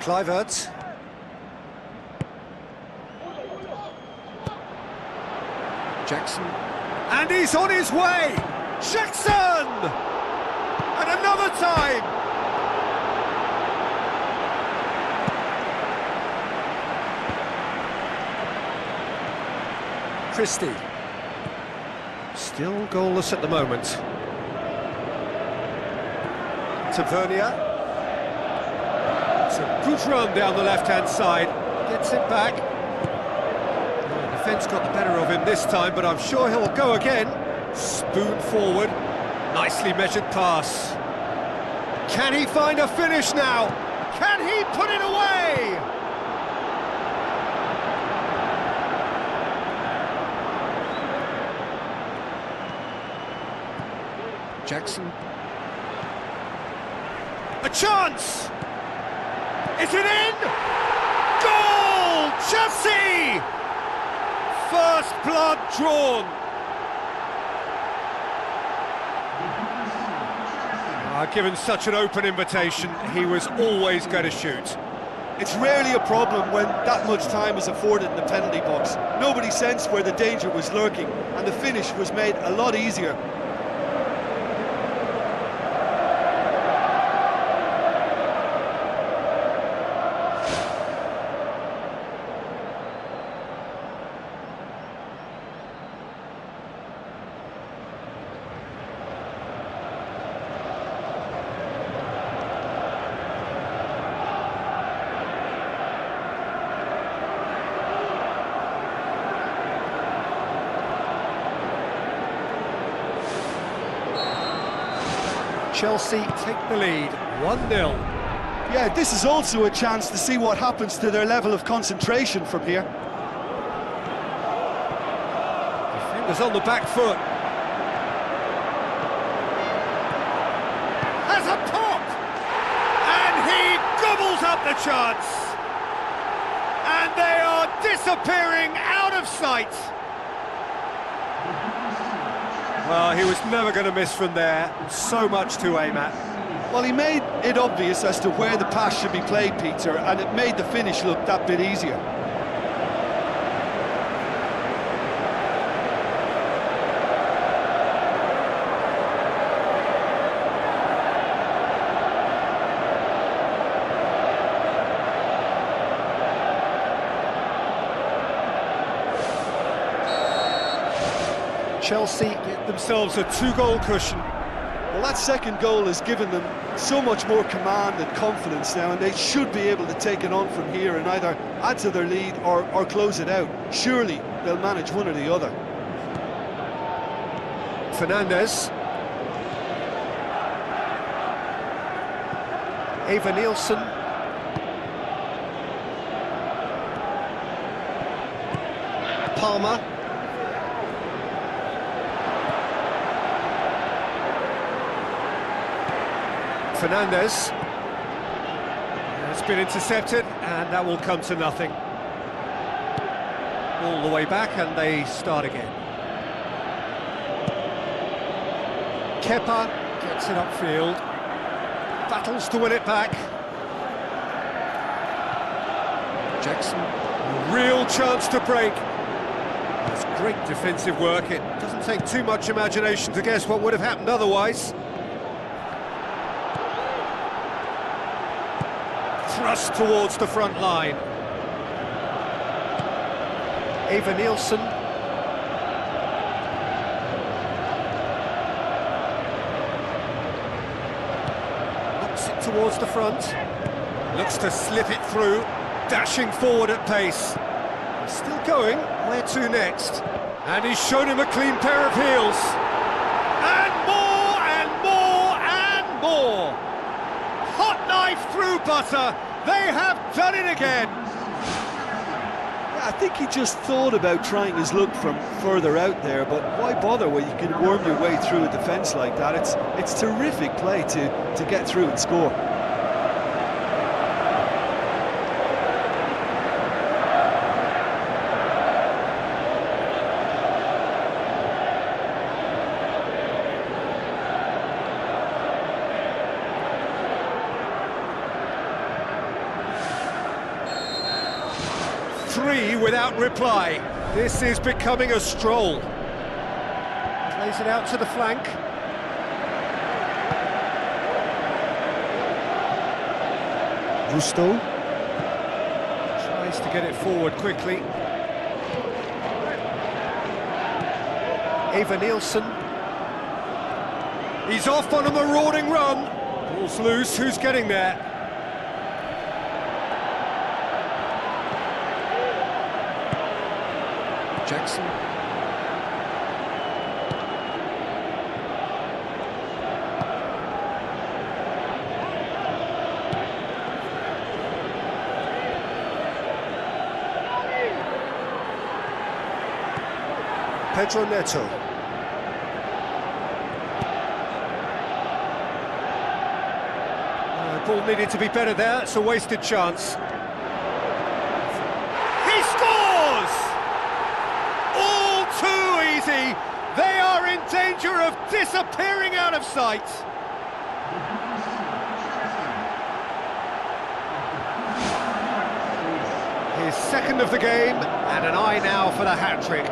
Kluivert. Jackson. And he's on his way! Jackson! And another time! Christie. Still goalless at the moment. Tavernier. It's a good run down the left-hand side. Gets it back. The defence got the better of him this time, but I'm sure he'll go again. Spoon forward. Nicely measured pass. Can he find a finish now? Can he put it away? Jackson. A chance! Is it in? Goal! Chelsea! First blood drawn. Given such an open invitation, he was always going to shoot. It's rarely a problem when that much time is afforded in the penalty box. Nobody sensed where the danger was lurking, and the finish was made a lot easier. Chelsea take the lead, 1-0. Yeah, this is also a chance to see what happens to their level of concentration from here. Defenders on the back foot. Has a pop! And he gobbles up the chance! And they are disappearing out of sight! Well, he was never going to miss from there. So much to aim at. Well, he made it obvious as to where the pass should be played, Peter, and it made the finish look that bit easier. Chelsea get themselves a 2-goal cushion. Well, that second goal has given them so much more command and confidence now, and they should be able to take it on from here and either add to their lead or close it out. Surely they'll manage one or the other. Fernandes. Eva Nielsen. Palmer. Fernandes. It's been intercepted, and that will come to nothing. All the way back, and they start again. Kepa gets it upfield. Battles to win it back. Jackson, a real chance to break. That's great defensive work. It doesn't take too much imagination to guess what would have happened otherwise. Thrust towards the front line. Eva Nielsen. Knocks it towards the front. Looks to slip it through. Dashing forward at pace. He's still going. Where to next? And he's shown him a clean pair of heels. And more, and more, and more. Hot knife through butter. They have done it again! Yeah, I think he just thought about trying his luck from further out there, but why bother when you can worm your way through a defence like that? It's terrific play to get through and score. 3 without reply. This is becoming a stroll. Plays it out to the flank. Rusto. Tries to get it forward quickly. Eva Nielsen. He's off on a marauding run. Ball's loose, who's getting there? Jackson. Pedro Neto. Ball needed to be better there, it's a wasted chance. He scores! All too easy! They are in danger of disappearing out of sight! His second of the game, and an eye now for the hat-trick.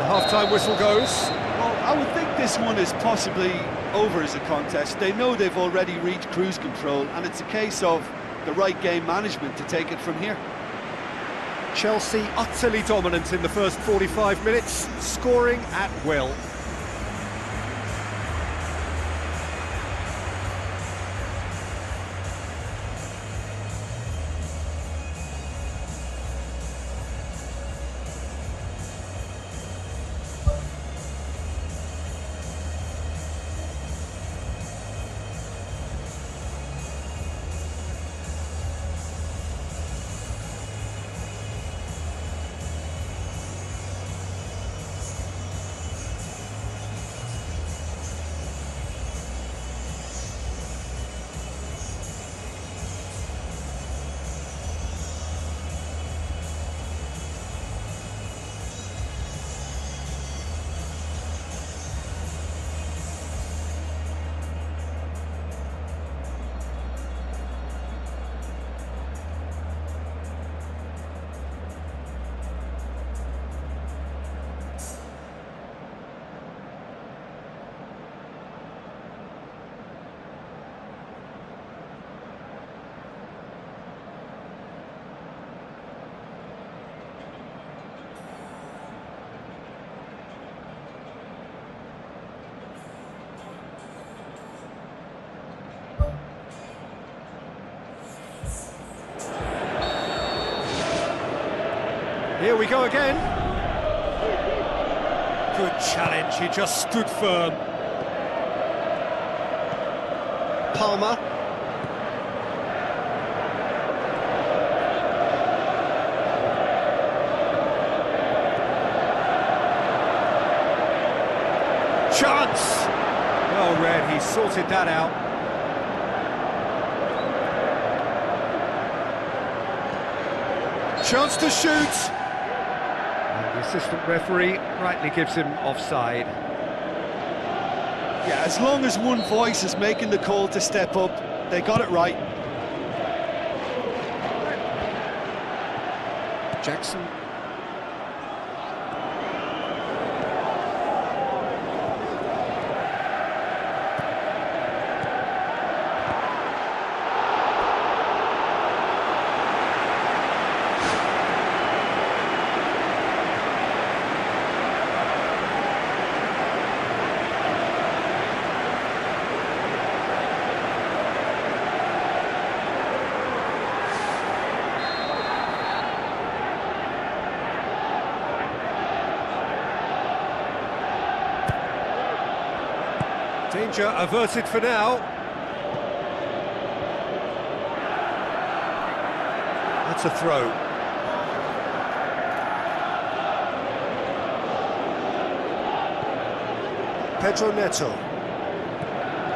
Half-time whistle goes. Well, I would think this one is possibly over as a contest. They know they've already reached cruise control, and it's a case of the right game management to take it from here. Chelsea utterly dominant in the first 45 minutes, scoring at will. Here we go again. Good challenge, he just stood firm. Palmer. Chance! Well read, he sorted that out. Chance to shoot! And the assistant referee rightly gives him offside. Yeah, as long as one voice is making the call to step up, they got it right. Jackson. Danger averted for now. That's a throw. Pedro Neto.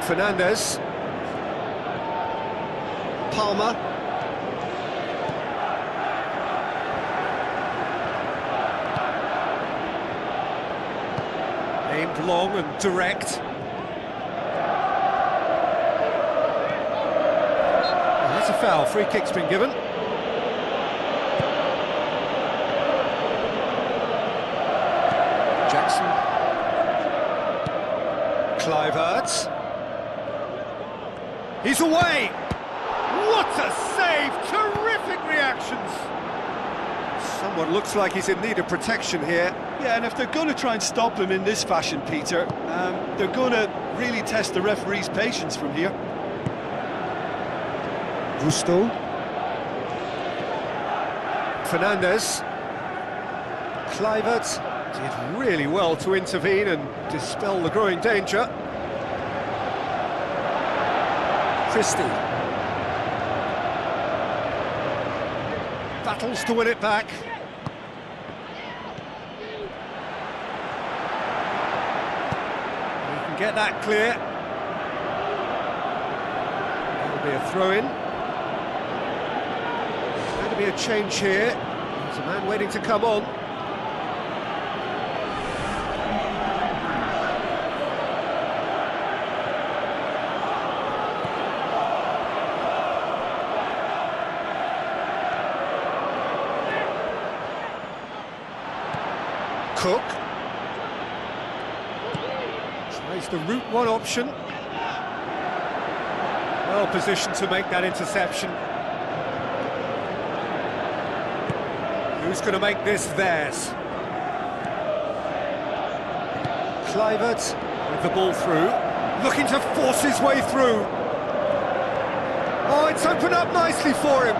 Fernandez. Palmer. Aimed long and direct. That's a foul, free kick's been given. Jackson. Kluivert. He's away! What a save! Terrific reactions! Someone looks like he's in need of protection here. Yeah, and if they're going to try and stop him in this fashion, Peter, they're going to really test the referee's patience from here. Gusto. Fernandez. Kluivert did really well to intervene and dispel the growing danger. Christie. Battles to win it back. He can get that clear. That'll be a throw-in. Be a change here. There's a man waiting to come on. Cook tries the route one option. Well positioned to make that interception. Who's going to make this theirs? Kluivert with the ball through, looking to force his way through. Oh, it's opened up nicely for him.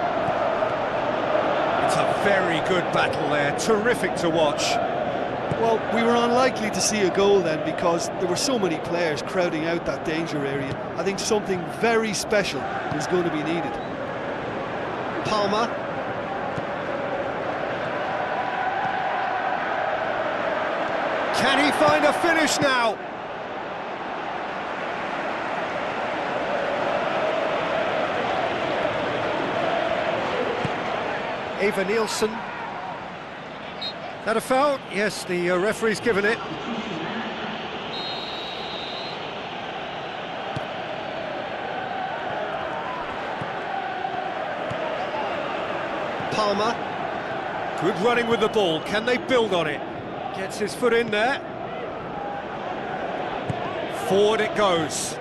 It's a very good battle there, terrific to watch. Well, we were unlikely to see a goal then because there were so many players crowding out that danger area. I think something very special was going to be needed. Palmer. Can he find a finish now? Eva Nielsen. That a foul? Yes, the referee's given it. Palmer. Good running with the ball. Can they build on it? Gets his foot in there. Forward it goes.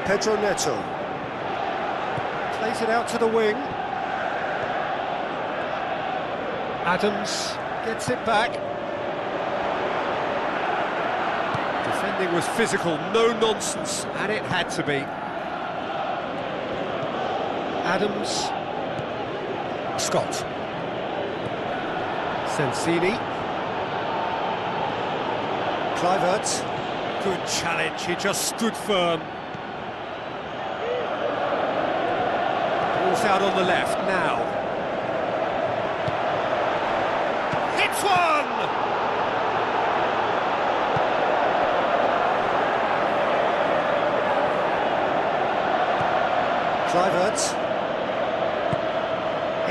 Pedro Neto. Plays it out to the wing. Adams gets it back. Defending Everything was physical, no nonsense, and it had to be. Adams. Scott. Sensini. Kluivert. Good challenge, he just stood firm. Ball's out on the left now. Hits one! Kluivert.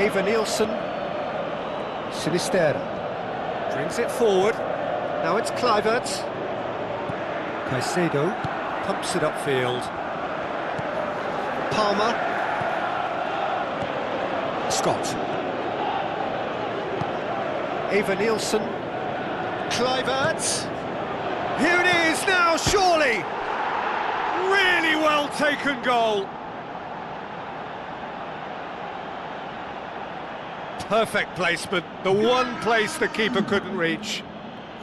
Eva Nielsen. Sinisterra. Brings it forward. Now it's Kluivert. Caicedo pumps it upfield. Palmer. Scott. Eva Nielsen. Kluivert. Here it is now, surely! Really well taken goal. Perfect placement, the one place the keeper couldn't reach.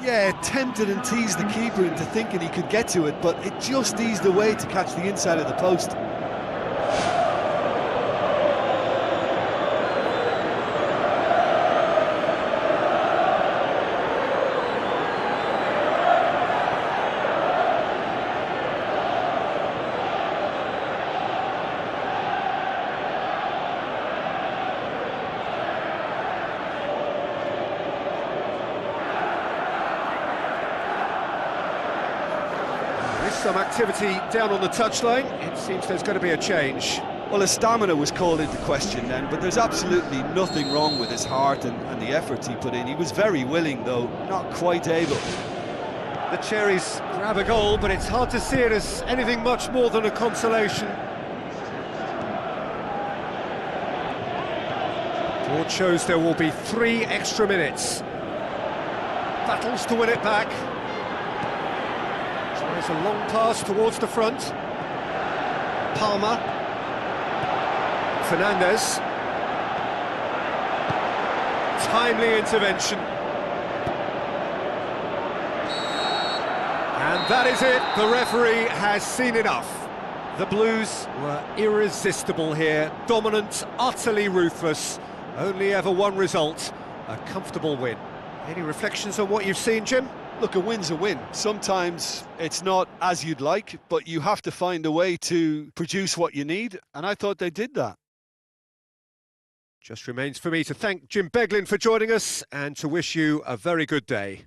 Yeah, tempted and teased the keeper into thinking he could get to it, but it just eased away to catch the inside of the post. Some activity down on the touchline. It seems there's going to be a change. Well, his stamina was called into question then, but there's absolutely nothing wrong with his heart and the efforts he put in. He was very willing, though not quite able. The Cherries grab a goal, but it's hard to see it as anything much more than a consolation. Board shows there will be 3 extra minutes. Battles to win it back. There's a long pass towards the front. Palmer. Fernandez. Timely intervention. And that is it. The referee has seen enough. The Blues were irresistible here. Dominant, utterly ruthless. Only ever one result. A comfortable win. Any reflections on what you've seen, Jim? Look, a win's a win. Sometimes it's not as you'd like, but you have to find a way to produce what you need, and I thought they did that. Just remains for me to thank Jim Beglin for joining us and to wish you a very good day.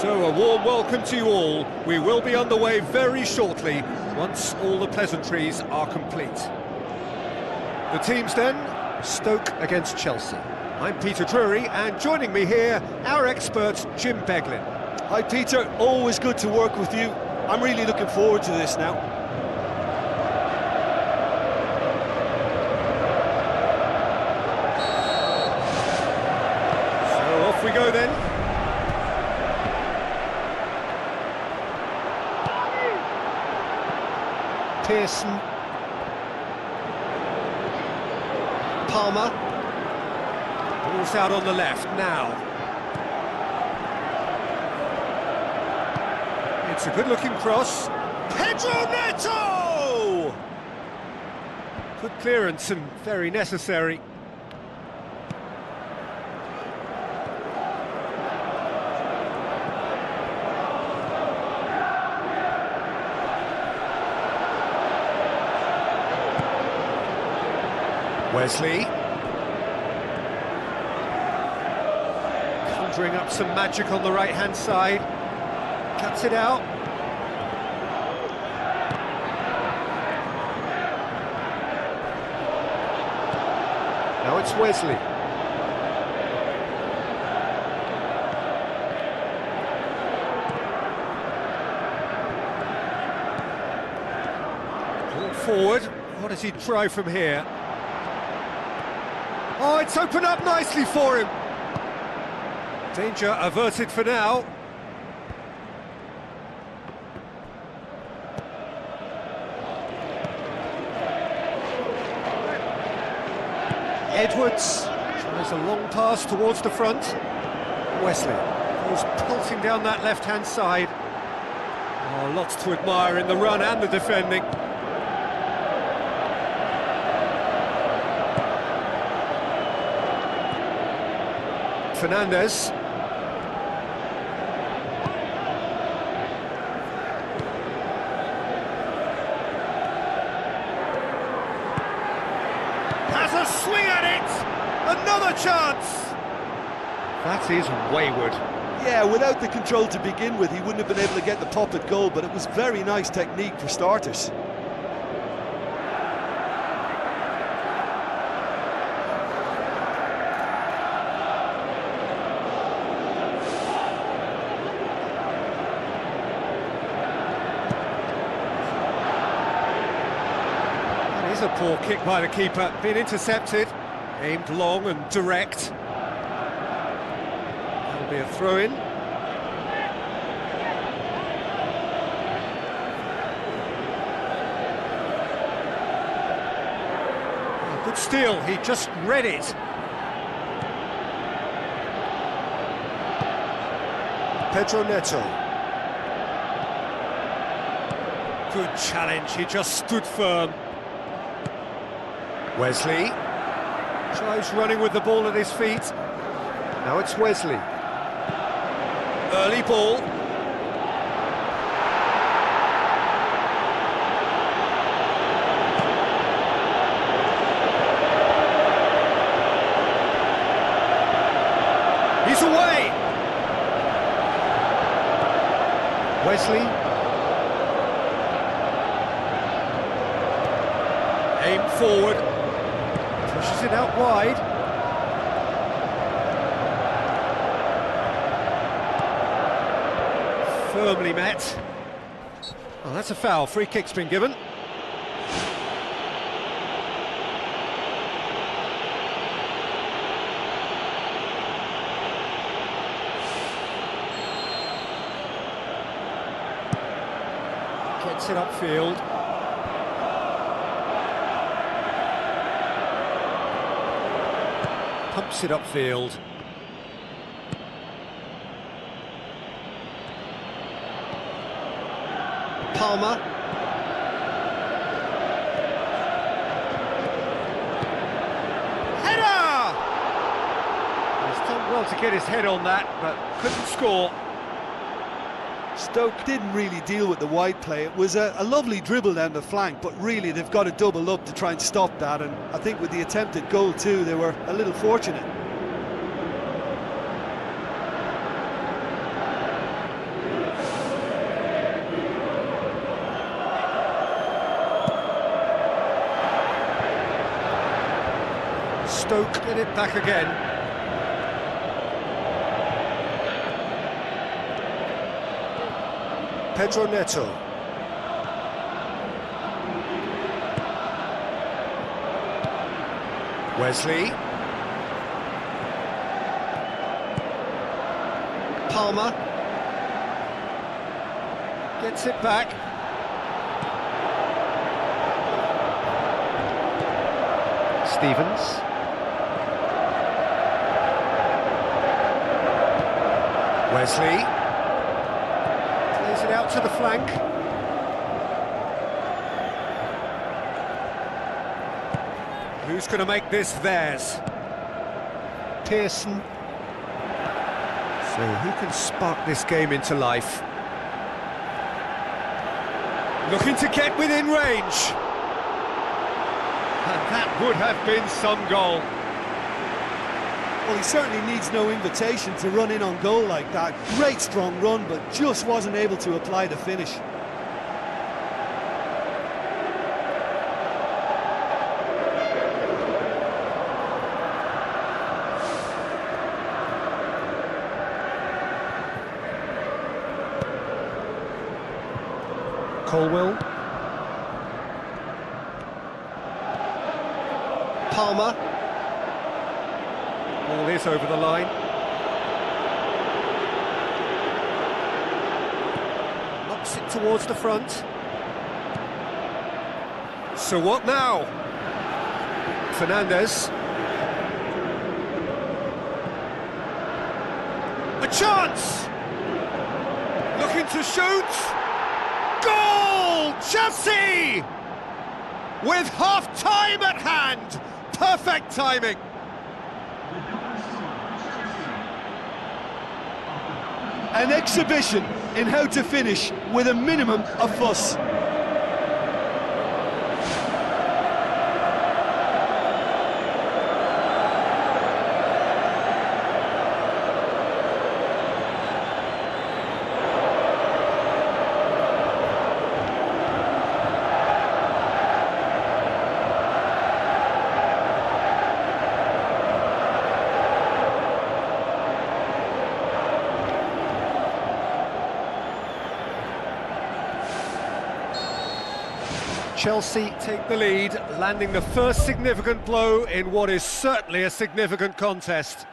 So a warm welcome to you all. We will be underway very shortly, once all the pleasantries are complete. The teams then, Stoke against Chelsea. I'm Peter Drury, and joining me here, our expert, Jim Beglin. Hi Peter, always good to work with you. I'm really looking forward to this now. So off we go then. Pearson. Palmer. Ball's out on the left now. It's a good-looking cross. Pedro Neto! Good clearance and very necessary. Wesley. Conjuring up some magic on the right-hand side. Cuts it out. Now it's Wesley. Ball forward. What does he try from here? Oh, it's opened up nicely for him. Danger averted for now. Edwards tries a long pass towards the front. Wesley goes pelting down that left-hand side. Oh, lots to admire in the run and the defending. Fernandez. Has a swing at it! Another chance! That is wayward. Yeah, without the control to begin with, he wouldn't have been able to get the pop at goal, but it was very nice technique for starters. A poor kick by the keeper, been intercepted, aimed long and direct. That'll be a throw-in. Oh, good steal, he just read it. Pedro Neto. Good challenge, he just stood firm. Wesley tries running with the ball at his feet. Now it's Wesley. Early ball. He's away. Wesley. Aim forward. Pushes it out wide. Firmly met. Well, that's a foul. Free kick's been given. Gets it upfield. Pumps it upfield. Palmer. Header! He's done well to get his head on that, but couldn't score. Stoke didn't really deal with the wide play. It was a lovely dribble down the flank, but really they've got to double up to try and stop that, and I think with the attempted goal too, they were a little fortunate. Stoke get it back again. Pedro Neto. Wesley. Palmer. Gets it back. Stevens. Wesley. Plays it out to the flank. Who's going to make this theirs? Pearson. So who can spark this game into life? Looking to get within range. And that would have been some goal. Well, he certainly needs no invitation to run in on goal like that. Great strong run, but just wasn't able to apply the finish. Colwell. Palmer. Ball is over the line. Knocks it towards the front. So what now? Fernandez. A chance! Looking to shoot! Goal! Chelsea! With half-time at hand! Perfect timing! An exhibition in how to finish with a minimum of fuss. Chelsea take the lead, landing the first significant blow in what is certainly a significant contest.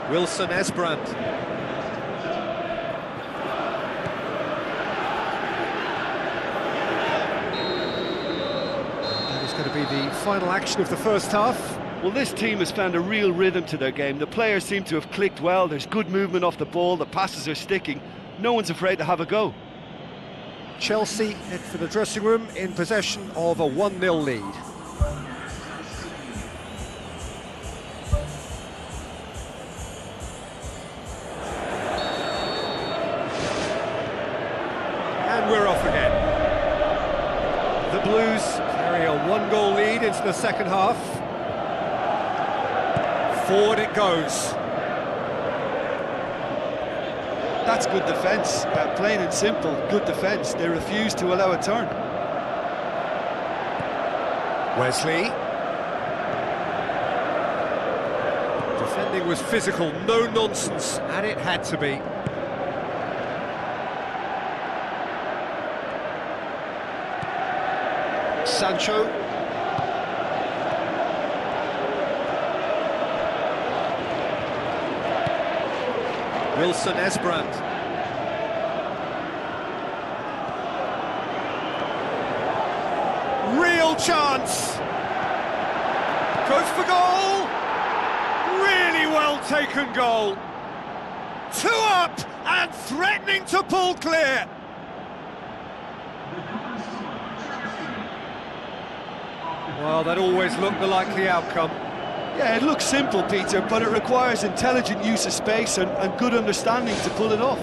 Wilson Esbrand. That is going to be the final action of the first half. Well, this team has found a real rhythm to their game. The players seem to have clicked well. There's good movement off the ball. The passes are sticking. No one's afraid to have a go. Chelsea head for the dressing room in possession of a 1-0 lead. And we're off again. The Blues carry a 1-goal lead into the second half. Forward it goes. That's good defence, plain and simple, good defence. They refuse to allow a turn. Wesley. Defending was physical, no nonsense, and it had to be. Sancho. Wilson Esbrand. Real chance! Goes for goal! Really well taken goal. 2 up and threatening to pull clear. Well, that always looked the likely outcome. Yeah, it looks simple, Peter, but it requires intelligent use of space and good understanding to pull it off.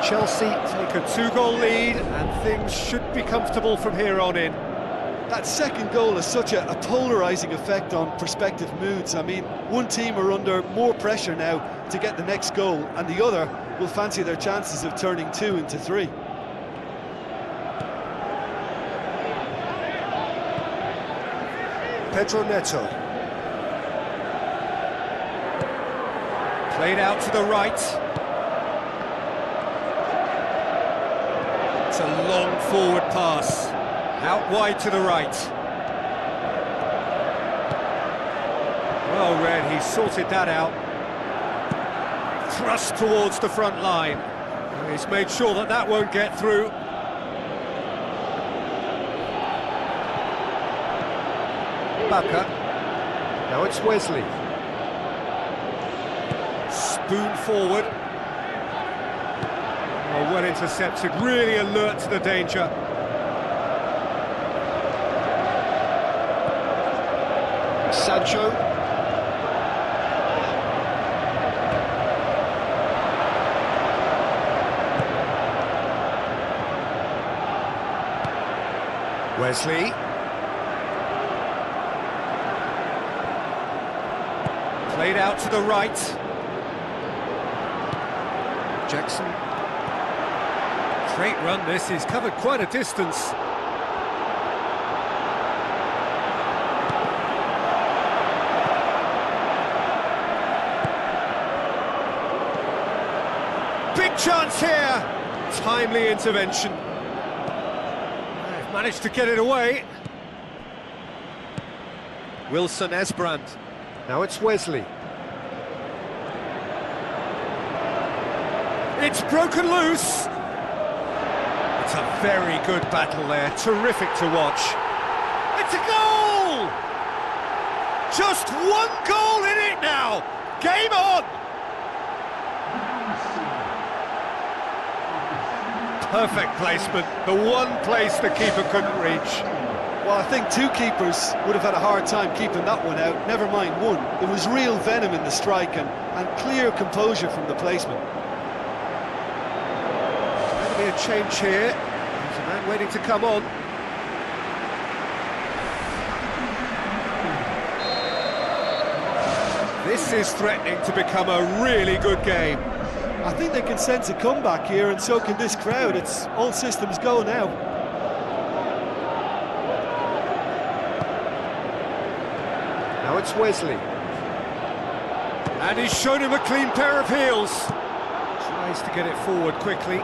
Chelsea take a 2-goal lead and things should be comfortable from here on in. That second goal has such a polarising effect on prospective moods. I mean, one team are under more pressure now to get the next goal, and the other will fancy their chances of turning 2 into 3. Pedro Neto. Played out to the right. It's a long forward pass, out wide to the right. Well read, he sorted that out. Thrust towards the front line. He's made sure that that won't get through. Baka. Now it's Wesley. Spoon forward. Oh, well intercepted, really alert to the danger. Sancho. Wesley. Played out to the right. Jackson. Great run this, he's covered quite a distance. Big chance here! Timely intervention. They've managed to get it away. Wilson Esbrand. Now it's Wesley. It's broken loose! It's a very good battle there, terrific to watch. It's a goal! Just 1 goal in it now! Game on! Perfect placement, the one place the keeper couldn't reach. Well, I think 2 keepers would have had a hard time keeping that one out, never mind 1. There was real venom in the strike and clear composure from the placement. Be a change here. There's a man waiting to come on. This is threatening to become a really good game. I think they can sense a comeback here, and so can this crowd. It's all systems go now. Now it's Wesley. And he's shown him a clean pair of heels. Tries to get it forward quickly.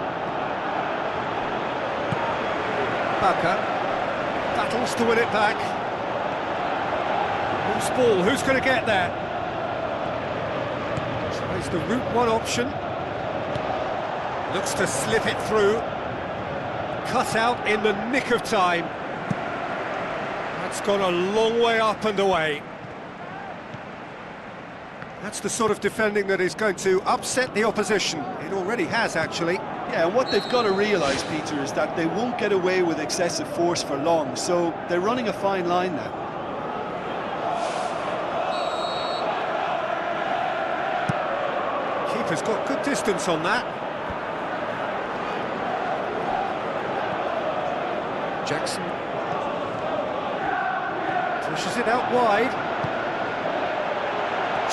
Baka battles to win it back. Loose ball, who's going to get there? Tries the route 1 option. Looks to slip it through. Cut out in the nick of time. That's gone a long way up and away. That's the sort of defending that is going to upset the opposition. It already has, actually. Yeah, and what they've got to realise, Peter, is that they won't get away with excessive force for long, so they're running a fine line now. Keeper's got good distance on that. Jackson pushes it out wide.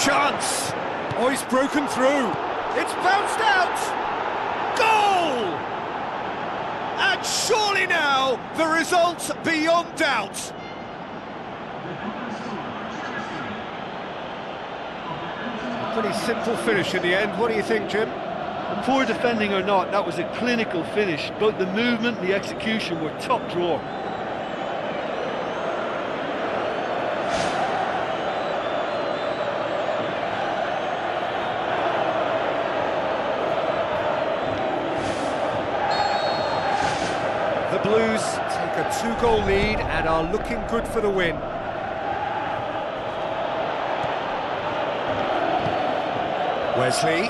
Chance! Oh, he's broken through. It's bounced out! Goal! And surely now, the result's beyond doubt. The pretty simple finish in the end. What do you think, Jim? Poor defending or not, that was a clinical finish. Both the movement and the execution were top drawer. The Blues take a 2-goal lead and are looking good for the win. Wesley.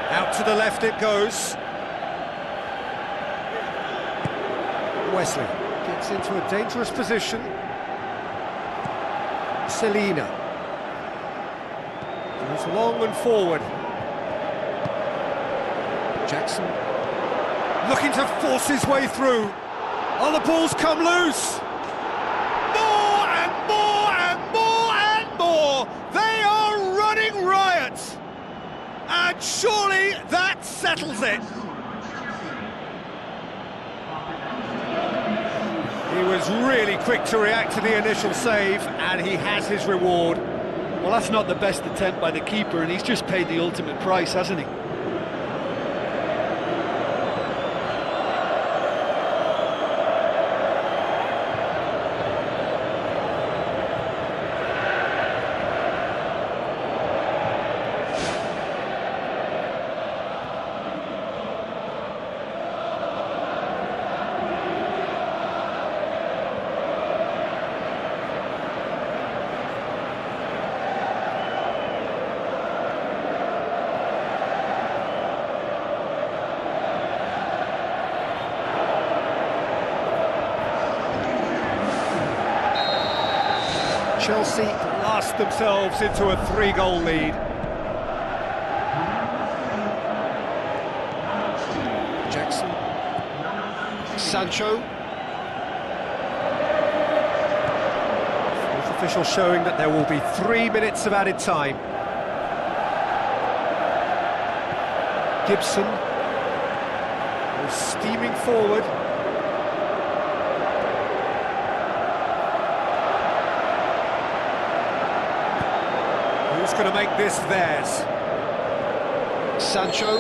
Out to the left it goes. Wesley gets into a dangerous position. Selina goes long and forward. Jackson looking to force his way through. Oh, the ball's come loose! More and more and more and more! They are running riot! And surely that settles it! He was really quick to react to the initial save, and he has his reward. Well, that's not the best attempt by the keeper, and he's just paid the ultimate price, hasn't he? Chelsea blast themselves into a 3-goal lead. Jackson. Sancho. Fourth official showing that there will be 3 minutes of added time. Gibson was steaming forward. Who's going to make this theirs? Sancho.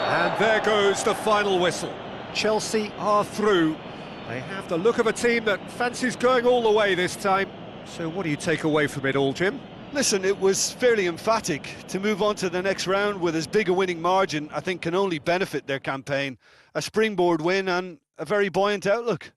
And there goes the final whistle. Chelsea are through. They have the look of a team that fancies going all the way this time. So what do you take away from it all, Jim? Listen, it was fairly emphatic. To move on to the next round with as big a winning margin, I think can only benefit their campaign. A springboard win and a very buoyant outlook.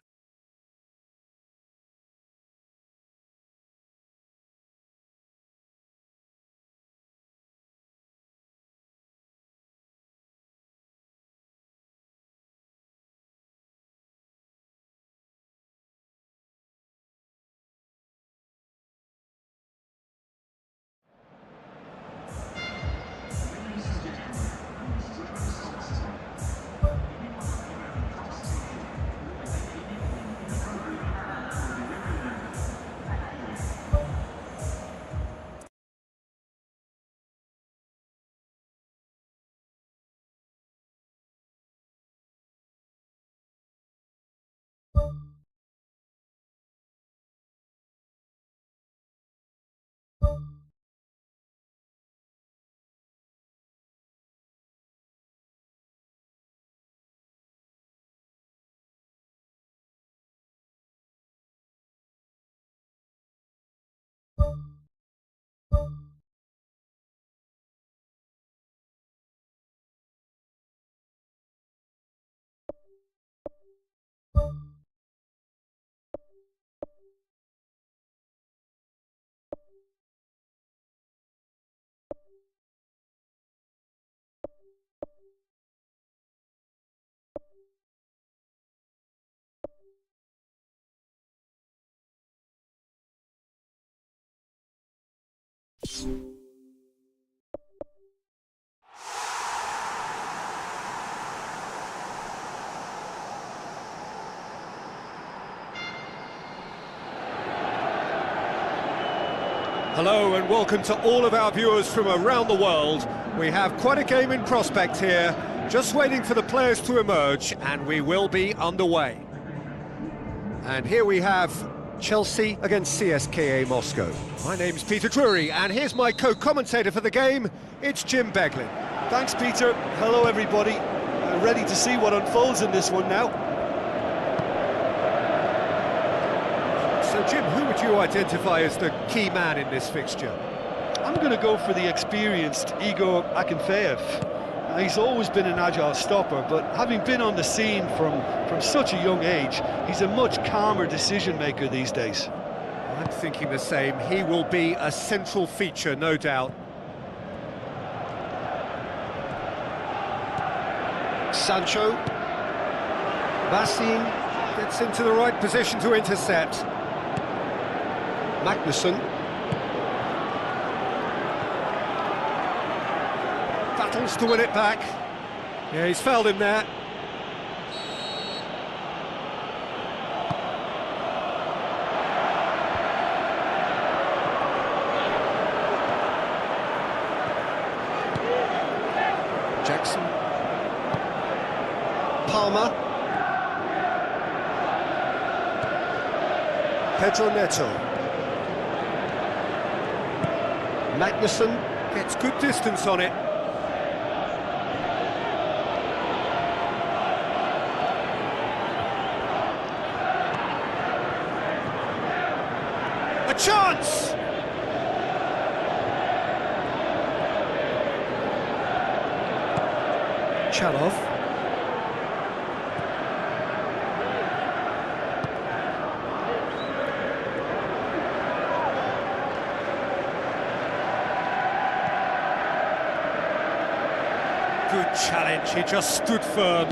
Hello and welcome to all of our viewers from around the world. We have quite a game in prospect here. Just waiting for the players to emerge, and we will be underway. And here we have Chelsea against CSKA Moscow. My name's Peter Drury, and here's my co-commentator for the game, it's Jim Beglin. Thanks, Peter. Hello, everybody. Ready to see what unfolds in this one now. So, Jim, who would you identify as the key man in this fixture? I'm going to go for the experienced Igor Akinfeev. He's always been an agile stopper, but having been on the scene from such a young age, he's a much calmer decision-maker these days. I'm thinking the same. He will be a central feature, no doubt. Sancho. Bassine gets into the right position to intercept. Magnussen. Battles to win it back. Yeah, he's fouled him there. Jackson. Palmer. Pedro Neto. Magnussen. Gets good distance on it. A chance! Chalov. Good challenge, he just stood firm.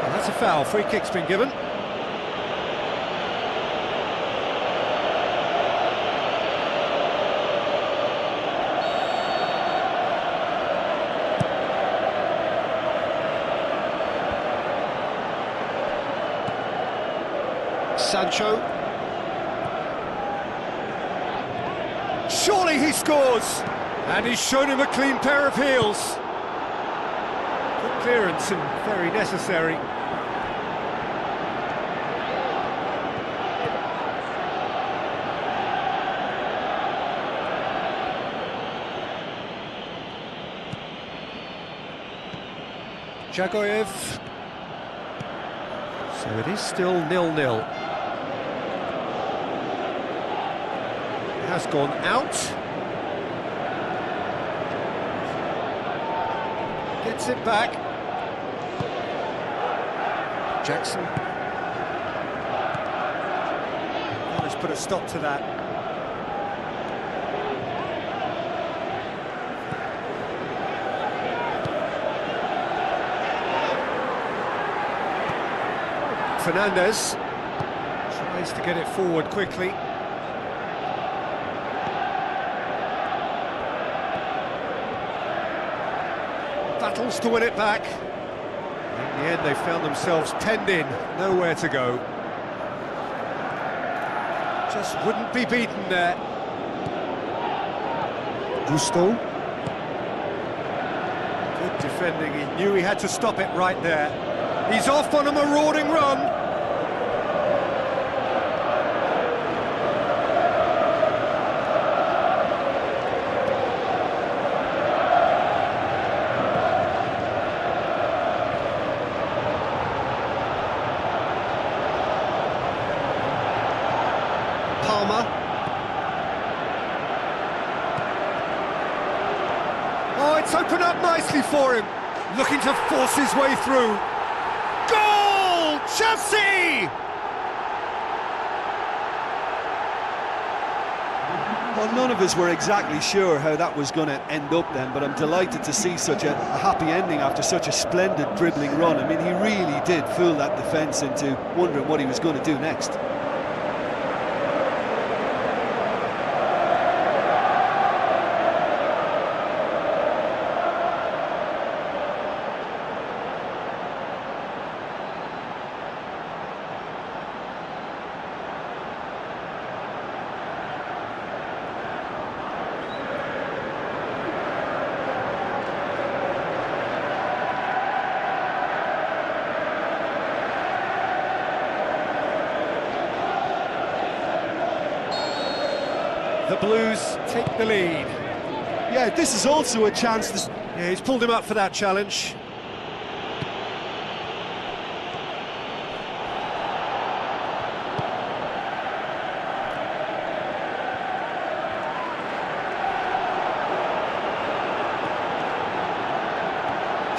Well, that's a foul, free kick's been given. Sancho. Surely he scores! And he's shown him a clean pair of heels. Good clearance and very necessary. Jagoyev. So it is still 0-0. Has gone out. Gets it back. Jackson. Oh, let's put a stop to that. Fernandez tries to get it forward quickly. Battles to win it back. In the end, they found themselves penned in, nowhere to go. Just wouldn't be beaten there. Gusto. Good defending, he knew he had to stop it right there. He's off on a marauding run. Palmer. Oh, it's opened up nicely for him. Looking to force his way through. Goal! Chelsea! Well, none of us were exactly sure how that was going to end up then, but I'm delighted to see such a happy ending after such a splendid dribbling run. I mean, he really did fool that defence into wondering what he was going to do next. The Blues take the lead. Yeah, this is also a chance to... Yeah, he's pulled him up for that challenge.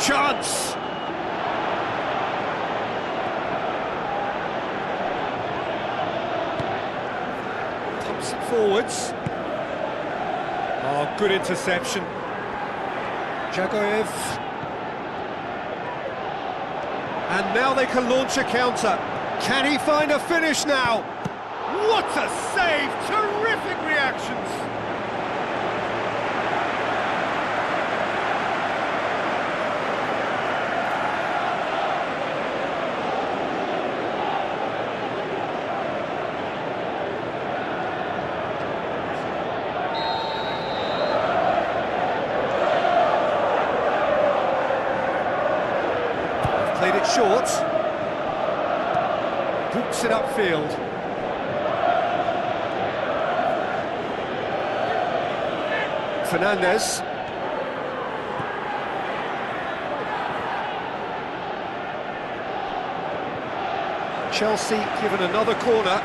Chance! Pumps it forwards. Oh, good interception. Jagoev. And now they can launch a counter. Can he find a finish now? What a save! Terrific reactions! Played it short. Boots it upfield. Fernandez. Chelsea given another corner.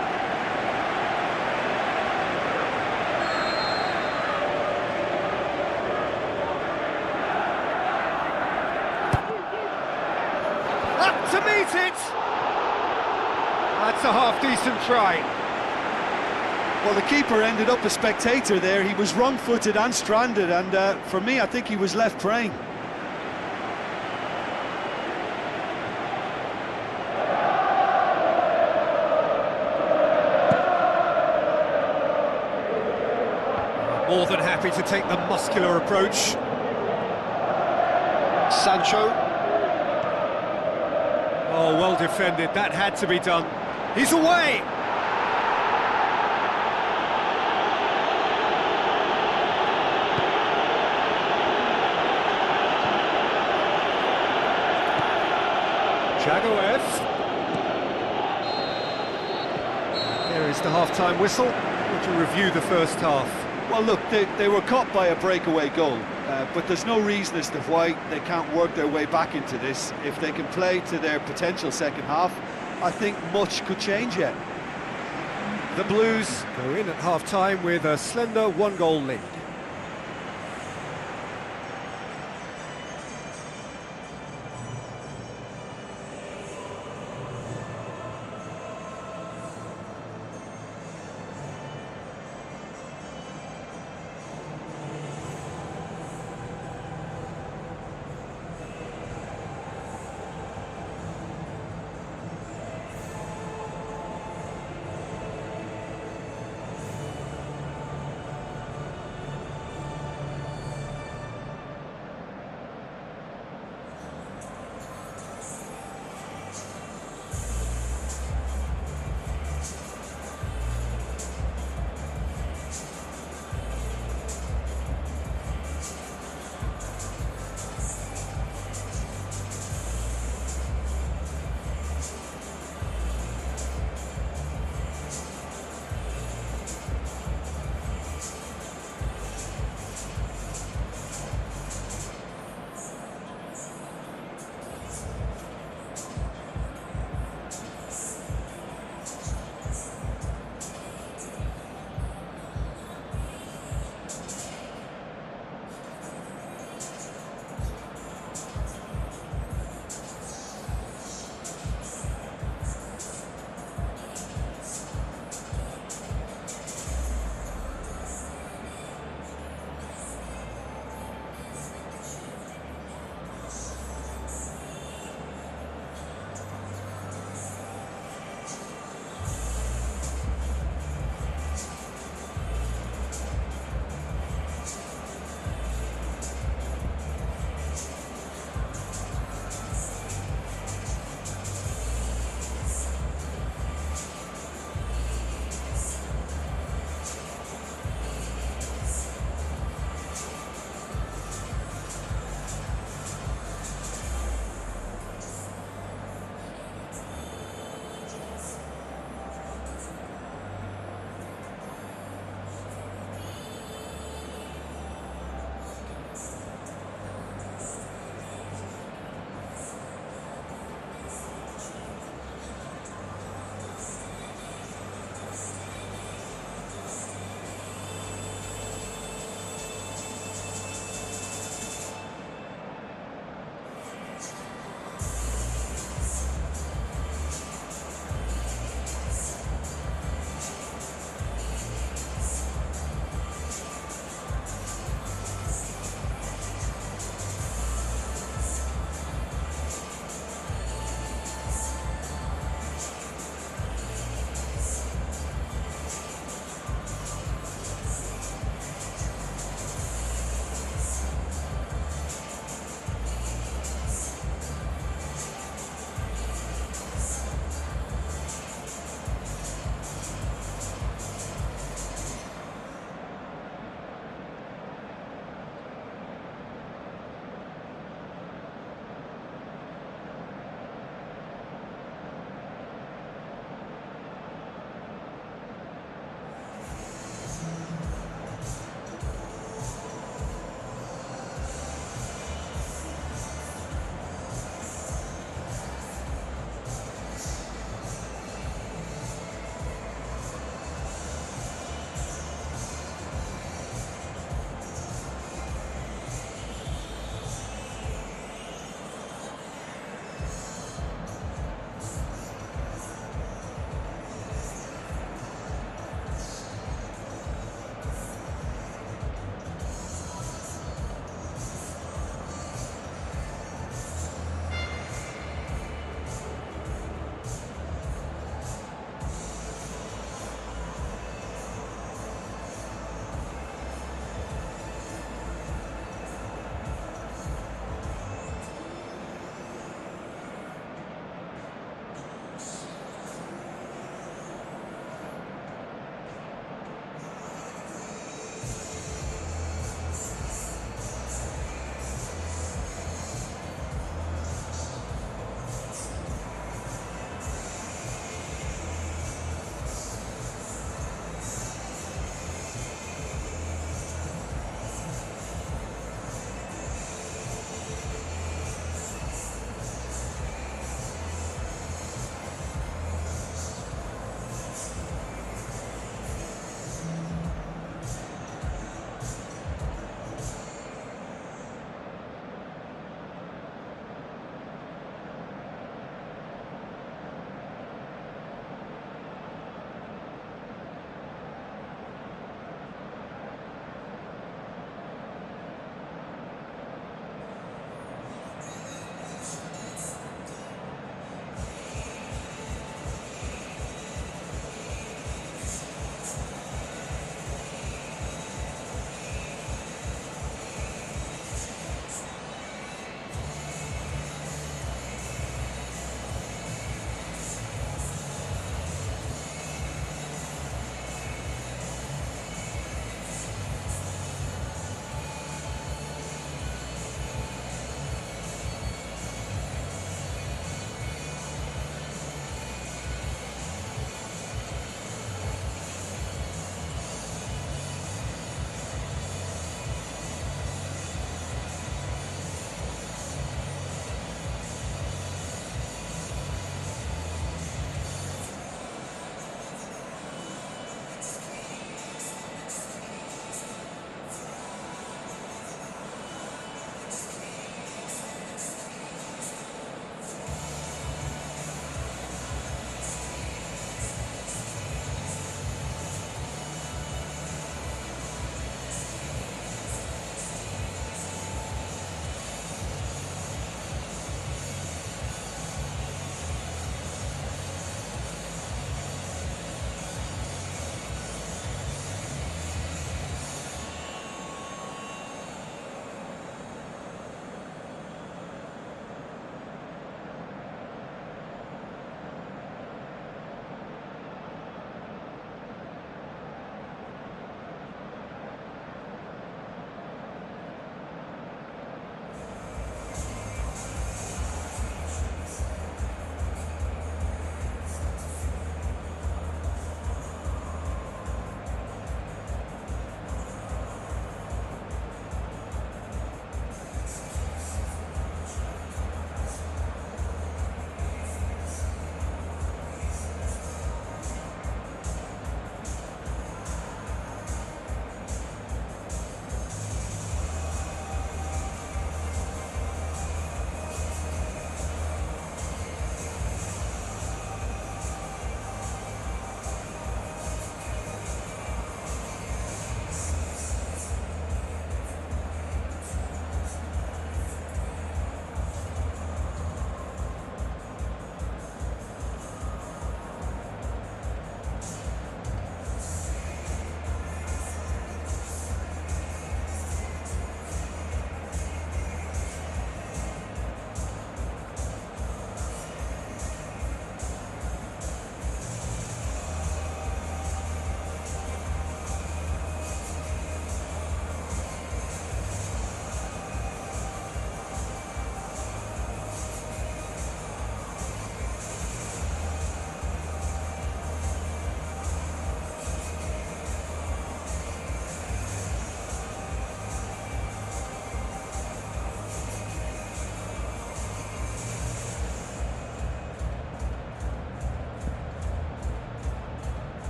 Up to meet it! That's a half-decent try. Well, the keeper ended up a spectator there. He was wrong-footed and stranded, and for me, I think he was left praying. More than happy to take the muscular approach. Sancho. Oh, well defended, that had to be done. He's away! Jagoev. There is the half-time whistle. We'll to review the first half. Well, look, they were caught by a breakaway goal, but there's no reason as to why they can't work their way back into this. If they can play to their potential second half, I think much could change yet. The Blues go in at half-time with a slender one-goal lead.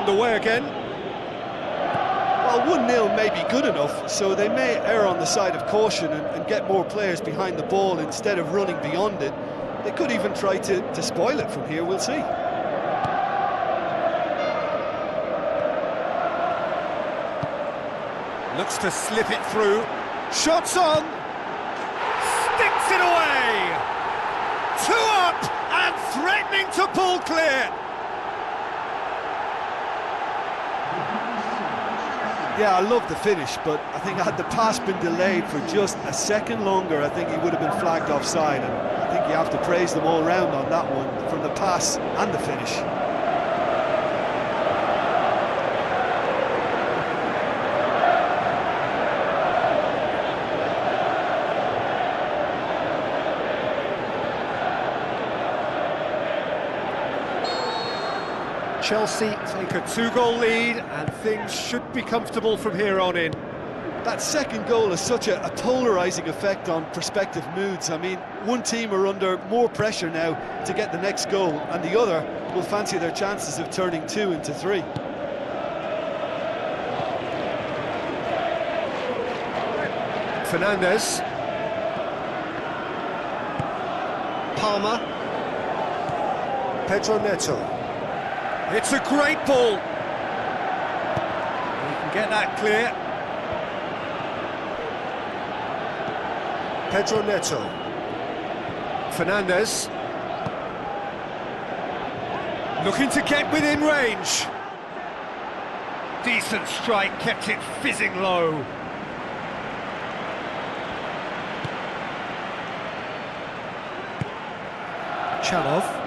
underway again. Well, 1-0 may be good enough, so they may err on the side of caution and get more players behind the ball instead of running beyond it. They could even try to spoil it from here, we'll see. Looks to slip it through. Shots on! Sticks it away! 2 up and threatening to pull clear! Yeah, I love the finish, but I think had the pass been delayed for just a second longer, I think he would have been flagged offside, and I think you have to praise them all round on that one, from the pass and the finish. Chelsea take a 2-goal lead and things should be comfortable from here on in. That second goal has such a polarising effect on prospective moods. I mean, one team are under more pressure now to get the next goal, and the other will fancy their chances of turning 2 into 3. Fernandes. Palmer. Pedro Neto. It's a great ball. He can get that clear. Pedro Neto. Fernandes. Looking to get within range. Decent strike, kept it fizzing low. Chalov.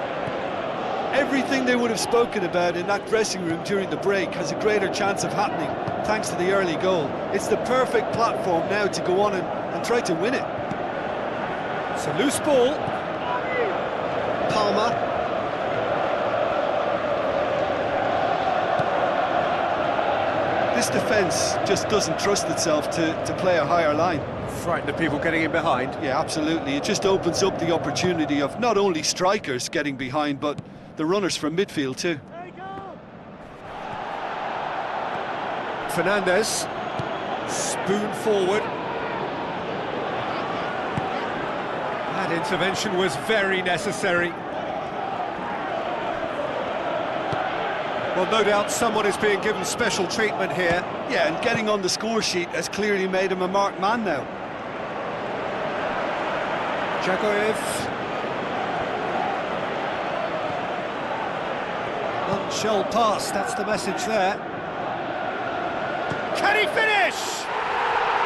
Everything they would have spoken about in that dressing room during the break has a greater chance of happening thanks to the early goal. It's the perfect platform now to go on and try to win it. It's a loose ball. Palmer. This defence just doesn't trust itself to play a higher line. Frightened of people getting in behind. Yeah, absolutely. It just opens up the opportunity of not only strikers getting behind, but the runners from midfield too. Fernandes. Spoon forward. That intervention was very necessary. Well, no doubt someone is being given special treatment here. Yeah, and getting on the score sheet has clearly made him a marked man now. Jagoev. None shall pass, that's the message there. Can he finish?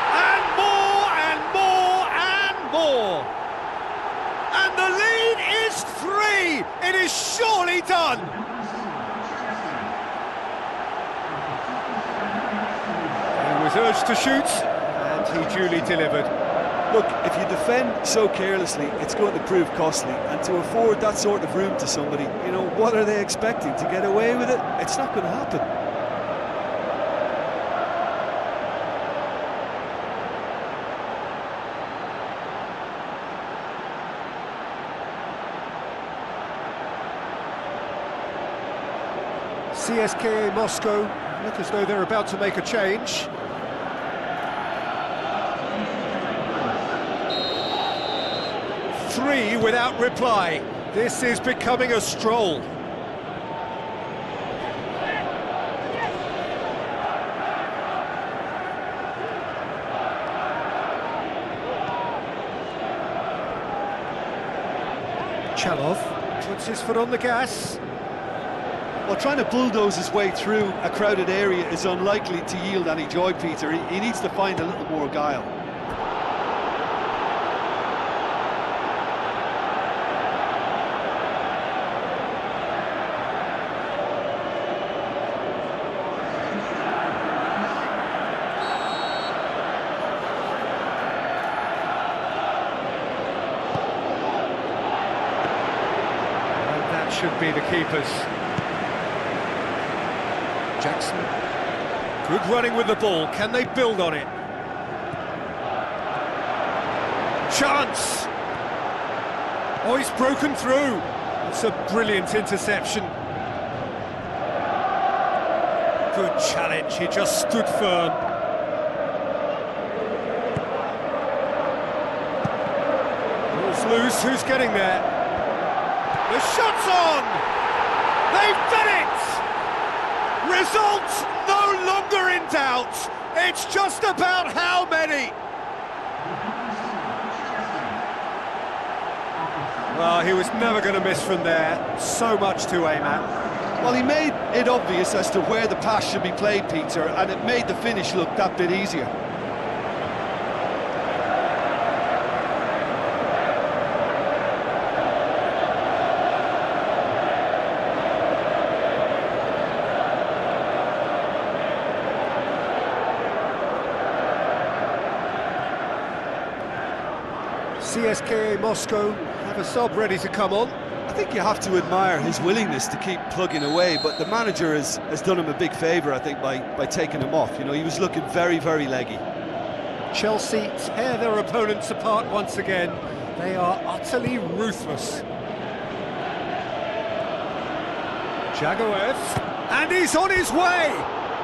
And more, and more, and more. And the lead is 3. It is surely done. He was urged to shoot, and he duly delivered. Look, if you defend so carelessly, it's going to prove costly, and to afford that sort of room to somebody, you know, what are they expecting? To get away with it? It's not going to happen. CSKA Moscow look as though they're about to make a change. Three without reply. This is becoming a stroll. Chalov puts his foot on the gas. Well, trying to bulldoze his way through a crowded area is unlikely to yield any joy, Peter. He needs to find a little more guile. Should be the keepers. Jackson. Good running with the ball. Can they build on it? Chance! Oh, he's broken through. It's a brilliant interception. Good challenge, he just stood firm. Ball's loose, who's getting there? The shot's on! They've done it! Results no longer in doubt. It's just about how many. Well, he was never going to miss from there. So much to aim at. Well, he made it obvious as to where the pass should be played, Peter, and it made the finish look that bit easier. CSKA Moscow have a sub ready to come on. I think you have to admire his willingness to keep plugging away, but the manager has done him a big favour, I think, by taking him off. You know, he was looking very, very leggy. Chelsea tear their opponents apart once again. They are utterly ruthless. Jagoev, and he's on his way!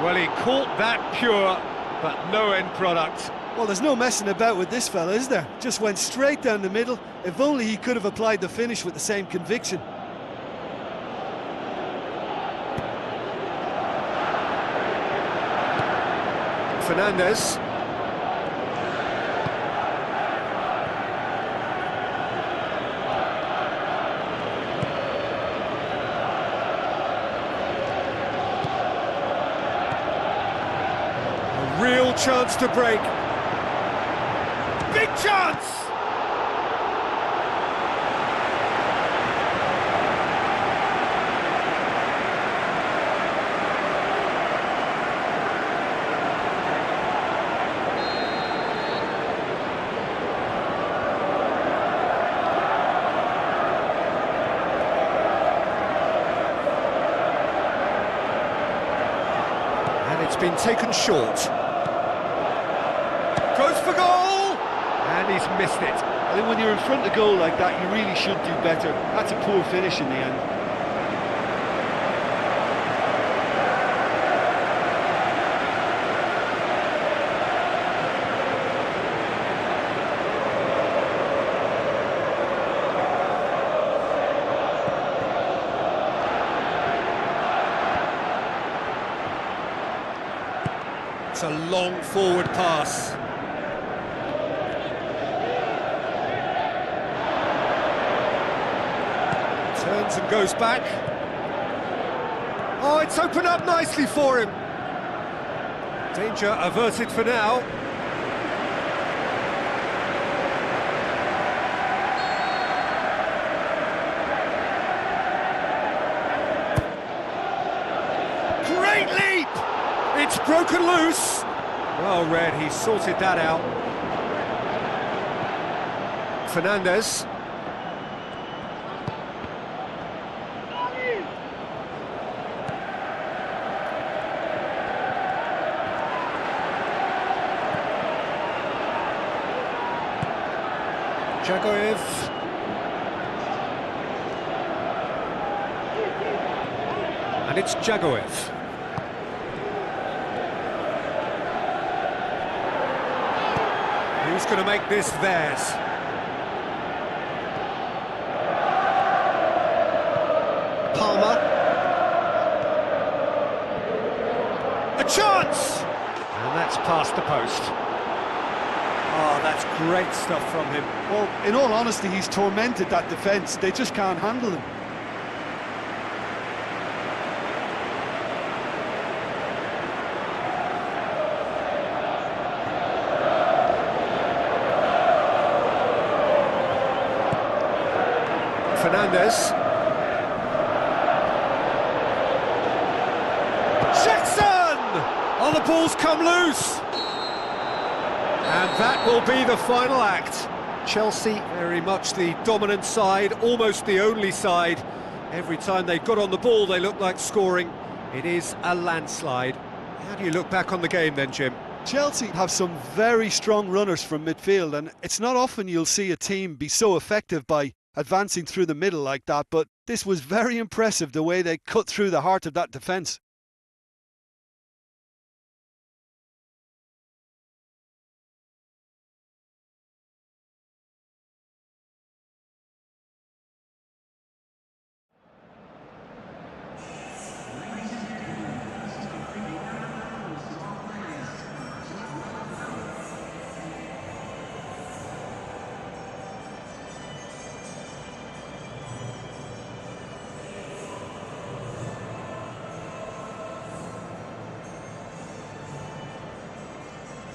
Well, he caught that pure, but no end product. Well, there's no messing about with this fella, is there? Just went straight down the middle. If only he could have applied the finish with the same conviction. Fernandez. A real chance to break. Big chance! And it's been taken short. Goes for goal! And he's missed it. I think when you're in front of goal like that, you really should do better. That's a poor finish in the end. It's a long forward pass. Turns and goes back. Oh, it's opened up nicely for him. Danger averted for now. Great leap! It's broken loose. Well read, he sorted that out. Fernandez. Jagoev. And it's Jagoev. Who's going to make this theirs? Palmer. A chance! And that's past the post. Oh, that's great stuff from him. Well, in all honesty, he's tormented that defence. They just can't handle him. Fernandez. Jackson! Oh, the ball's come loose. And that will be the final act. Chelsea, very much the dominant side, almost the only side. Every time they got on the ball, they looked like scoring. It is a landslide. How do you look back on the game then, Jim? Chelsea have some very strong runners from midfield, and it's not often you'll see a team be so effective by advancing through the middle like that, but this was very impressive, the way they cut through the heart of that defence.